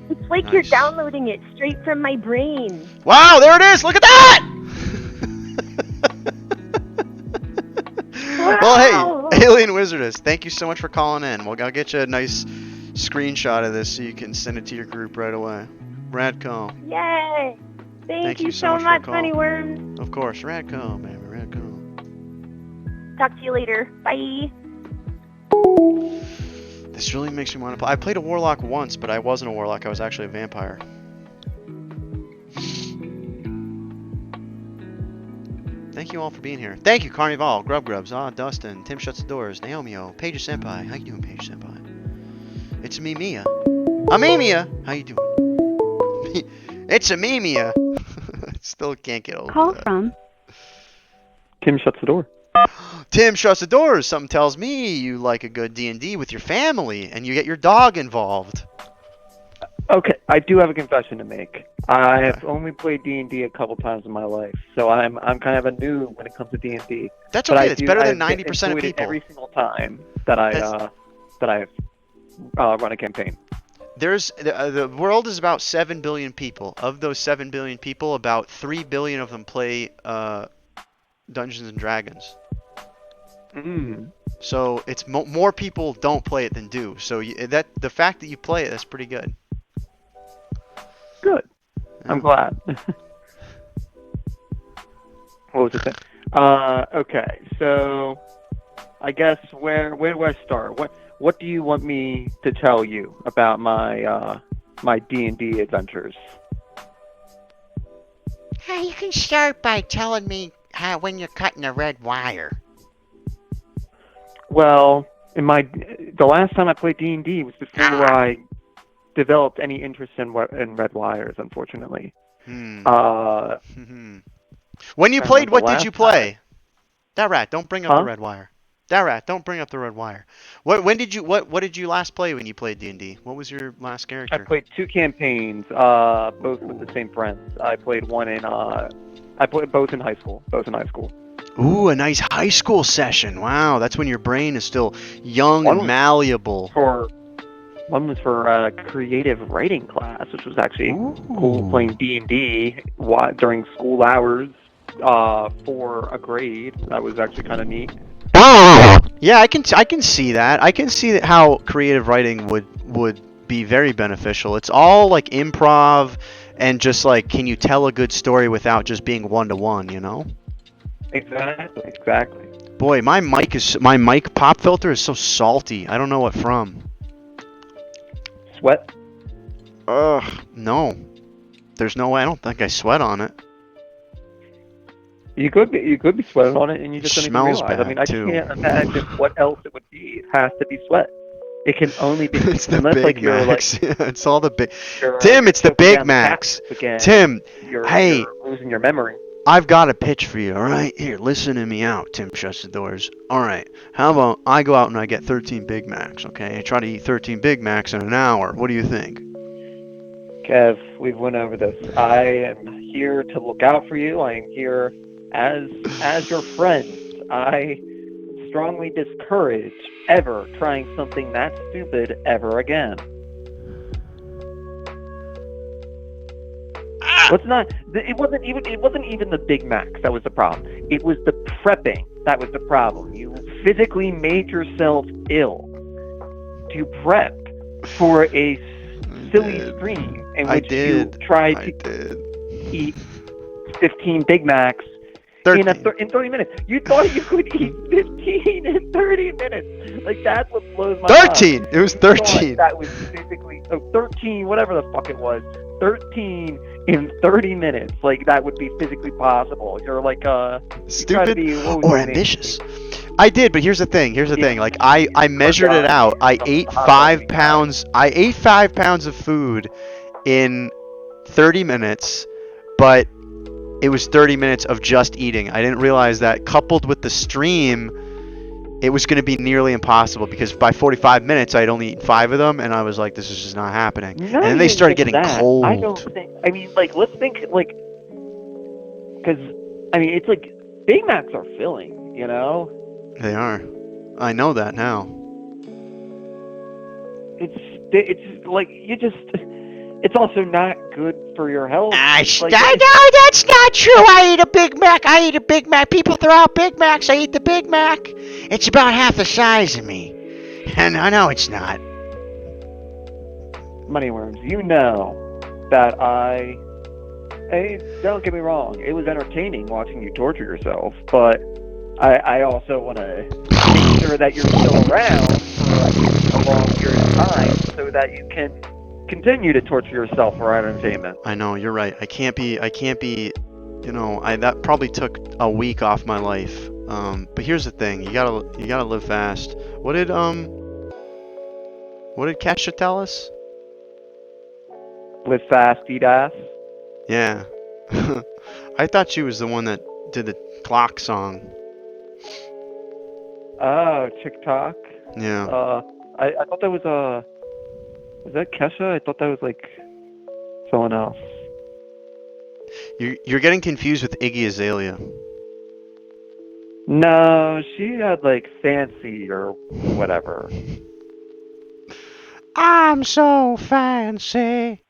It's like Nice. you're downloading it straight from my brain. Wow, there it is! Look at that! Wow. Well, hey, Alien Wizardess, thank you so much for calling in. Well, I'll get you a nice screenshot of this so you can send it to your group right away. Radcom. Yay! Thank you so for much, calling. Moneyworms. Of course, Radcom, baby, Radcom. Talk to you later. Bye. This really makes me want to play. I played a warlock once, but I wasn't a warlock. I was actually a vampire. Thank you all for being here. Thank you, Carnival, Grubs, Dustin, Tim Shuts the Doors, Naomio, Paige Senpai. How you doing, Paige Senpai? It's me, Mia. Mia. How you doing? It's a me, Mia. Still can't get over Call that. from Tim Shuts the Door. Tim Shuts the Doors. Something tells me you like a good D&D with your family, and you get your dog involved. Okay, I do have a confession to make. I have only played D&D a couple times in my life, so I'm kind of a noob when it comes to D&D. That's But okay. It's better than 90% of enjoyed it people. every single time that I run a campaign. The world is about 7 billion people. Of those 7 billion people, about 3 billion of them play Dungeons and Dragons. So it's more people don't play it than do. So the fact that you play it, that's pretty good. Good. I'm glad. What was it? Okay, so I guess where do I start? What do you want me to tell you about my my D&D adventures? You can start by telling me when you're cutting the red wire. Well, the last time I played D&D was before I developed any interest in red wires, unfortunately. When you played, what did you play? That rat, don't bring up the red wire. That rat, don't bring up the red wire. What did you last play when you played D&D? What was your last character? I played 2 campaigns, both with the same friends. I played both in high school. Ooh, a nice high school session. Wow, that's when your brain is still young and malleable. One was for a creative writing class, which was actually cool, playing D&D during school hours for a grade. That was actually kind of neat. Yeah, I can see that. I can see how creative writing would be very beneficial. It's all like improv and just like, can you tell a good story without just being one-to-one, you know? Exactly. Boy, my mic pop filter is so salty. I don't know what from. Sweat? No. There's no way. I don't think I sweat on it. You could be sweating on it, and you just don't even Smells realize. bad, I mean, I too. can't imagine what else it would be. It has to be sweat. It can only be. It's the unless, Big like, you're, Macs. like, It's all the big. you're, Tim, it's the choking Big down Macs. taps again. Tim, You're losing your memory. I've got a pitch for you, all right? Here, listen to me out, Tim Shuts the Doors. All right, how about I go out and I get 13 Big Macs, okay? I try to eat 13 Big Macs in an hour. What do you think? Kev, we've went over this. I am here to look out for you. I am here as your friend. I strongly discourage ever trying something that stupid ever again. It wasn't even the Big Macs that was the problem. It was the prepping that was the problem. You physically made yourself ill to prep for a silly stream in which you tried to eat 15 Big Macs in 30 minutes. You thought you could eat 15 in 30 minutes. Like, that's what blows my mind. 13! It was 13. That was physically 13, whatever the fuck it was. 13 in 30 minutes. Like, that would be physically possible. You're like stupid or ambitious. I did, but here's the thing. Like, I measured it out. I ate 5 pounds. I ate 5 pounds of food in 30 minutes, but it was 30 minutes of just eating. I didn't realize that coupled with the stream, it was going to be nearly impossible because by 45 minutes I had only eaten 5 of them, and I was like, this is just not happening. And then they started getting cold. I don't think. I mean, like, let's think, like, because I mean, it's like Big Macs are filling, you know. They are. I know that now. It's like you just. It's also not good for your health. No, that's not true. I eat a Big Mac. People throw out Big Macs. I eat the Big Mac. It's about half the size of me. And I know it's not. Moneyworms, you know that hey, don't get me wrong. It was entertaining watching you torture yourself, but I also want to make sure that you're still around for a long period of time so that you can continue to torture yourself for our entertainment. I know, you're right. I can't be you know, that probably took a week off my life. But here's the thing: you gotta live fast. What did Kesha tell us? Live fast, eat ass. Yeah. I thought she was the one that did the clock song. Oh, TikTok. Yeah. I thought that was was that Kesha? I thought that was like someone else. You're getting confused with Iggy Azalea. No, she had like Fancy or whatever. I'm so fancy.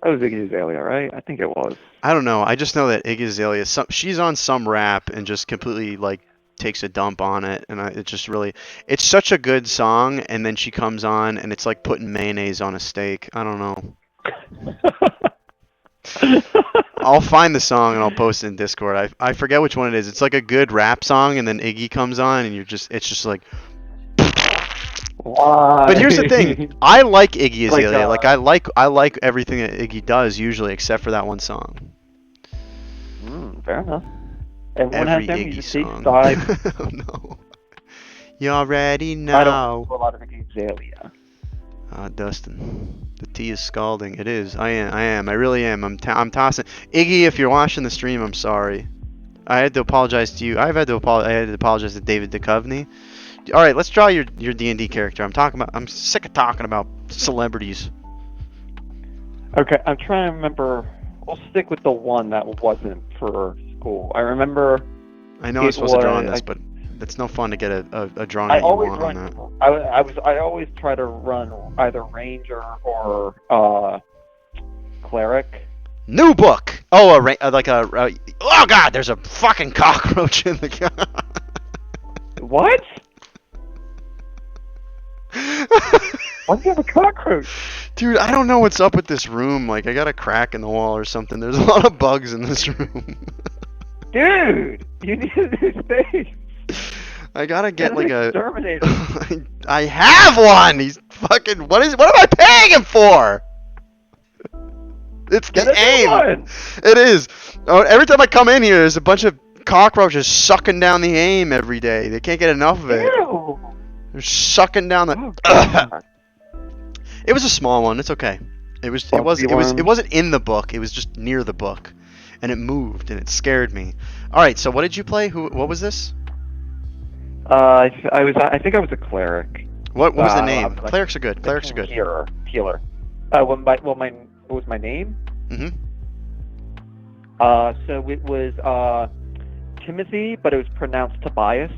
That was Iggy Azalea, right? I think it was. I don't know. I just know that Iggy Azalea, she's on some rap and just completely like takes a dump on it, and it just really, it's such a good song, and then she comes on and it's like putting mayonnaise on a steak. I don't know. I'll find the song and I'll post it in Discord. I forget which one it is. It's like a good rap song, and then Iggy comes on, and it's just like. Why? But here's the thing: I like Iggy Azalea. I like everything that Iggy does usually, except for that one song. Fair enough. Everyone Every has their Iggy music song. style. Oh, no. You already know. I don't know a lot of Iggy Azalea. Dustin, the tea is scalding. It is. I am. I really am. I'm tossing. Iggy, if you're watching the stream, I'm sorry. I had to apologize to you. I had to apologize to David Duchovny. All right, let's draw your D&D character. I'm sick of talking about celebrities. Okay, I'm trying to remember. We'll stick with the one that wasn't for school. I remember. I know I'm supposed to draw on this, but it's no fun to get a drawing that you want on that. I always try to run either ranger or cleric. New book. Oh, oh god, there's a fucking cockroach in the. What? Why do you have a cockroach? Dude, I don't know what's up with this room. Like, I got a crack in the wall or something. There's a lot of bugs in this room. Dude, you need a new space. I gotta get like a exterminator. I have one. He's fucking. What am I paying him for? It's the aim. It is. Oh, every time I come in here, there's a bunch of cockroaches sucking down the aim every day. They can't get enough of it. Ew. They're sucking down the. It was a small one. It's okay. It wasn't in the book. It was just near the book, and it moved and it scared me. All right. So what did you play? What was this? I think I was a cleric. What was the name? Clerics are good. Clerics are good. Healer. What was my name? Mhm. So it was Timothy, but it was pronounced Tobias.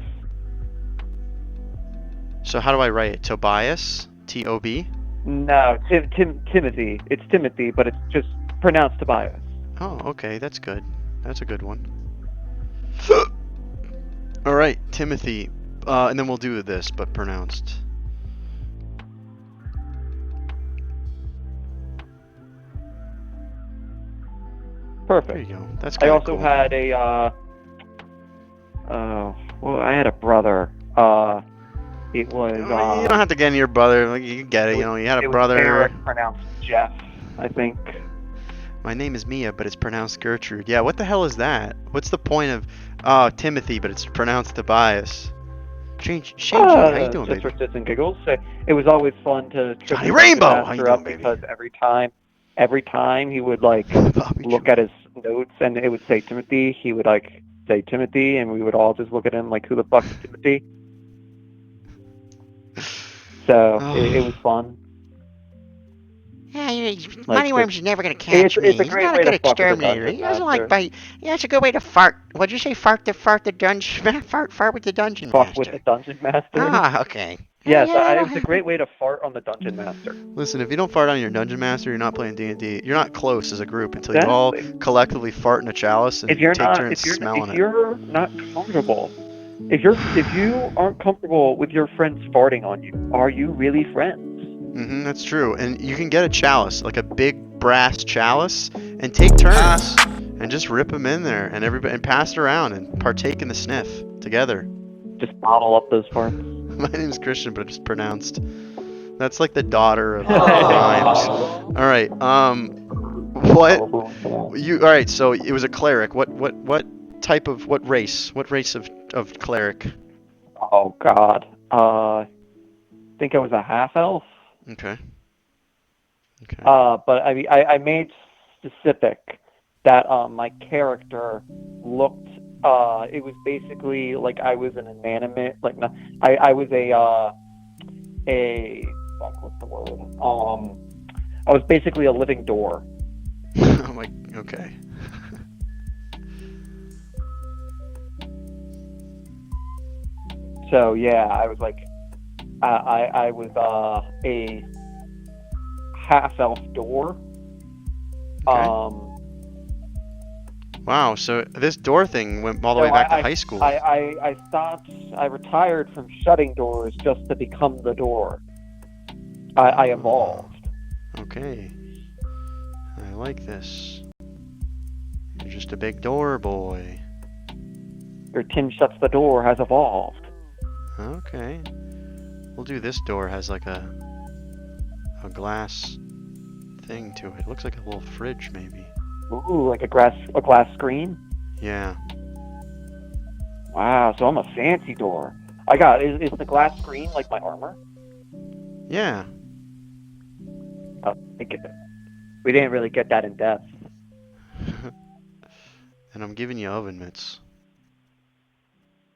So how do I write it? Tobias? T-O-B? No, Timothy. It's Timothy, but it's just pronounced Tobias. Oh, okay. That's good. That's a good one. All right, Timothy. And then we'll do this, but pronounced. Perfect. There you go. That's I kinda also cool. had I had a brother. It was. You don't have to get into your brother. Like, you can get it. You know, you had a brother. Eric, pronounced Jeff, I think. My name is Mia, but it's pronounced Gertrude. Yeah, what the hell is that? What's the point of Timothy, but it's pronounced Tobias? Shane G, how you doing, just baby? for shits and giggles. It was always fun to trip Johnny the Rainbow! Master How you up doing, baby? because every time he would like look at his notes and it would say Timothy, he would like say Timothy, and we would all just look at him like, who the fuck is Timothy? So it was fun. Yeah, Moneyworms is never going to catch it's me. a He's great not a way good to fuck with the exterminator. He dungeon doesn't like master. bite. Yeah, it's a good way to fart. What'd you say? Fart the dungeon. Fart with the dungeon Fuck master. with the dungeon master. Ah, okay. Yes, Yeah, it was a great way to fart on the dungeon master. Listen, if you don't fart on your dungeon master, you're not playing D&D. You're not close as a group until you all collectively fart in a chalice and If you're take not, turns smelling if you're not comfortable, if you aren't comfortable with your friends farting on you, are you really friends? That's true. And you can get a chalice, like a big brass chalice, and take turns and just rip them in there and pass it around and partake in the sniff together. Just bottle up those farts. My name is Christian, but it's pronounced. That's like the daughter of rhymes. All right. You all right? So it was a cleric. What type of what race? What race of cleric? Oh God. I think I was a half elf. Okay. Okay. But I mean, I made specific that my character looked. It was basically like I was an inanimate. Like no, I was fuck, what's the word? I was basically a living door. Oh my. Okay. So yeah, I was like, I was a half elf door. Okay. Wow. So this door thing went all the way back to high school. I stopped. I retired from shutting doors just to become the door. I evolved. Okay. I like this. You're just a big door boy. Your Tim Shuts the Door has evolved. Okay. We'll do this door has like a glass thing to it. It looks like a little fridge maybe. Ooh, like a glass screen? Yeah. Wow, so I'm a fancy door. Is the glass screen like my armor? Yeah. Oh, we didn't really get that in depth. And I'm giving you oven mitts.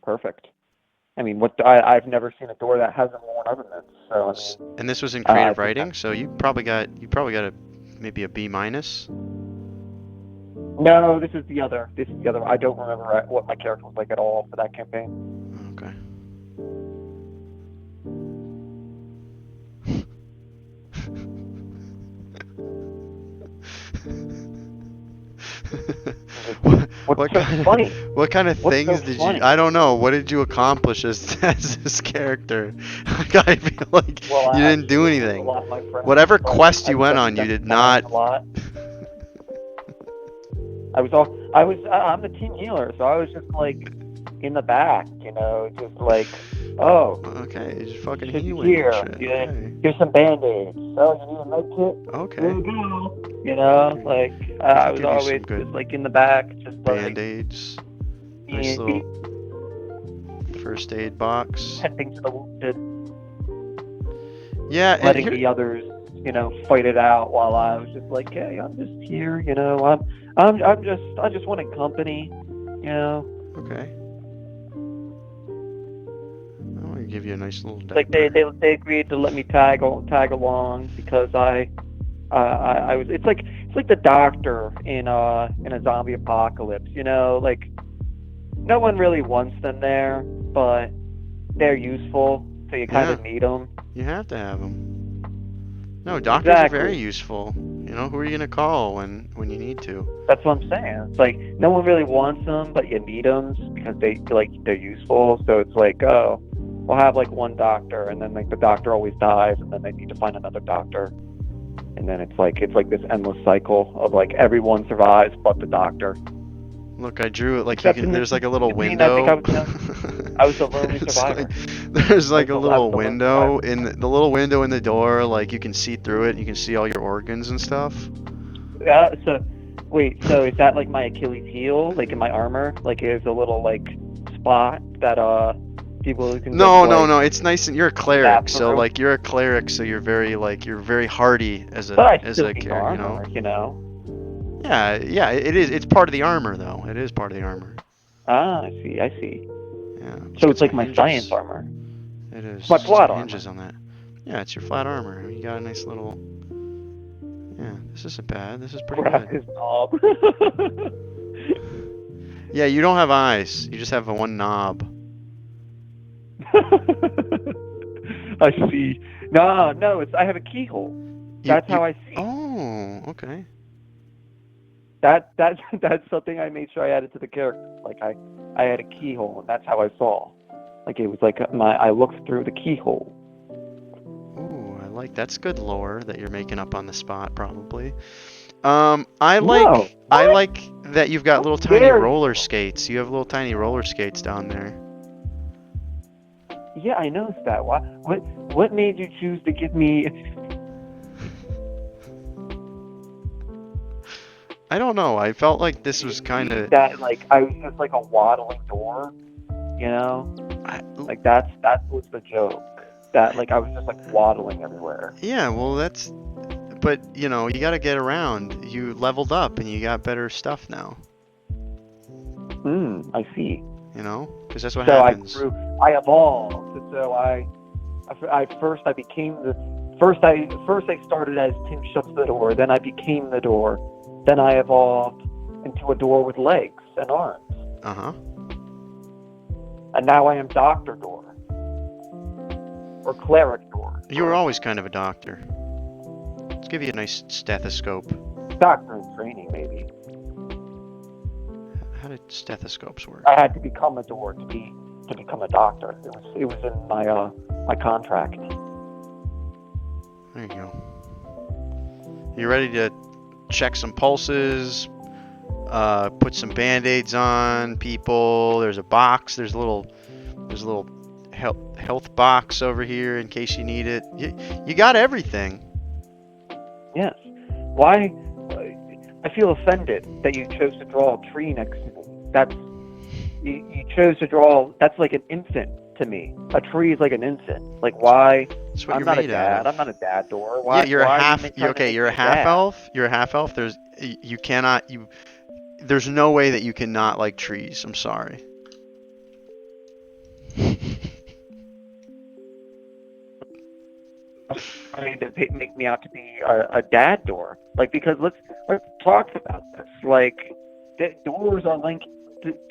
Perfect. I mean, I've never seen a door that hasn't worn oven mitts. So I mean, and this was in creative writing, so you probably got maybe a B minus. No, this is the other. I don't remember what my character was like at all for that campaign. Okay. What kind of things did you? I don't know. What did you accomplish as this character? I feel like you didn't do anything. Whatever quest you went on, you did not. I'm the team healer, so I was just like in the back, just like, oh. Okay, just fucking healing. Here, here's some band-aids. Oh, you need a med kit? Okay. There you go. Like I was always just like in the back, just band-aids. Nice little first aid box. Tending to the wounded. Yeah, letting the others, fight it out while I was just like, hey, I'm just here, I just wanted company, Okay. I'm gonna give you a nice little. Like they agreed to let me tag along because I was. It's like the doctor in a zombie apocalypse, like no one really wants them there, but they're useful, so you kind of need them. You have to have them. No, doctors are very useful. Who are you gonna call when you need to? That's what I'm saying. It's like no one really wants them, but you need them because they're useful. So it's like, oh, we'll have like one doctor, and then like the doctor always dies, and then they need to find another doctor, and then it's like this endless cycle of like everyone survives but the doctor. Look, I drew it like there's like a little window. I was the lonely survivor. There's like a little window in the little window in the door, like you can see through it. You can see all your organs and stuff. Yeah. So, wait. So is that like my Achilles heel, like in my armor? Like there's a little like spot that people can. No. It's nice, and you're a cleric, so like you're a cleric, so you're very hardy as a character, Yeah, it is. It's part of the armor, though. It is part of the armor. Ah, I see. Yeah. So it's like my science armor. It is. It's my flat armor. Hinges on that. Yeah, it's your flat armor. You got a nice little. Yeah, this isn't bad. This is pretty good. His knob. Yeah, you don't have eyes. You just have one knob. I see. No. I have a keyhole. That's how I see. Oh, okay. That's something I made sure I added to the character. Like I had a keyhole, and that's how I saw. Like it was like I looked through the keyhole. Ooh, that's good lore that you're making up on the spot, probably. I like that you've got little tiny roller skates. You have little tiny roller skates down there. Yeah, I noticed that. What made you choose to give me? I don't know. I felt like this was kind of that like I was just like a waddling door, you know? Like that was the joke. That like I was just like waddling everywhere. yeah. Well, but you know, you got to get around. You leveled up and you got better stuff now. I see. You know, because that's what So happens. I evolved. So I first I started as Tim shuts the door. Then I became the door. Then I evolved into a door with legs and arms. And now I am Doctor Door. Or Cleric Door. You were always kind of a doctor. Let's give you a nice stethoscope. Doctor in training, maybe. How did stethoscopes work? I had to become a door to become a doctor. It was in my my contract. There you go. You ready to check some pulses? Put some band-aids on people. There's a box. There's a little health box over here in case you need it. You got everything. Yes. Why? I feel offended that you chose to draw a tree next to me. You chose to draw. That's like an infant to me. A tree is like an infant. Like why? That's what I'm you're not a made dad. out of. I'm not a dad door. Why? Yeah, you're a why half. are you You're a half dad? elf. You're a half elf. You cannot. There's no way that you cannot like trees. I'm sorry. I mean, to make me out to be a dad door. Like, because let's talk about this. Like, doors are like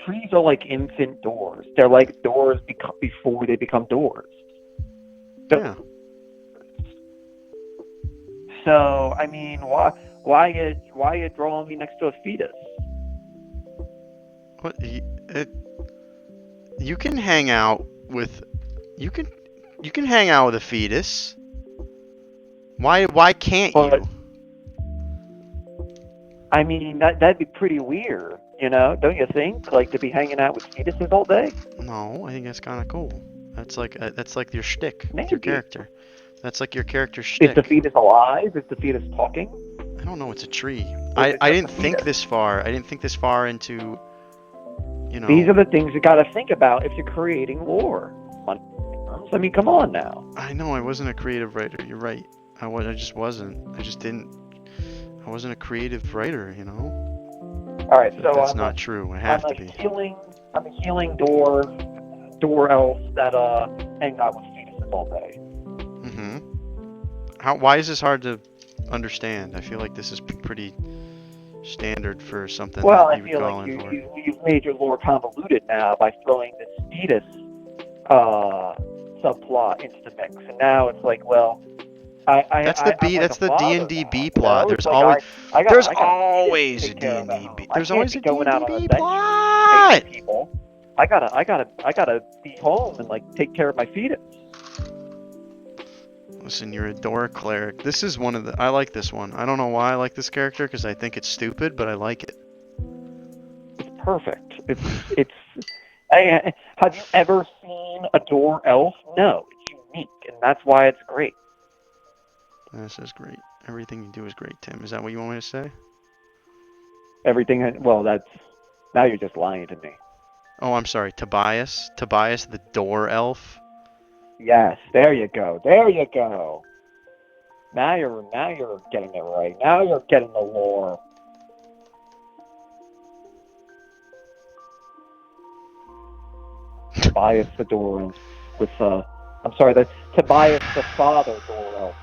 trees are like infant doors. They're like doors before they become doors. Yeah. So I mean, why you drawing me next to a fetus? What? You can hang out with. You can hang out with a fetus. Why can't you? I mean, that'd be pretty weird, you know? Don't you think? Like to be hanging out with fetuses all day? No, I think that's kind of cool. That's like your shtick. Maybe. Your character. That's like your character shtick. Is the fetus alive? Is the fetus talking? I don't know. It's a tree. I didn't think this far. I didn't think this far into. You know. These are the things you got to think about if you're creating lore. I mean, come on now. I know I wasn't a creative writer. You're right. I just wasn't. I wasn't a creative writer, you know. All right, so that's not true. I have to be. I'm a healing door elf that hang out with fetuses all day. Why is this hard to understand? I feel like this is pretty standard for something Well, that I you feel would call like in for. you've made your lore convoluted now by throwing this fetus subplot into the mix, and now it's like, well, That's the D&D B plot. There's always a D&D B. There's always a D&D B plot. I gotta be home and like take care of my fetus. Listen, you're a door cleric. This is one of the. I like this one. I don't know why I like this character because I think it's stupid, but I like it. It's perfect. It's. Have you ever seen a door elf? No, it's unique, and that's why it's great. This is great. Everything you do is great, Tim. Is that what you want me to say? Everything. Well, that's. Now you're just lying to me. Oh, I'm sorry. Tobias, the door elf. Yes, there you go. There you go. Now you're getting it right. Now you're getting the lore. Tobias the door with I'm sorry, that's Tobias the father door elf.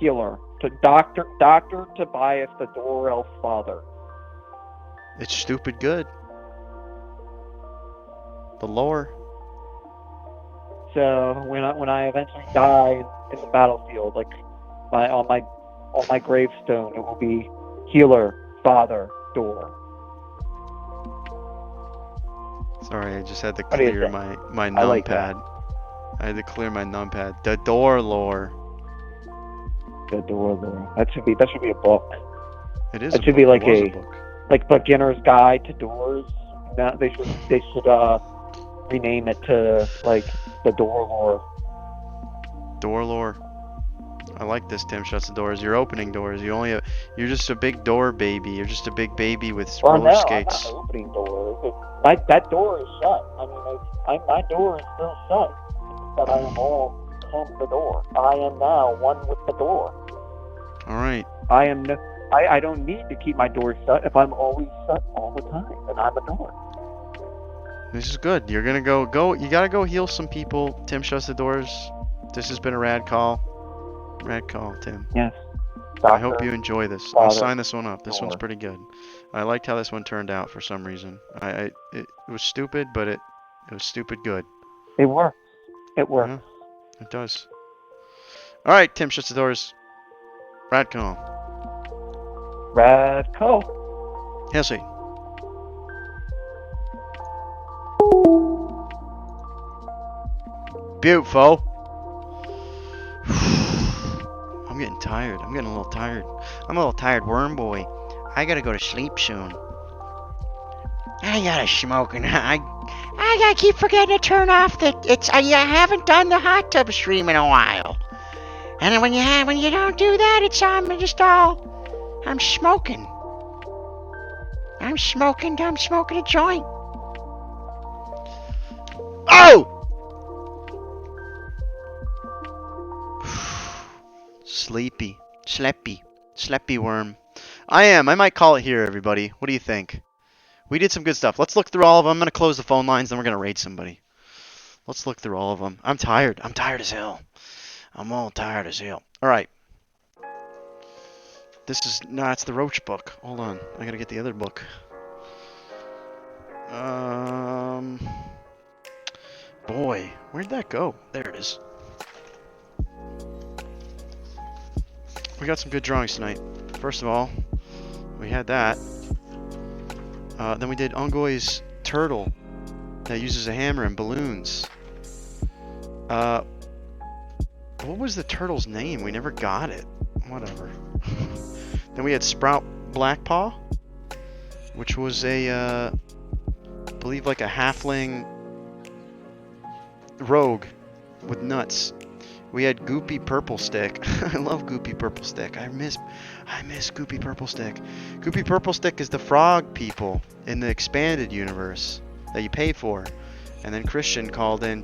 Healer. To Doctor Tobias the door elf father. It's stupid good. The lore. So when I eventually die in the battlefield, like on my gravestone, it will be Healer Father Door. Sorry, I just had to clear my numpad. like that. I had to clear my numpad. The door lore. The door lore. That should be a book. It is. That should be like a beginner's guide to doors. Now they should rename it to like the door lore. Door lore. I like this. Tim shuts the doors. You're opening doors. You're just a big door baby. You're just a big baby with roller skates. I'm not opening doors. That door is shut. I mean, my door is still shut. But I am all come the door. I am now one with the door. All right. I don't need to keep my door shut if I'm always shut all the time, and I'm a door. This is good. You're gonna go. You gotta go heal some people. Tim shuts the doors. This has been a rad call. Rad call, Tim. Yes. I hope you enjoy this. I'll sign this one up. This one's pretty good. I liked how this one turned out for some reason. It was stupid, but it was stupid good. It works. It works. Yeah, it does. All right, Tim shuts the doors. Rad call. Rad call. Yes, see. Beautiful. I'm getting tired. I'm getting a little tired. I'm a little tired, worm boy. I gotta go to sleep soon. I gotta smoking. I gotta keep forgetting to turn off the. I haven't done the hot tub stream in a while, and when you don't do that, I'm smoking. I'm smoking a joint. Oh! Sleepy worm. I might call it here, everybody. What do you think? We did some good stuff. Let's look through all of them. I'm going to close the phone lines, then we're going to raid somebody. Let's look through all of them. I'm tired. I'm tired as hell. I'm all tired as hell. All right. It's the Roach book. Hold on. I got to get the other book. Boy, where'd that go? There it is. We got some good drawings tonight. First of all, we had that. Then we did Ongoy's turtle that uses a hammer and balloons. What was the turtle's name? We never got it. Whatever. Then we had Sprout Blackpaw, which was I believe like a halfling rogue with nuts. We had Goopy Purple Stick. I love Goopy Purple Stick. I miss Goopy Purple Stick. Goopy Purple Stick is the frog people in the expanded universe that you pay for. And then Christian called in,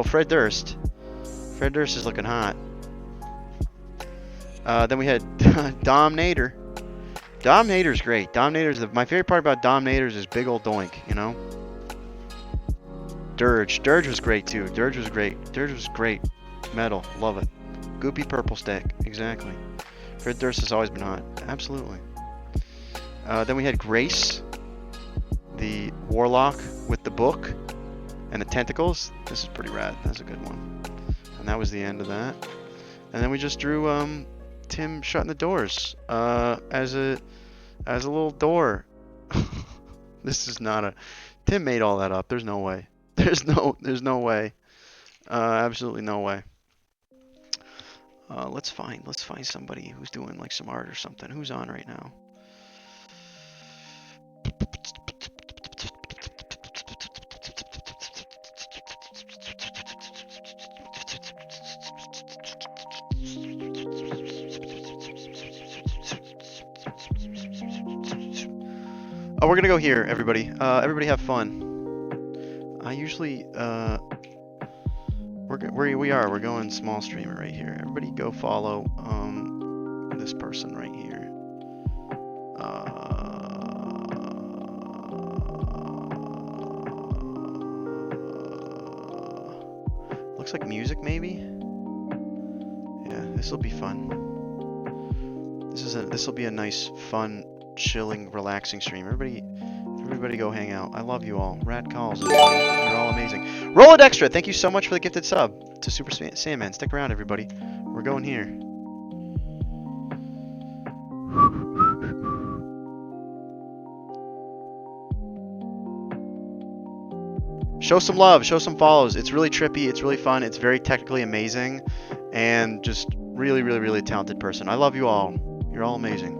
Fred Durst. Fred Durst is looking hot. Then we had Dominator. Dominator's great. My favorite part about Dominators is big old doink, you know? Dirge. Dirge was great too. Dirge was great. Metal. Love it. Goopy Purple Stick. Exactly. Fred Durst has always been hot. Absolutely. Then we had Grace, the warlock with the book and the tentacles. This is pretty rad. That's a good one. And that was the end of that. And then we just drew Tim shutting the doors as a little door. This is not a... Tim made all that up. There's no way. There's no way. Absolutely no way. Let's find somebody who's doing like some art or something. Who's on right now? Oh, we're gonna go here, everybody. Everybody have fun. I usually we're going small streamer right here. Everybody go follow this person right here. Looks like music maybe. Yeah, this will be fun. This will be a nice, fun, chilling, relaxing stream. Everybody go hang out. I love you all. Rad calls. You're all amazing. Rolodextra, thank you so much for the gifted sub to Super Sandman. Stick around, everybody. We're going here. Show some love. Show some follows. It's really trippy. It's really fun. It's very technically amazing. And just really, really, really talented person. I love you all. You're all amazing.